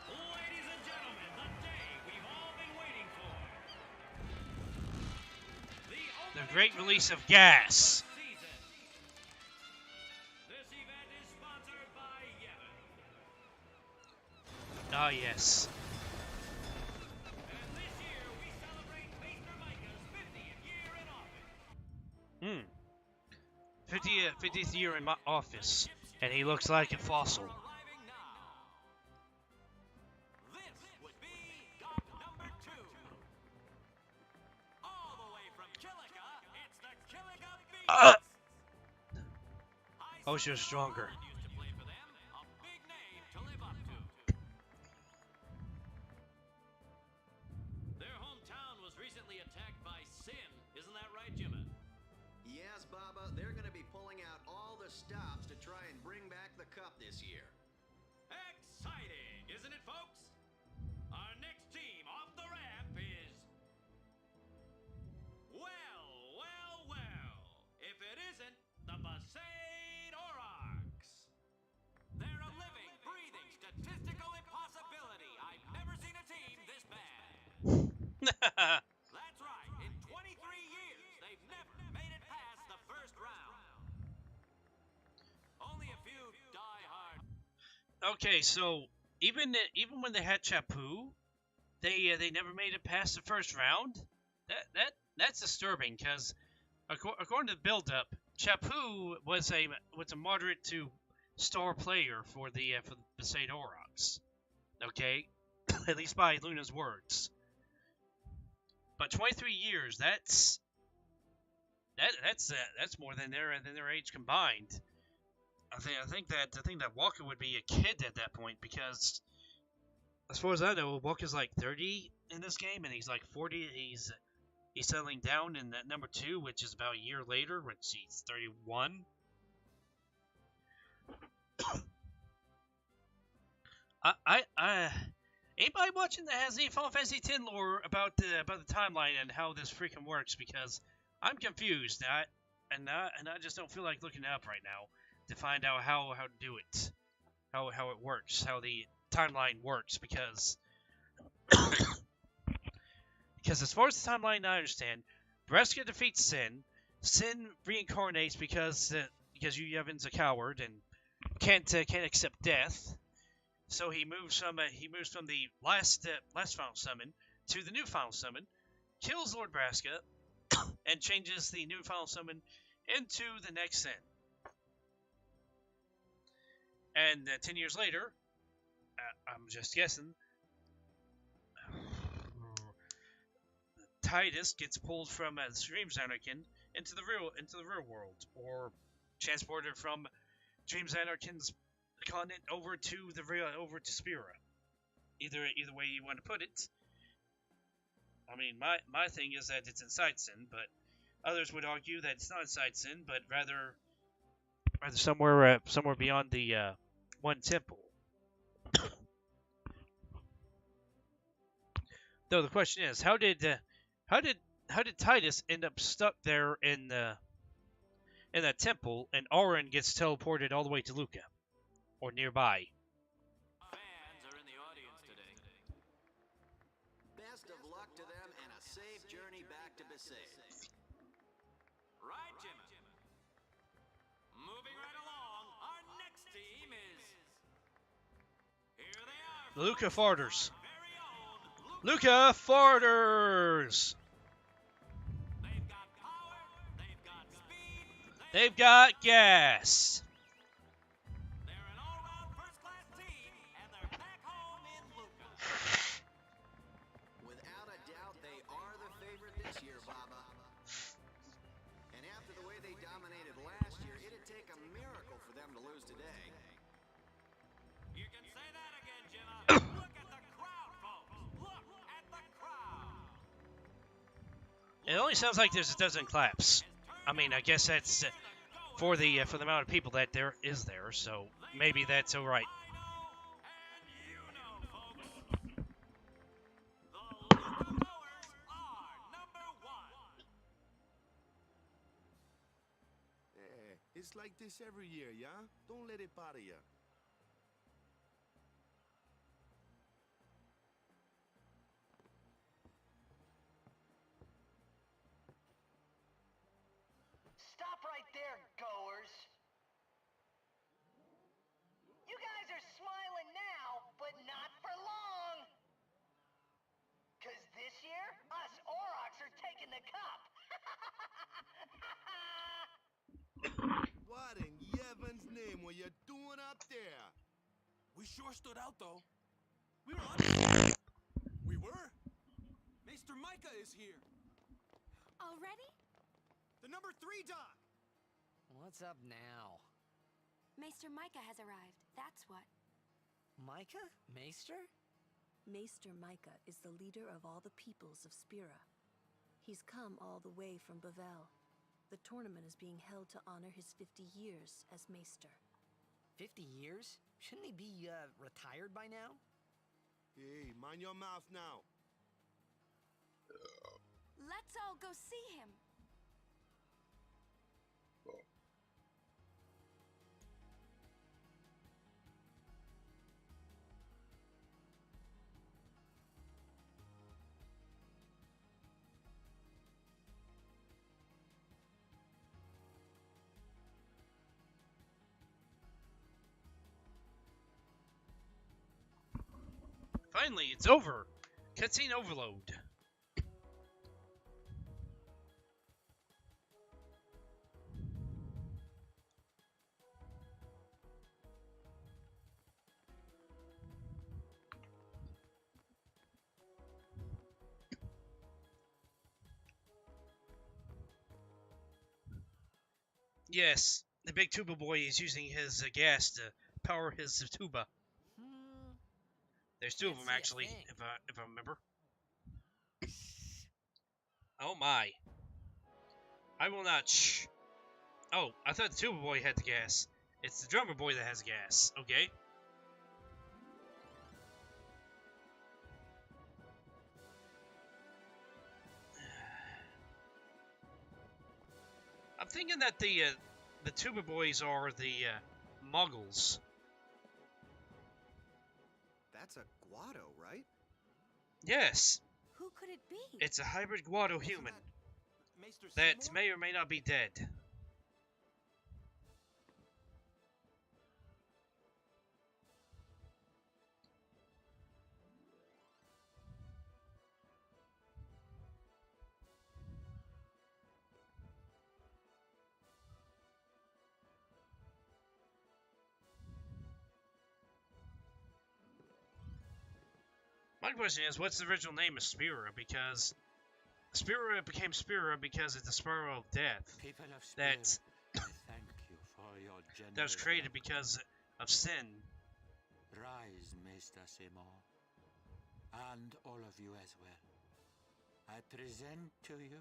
Ladies and gentlemen, the day we've all been waiting for. The great release of gas. Season. This event is sponsored by Yevon. Ah, yes. And this year we celebrate Maester Micah's 50th year in office. 50th year in my office, and he looks like a fossil. Arriving now. This would be stop number 2. All the way from Killica, it's the Killica Beast. Oh, she was stronger. Used to play for them, a big name to live up to. Their hometown was recently attacked by Sin, isn't that right, Jimmy? Yes, Baba, they're going to be pulling out all the stops to try and bring back the cup this year. Exciting, isn't it, folks? Our next team off the ramp is... Well. If it isn't the Besaid Aurochs. They're a living, breathing, statistical impossibility. I've never seen a team this bad. That's right. In 23 years, they've never made it past the first round. Only a few die-hard. Okay, so even when they had Chappu, they never made it past the first round. That's disturbing because according to the build-up, Chappu was a moderate to star player for the Besaid Aurochs. Okay, at least by Luna's words. But 23 years, that's more than their age combined. I think that Walker would be a kid at that point because, as far as I know, Walker's like 30 in this game, and he's like 40. He's settling down in that number 2, which is about a year later, when she's 31. Anybody watching that has any Final Fantasy X lore about the timeline and how this freaking works? Because I'm confused. I just don't feel like looking it up right now to find out how to do it, how it works, how the timeline works. Because as far as the timeline I understand, Braska defeats Sin. Sin reincarnates because Yevon's a coward and can't accept death. So he moves from the last final summon to the new final summon, kills Lord Braska, and changes the new final summon into the next Sin. And 10 years later, I'm just guessing, Titus gets pulled from Dreams Anarchin into the real world, or transported from Dreams Anarchin's continent over to Spira. Either way you want to put it. I mean, my thing is that it's inside Sin, but others would argue that it's not inside Sin, but rather somewhere beyond the one temple. Though the question is, how did Titus end up stuck there in that temple, and Auron gets teleported all the way to Luca, or nearby? Fans are in the audience today. Best of luck to them and a safe journey back to Besaid. Luca Farters. Luca Farters! They've got power, they've got speed, They've got gas. they're an all-round first-class team, and they're back home in Luca. Without a doubt, they are the favorite this year, Baba. And after the way they dominated last year, it'd take a miracle for them to lose today. You can say that again, Jimma. Look at the crowd, folks. Look at the crowd. It only sounds like there's a dozen claps. I mean, I guess that's for the amount of people that there is there, so maybe that's all right. I know, and you know, folks. The Luca Goers are number one. It's like this every year, yeah? Don't let it bother ya. Stop right there, goers. You guys are smiling now, but not for long. 'Cause this year, us Aurochs are taking the cup. What in Yevan's name were you doing up there? We sure stood out, though. We were under. We were. Maester Micah is here. Already? The number 3 Doc. What's up now? Maester Micah has arrived, that's what. Micah? Maester? Maester Micah is the leader of all the peoples of Spira. He's come all the way from Bavel. The tournament is being held to honor his 50 years as Maester. 50 years? Shouldn't he be, retired by now? Hey, mind your mouth now. Let's all go see him. Finally, it's over. Cutscene overload. Yes, the big tuba boy is using his gas to power his tuba. There's 2 of them actually, if I remember. Oh my! I will not shh. Oh, I thought the tuba boy had the gas. It's the drummer boy that has gas. Okay. I'm thinking that the tuba boys are the muggles. That's a Guado, right? Yes, Who could it be? it's a hybrid Guado human Maester that Seymour? may or may not be dead. My question is, what's the original name of Spira? Because Spira became Spira because of the spiral of death People of Spira, that I thank you for your generous that was created help. because of sin. Rise, Maester Seymour, and all of you as well. I present to you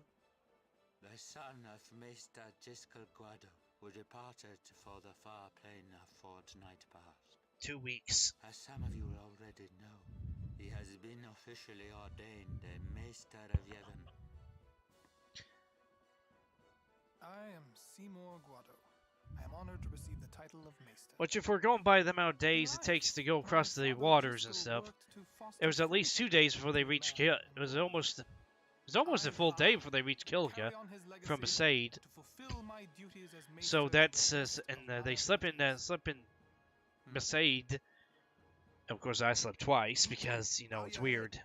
the son of Maester Jiskel Guado, who departed for the far plain a fortnight past. 2 weeks. As some of you already know, he has been officially ordained a Maester of Yevon. I am Seymour Guado. I am honored to receive the title of Maester. Which, if we're going by the amount of days it takes to go across the waters and stuff, it was at least 2 days before they reached Kill. It was almost a full day before they reached Kilga from Besaid. So that's and they slip in Besaid Of course, I slept twice because, you know, it's weird.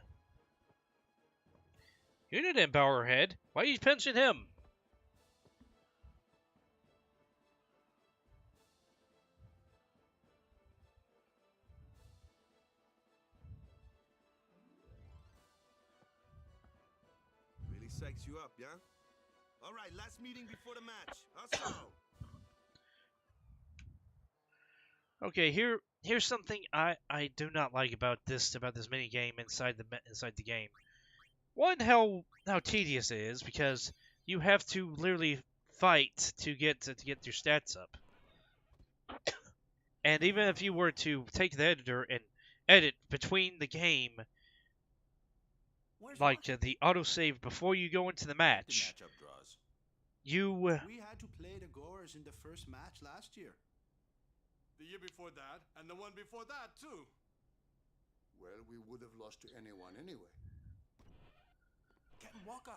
You're not an Empower head. Why are you pinching him? Really psychs you up, yeah? All right, last meeting before the match. Hustle! Okay, here's something I do not like about this mini game inside the game. One, how tedious it is because you have to literally fight to get your stats up. And even if you were to take the editor and edit between the game, like the autosave before you go into the match, you We had to play the Goers in the first match last year. The year before that, and the one before that, too. Well, we would have lost to anyone anyway. Captain Walker.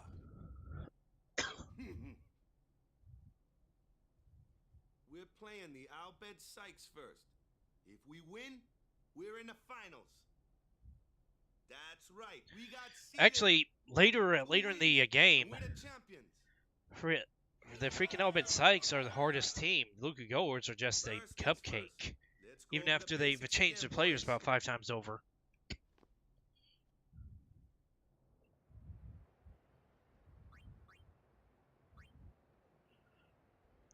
We're playing the Albed Sykes first. If we win, we're in the finals. That's right. We got seeded. actually later in the game, We're the champions. the freaking Albert Sykes are the hardest team. Luca Goers are just a cupcake, even after they've changed their players about 5 times over.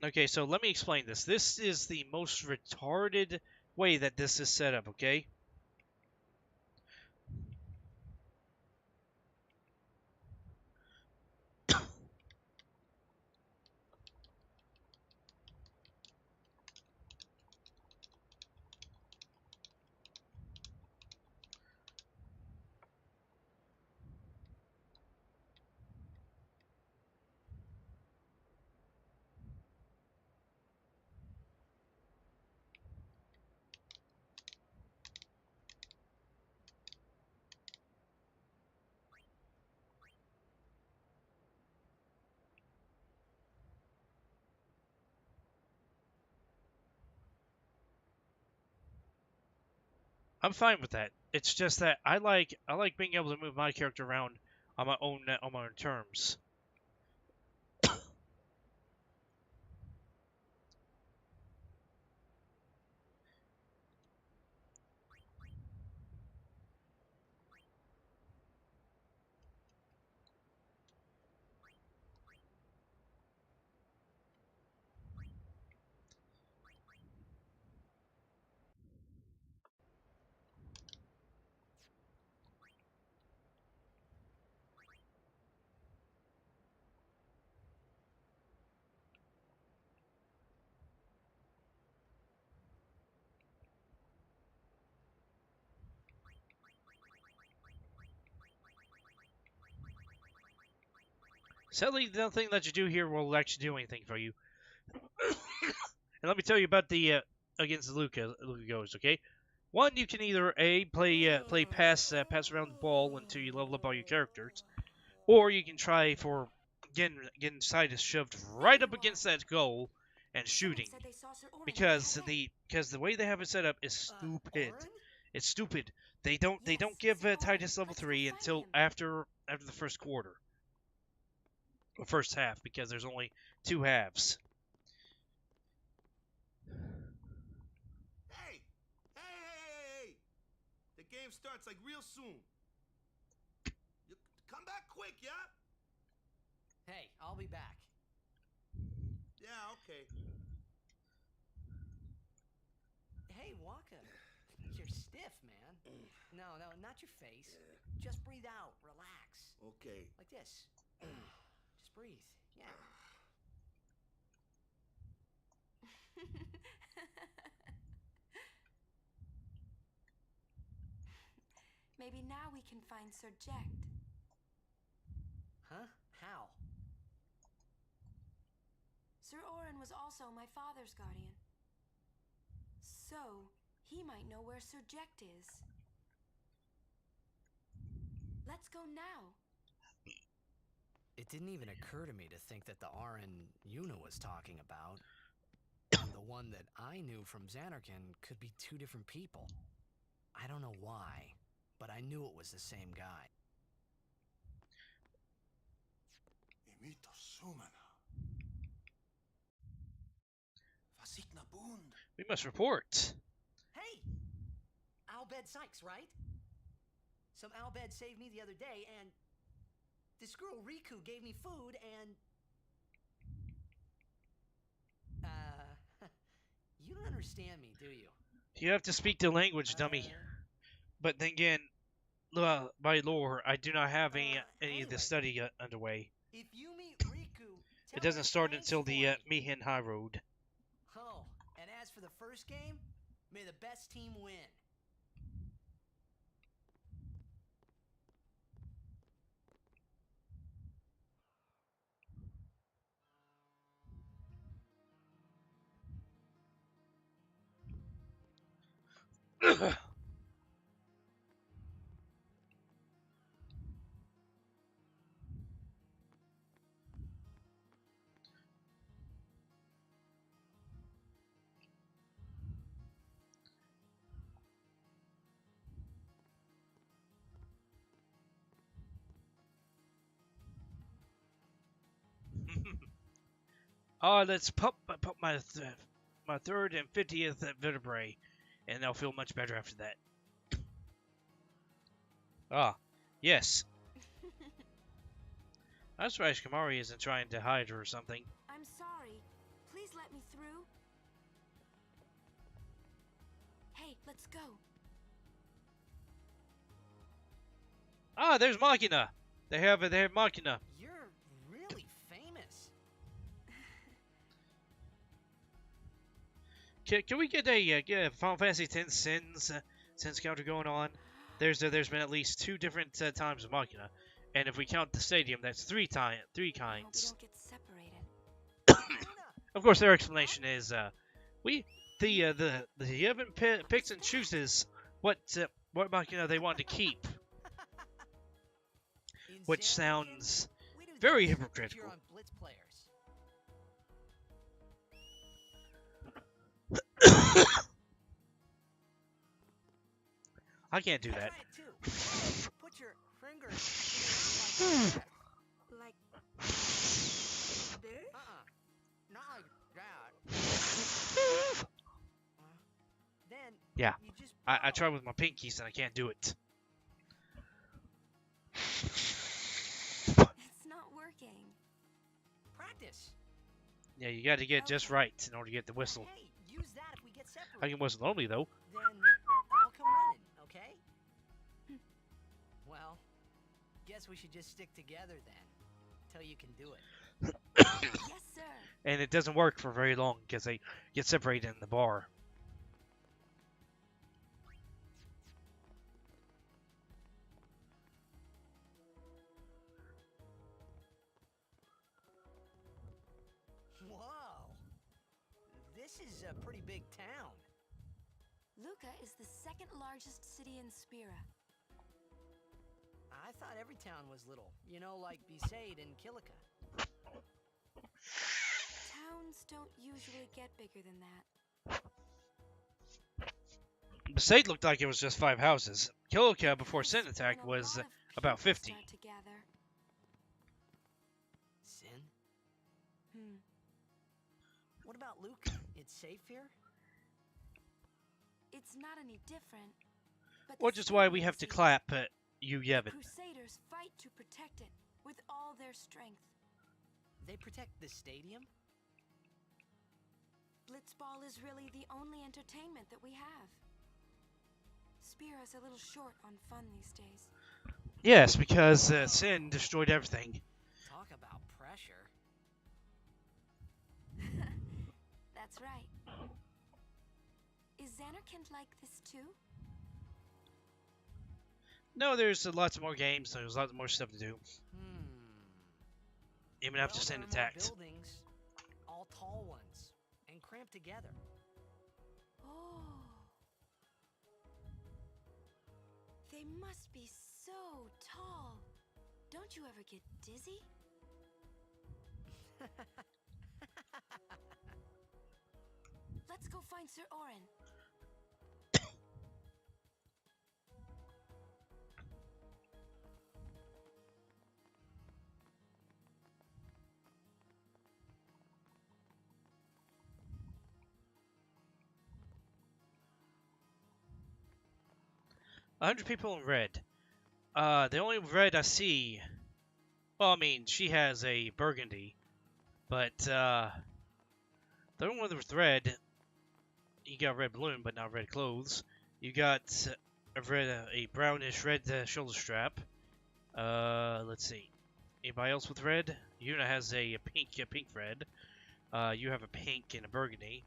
Okay, so let me explain this. This is the most retarded way that this is set up, okay? I'm fine with that. It's just that I like being able to move my character around on my own terms. Sadly, nothing that you do here will actually do anything for you. And let me tell you about the against Luca goes. Okay, one, you can either play pass around the ball until you level up all your characters, or you can try for getting Sidus shoved right up against that goal and shooting, because the way they have it set up is stupid. It's stupid. They don't give Titus level 3 until after the first quarter. Or first half, because there's only 2 halves. Hey! The game starts like real soon. You come back quick, yeah? Hey, I'll be back. Yeah, okay. Hey, Waka. You're stiff, man. No, not your face. Just breathe out. Relax. Okay. Like this. Just breathe. Yeah. Maybe now we can find Sir Jekt. Huh? How? Sir Orin was also my father's guardian. So, he might know where Sir Jekt is. Let's go now. It didn't even occur to me to think that the RN Yuna was talking about, and the one that I knew from Xanarkand, could be 2 different people. I don't know why, but I knew it was the same guy. Imito Sumana. Vasikna Bund. We must report. Hey! Albed Sykes, right? Some Albed saved me the other day, and this girl Riku gave me food, and... you don't understand me, do you? You have to speak the language, dummy. But then again, by lore, I do not have any of the study underway. If you meet Riku, It tell her doesn't start thanks until for the me. Mihin High Road. Oh, and as for the first game, may the best team win. Let's pump my my third and 50th vertebrae, and I'll feel much better after that. Yes. I'm surprised Kamari isn't trying to hide her or something. I'm sorry. Please let me through. Hey, let's go. There's Machina. They have Machina. You're really famous. Can we get a Final Fantasy X Sins counter going on? There's been at least 2 different times of Machina, and if we count the stadium, that's 3 kinds. I hope we don't get separated. Of course, their explanation is the Yevon picks and chooses what Machina they want to keep, which sounds very hypocritical. On Blitz players. I can't do that. Put your fingers Like this? Not like that. Then Yeah, you just I tried with my pinkies and I can't do it. it's not working. Practice. Yeah, you got to get it just right in order to get the whistle. Hey, use that if we get separated. I can whistle normally though. Then I'll come running, okay? Well, guess we should just stick together then, till you can do it. Yes, sir. And it doesn't work for very long because they get separated in the bar. Whoa, this is a pretty big town. Luca is the second largest city in Spira. I thought every town was little, you know, like Besaid and Kilika. Towns don't usually get bigger than that. Besaid looked like it was just 5 houses. Kilika before Because Sin attack when a was lot of about people 50. start to gather. Sin? Hmm. What about Luca? It's safe here? It's not any different. But Which is why we have to clap you, Yevon. Crusaders fight to protect it with all their strength. They protect the stadium? Blitzball is really the only entertainment that we have. Spira's a little short on fun these days. Yes, because Sin destroyed everything. Talk about pressure. That's right. Is Xanarkand like this too? No, there's lots more games. There's lots more stuff to do. Even after Sin there are more attacked. buildings, all tall ones, and cramped together. Oh. They must be so tall. Don't you ever get dizzy? Let's go find Sir Orin. 100 people in red. The only red I see. Well, I mean, she has a burgundy, but the only one with red. You got red balloon, but not red clothes. You got a brownish red shoulder strap. Let's see. Anybody else with red? Yuna has a pink red. You have a pink and a burgundy.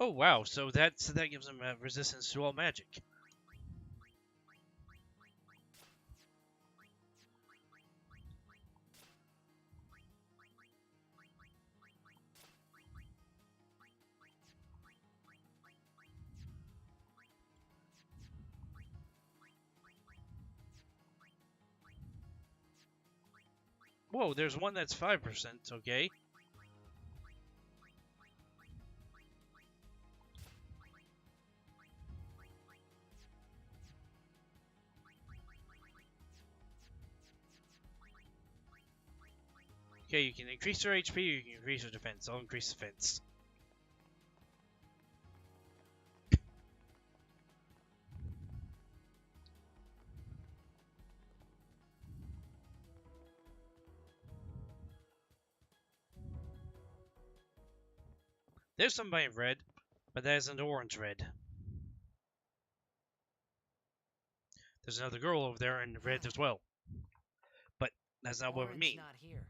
Oh wow! So that gives them resistance to all magic. Whoa! There's one that's 5%. Okay. Okay, you can increase their HP, or you can increase their defense. I'll increase defense. There's somebody in red, but that isn't orange red. There's another girl over there in red as well. But that's not what we mean. Not here.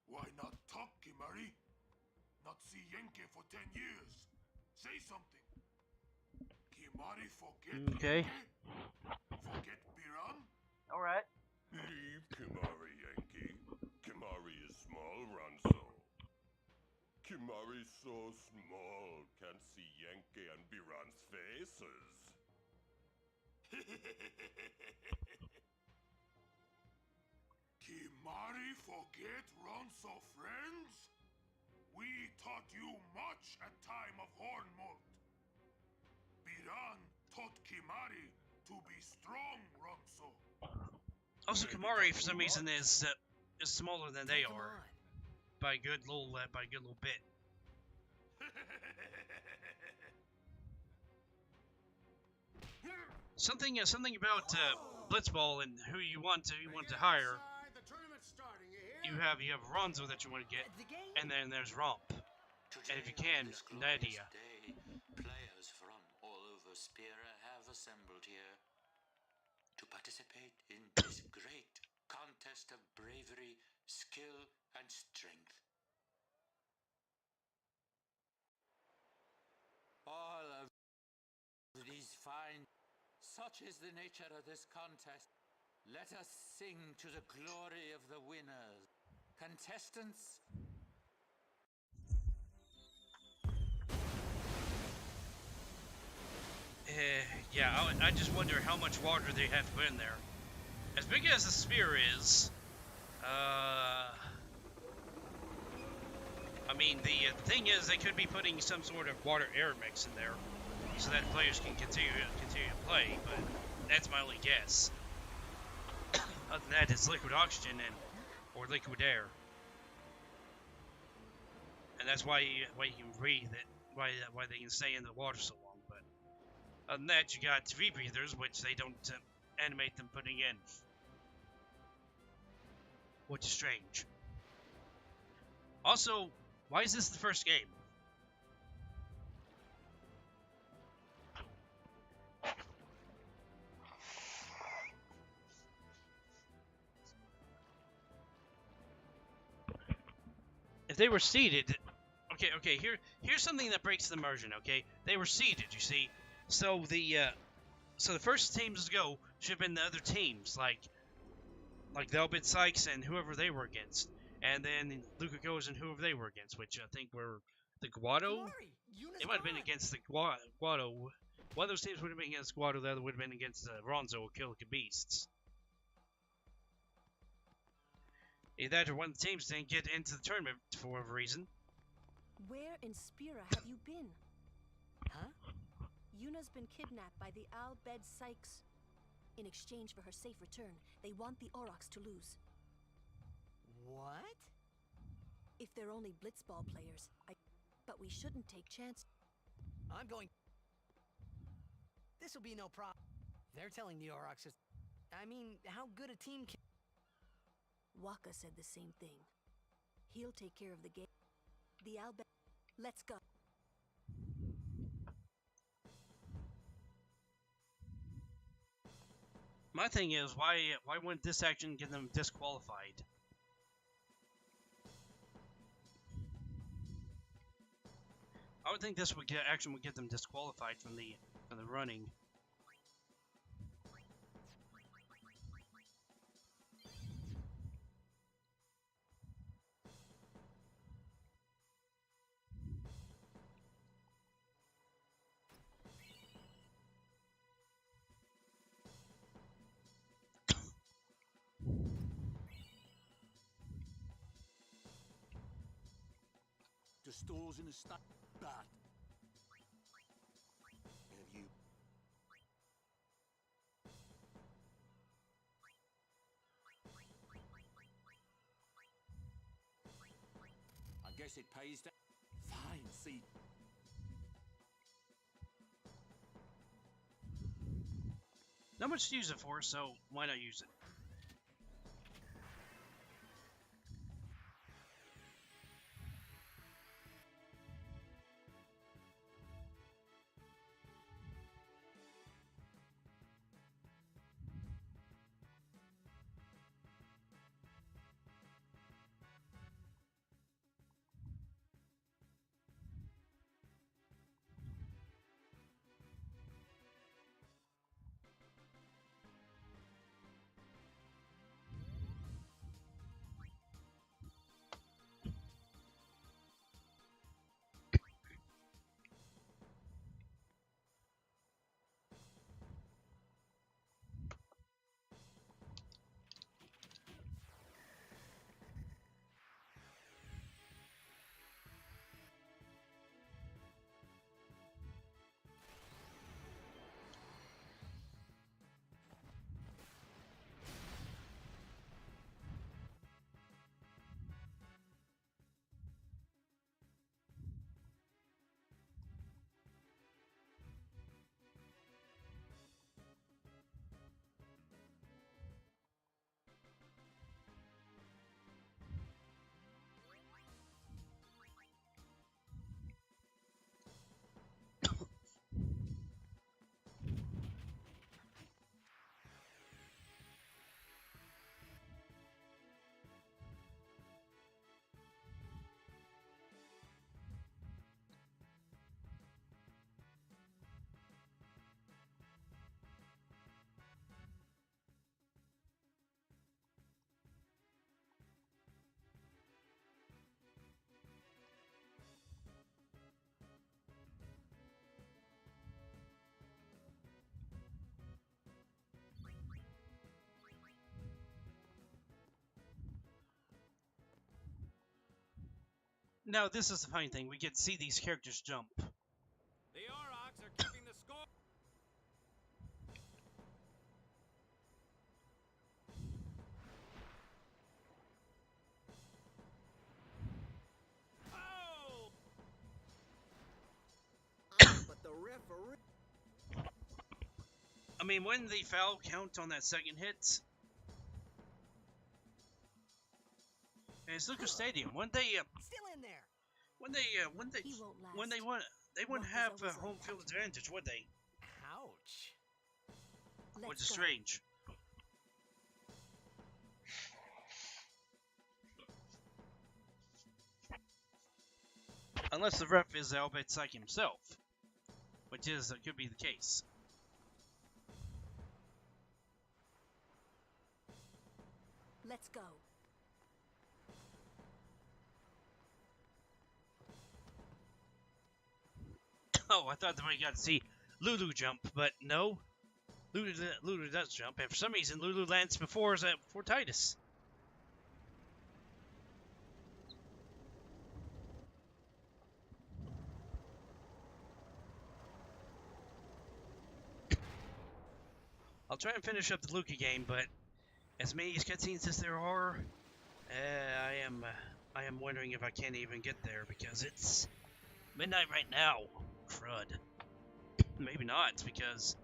Why not talk, Kimari? Not see Yenke for 10 years. Say something. Kimari forget Okay. Yenke? Forget Biran? Alright. Leave Kimari, Yankee. Kimari is small, Ranzo. Kimari so small, can't see Yankee and Biran's faces. Kimari forget Ronso friends? We taught you much at time of Hornmold. Biran taught Kimari to be strong, Ronso. Also, Kamari for some reason is smaller than they are by a good little bit. Something about Blitzball and who you want to hire. You have Ronzo that you want to get, and then there's Romp. And if you can, Nadia. Players from all over Spira have assembled here to participate in this great contest of bravery, skill, and strength. All of these fine. Such is the nature of this contest. Let us sing to the glory of the winners. Contestants. Yeah, I just wonder how much water they have to put in there. As big as the Spira is, I mean, the thing is, they could be putting some sort of water-air mix in there, so that players can continue to play. But that's my only guess. Other than that, it's liquid oxygen or liquid air, and that's why you can breathe it. Why they can stay in the water so long. But other than that, you got rebreathers, which they don't animate them putting in, which is strange. Also, why is this the first game? if they were seeded, okay, here's something that breaks the immersion. Okay, they were seeded, you see, so the first teams to go should have been the other teams, like the Elbit Sykes and whoever they were against, and then Luca goes and whoever they were against, which I think were the Guado. It might have been against the Guado. One of those teams would have been against Guado, the other would have been against Ronzo or Killica Beasts. Either that or one of the teams didn't get into the tournament for whatever reason. Where in Spira have you been? Huh? Yuna's been kidnapped by the Al-Bed Sykes. In exchange for her safe return, they want the Aurochs to lose. What? If they're only blitzball players, but we shouldn't take chances. I'm going... This'll be no problem. They're telling the Aurochs I mean, how good a team can... Waka said the same thing. He'll take care of the game. The Al-Bed... Let's go. My thing is, why wouldn't this action get them disqualified? I would think this action would get them disqualified from the running. The store's in a state bad. Have you? I guess it pays to... Fine, see. Not much to use it for, so why not use it? Now, this is the funny thing. We get to see these characters jump. The Aurochs are keeping the score. Oh! But the referee... I mean, when the foul count on that second hit? And it's Lucas Stadium. When they Still in there. when they wouldn't have home field advantage, would they? Ouch. Which is strange. Unless the ref is Albert Psych himself, which is could be the case. Let's go. Oh, I thought that we got to see Lulu jump, but no. Lulu does jump, and for some reason Lulu lands before Titus. I'll try and finish up the Luca game, but as many cutscenes as there are, I am wondering if I can't even get there because it's midnight right now. Crud. Maybe not because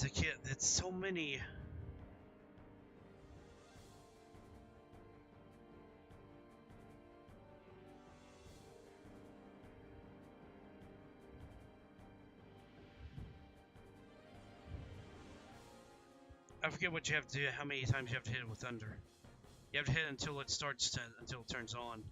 the kid. It's so many. I forget what you have to do. How many times you have to hit it with thunder? You have to hit it until it until it turns on.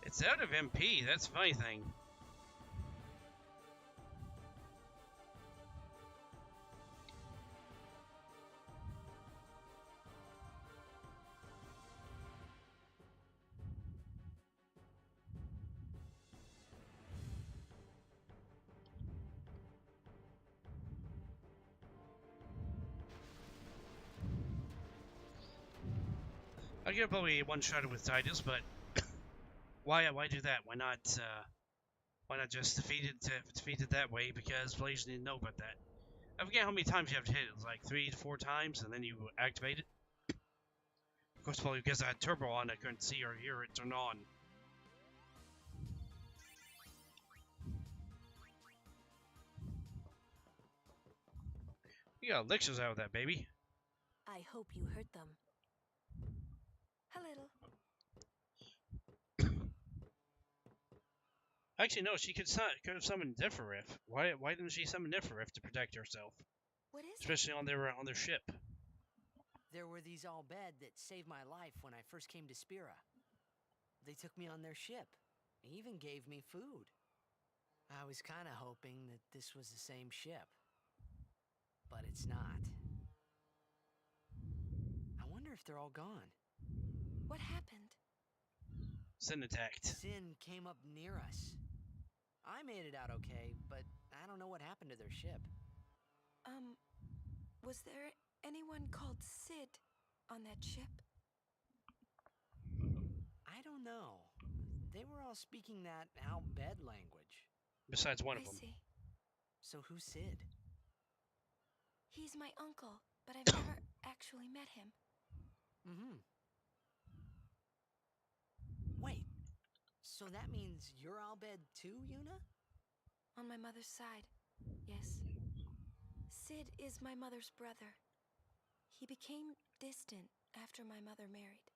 It's out of MP. That's the funny thing. I could probably one-shot with Titus, but why do that? Why not just defeat it that way? Because players need to know about that. I forget how many times you have to hit it. It's like 3 to 4 times, and then you activate it. Of course, probably because I had turbo on, I couldn't see or hear it turn on. You got elixirs out of that, baby. I hope you hurt them. A little. Actually, no. She could have summoned Neferif. Why didn't she summon Neferif to protect herself? What is Especially on their ship. There were these Al Bhed that saved my life when I first came to Spira. They took me on their ship. They even gave me food. I was kind of hoping that this was the same ship. But it's not. I wonder if they're all gone. What happened? Sin attacked. Sin came up near us. I made it out okay, but I don't know what happened to their ship. Was there anyone called Sid on that ship? I don't know. They were all speaking that Al Bhed language. Besides one of I them. see. So who's Sid? He's my uncle, but I've never actually met him. Wait, so that means you're Al Bhed too, Yuna? On my mother's side, yes. Sid is my mother's brother. He became distant after my mother married.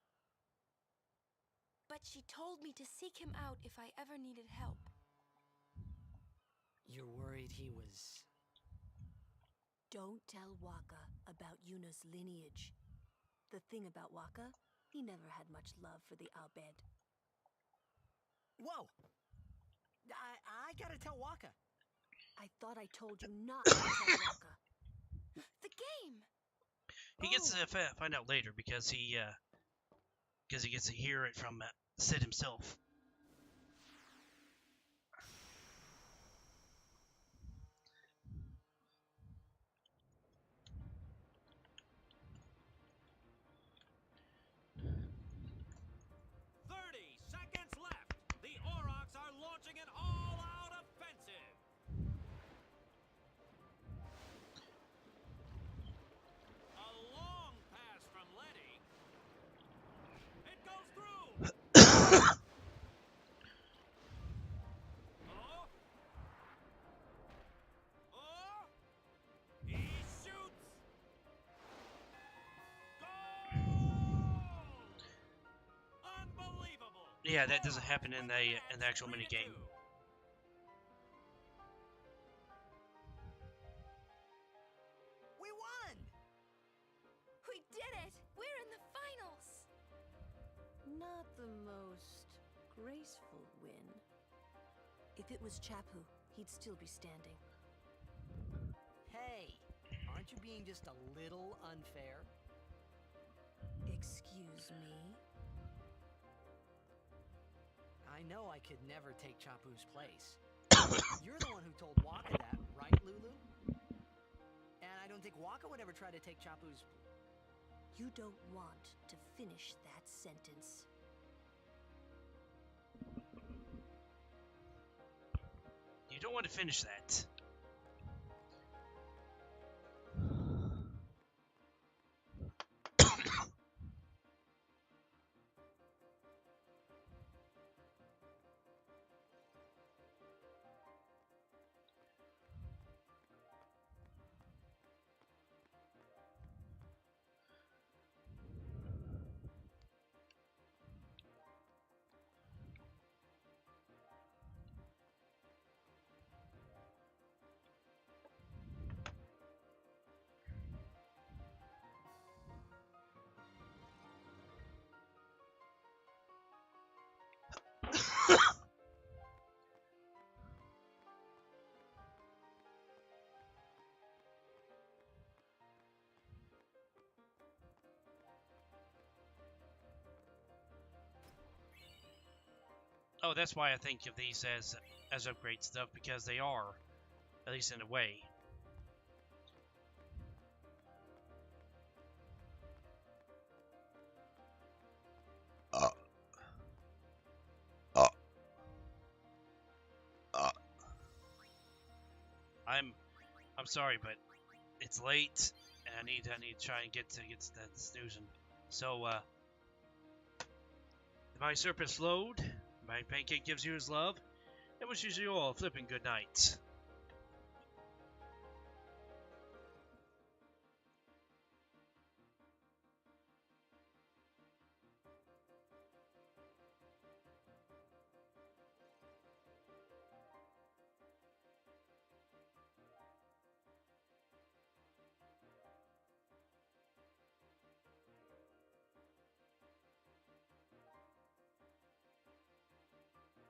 But she told me to seek him out if I ever needed help. You're worried he was... Don't tell Waka about Yuna's lineage. The thing about Waka, he never had much love for the Al Bhed. Whoa! I gotta tell Waka. I thought I told you not to tell Waka. The game! He gets to find out later because he gets to hear it from Sid himself. Yeah, that doesn't happen in the actual minigame. We won! We did it! We're in the finals! Not the most graceful win. If it was Chapu, he'd still be standing. Hey, aren't you being just a little unfair? Excuse me? I know I could never take Chapu's place. You're the one who told Waka that, right, Lulu? And I don't think Waka would ever try to take Chapu's... You don't want to finish that sentence. You don't want to finish that. Oh, that's why I think of these as upgrade stuff, because they are, at least in a way. I'm sorry, but it's late, and I need to try and get to that snoozing. So my surface load, my Pancake gives you his love, and wishes you all a flipping good night.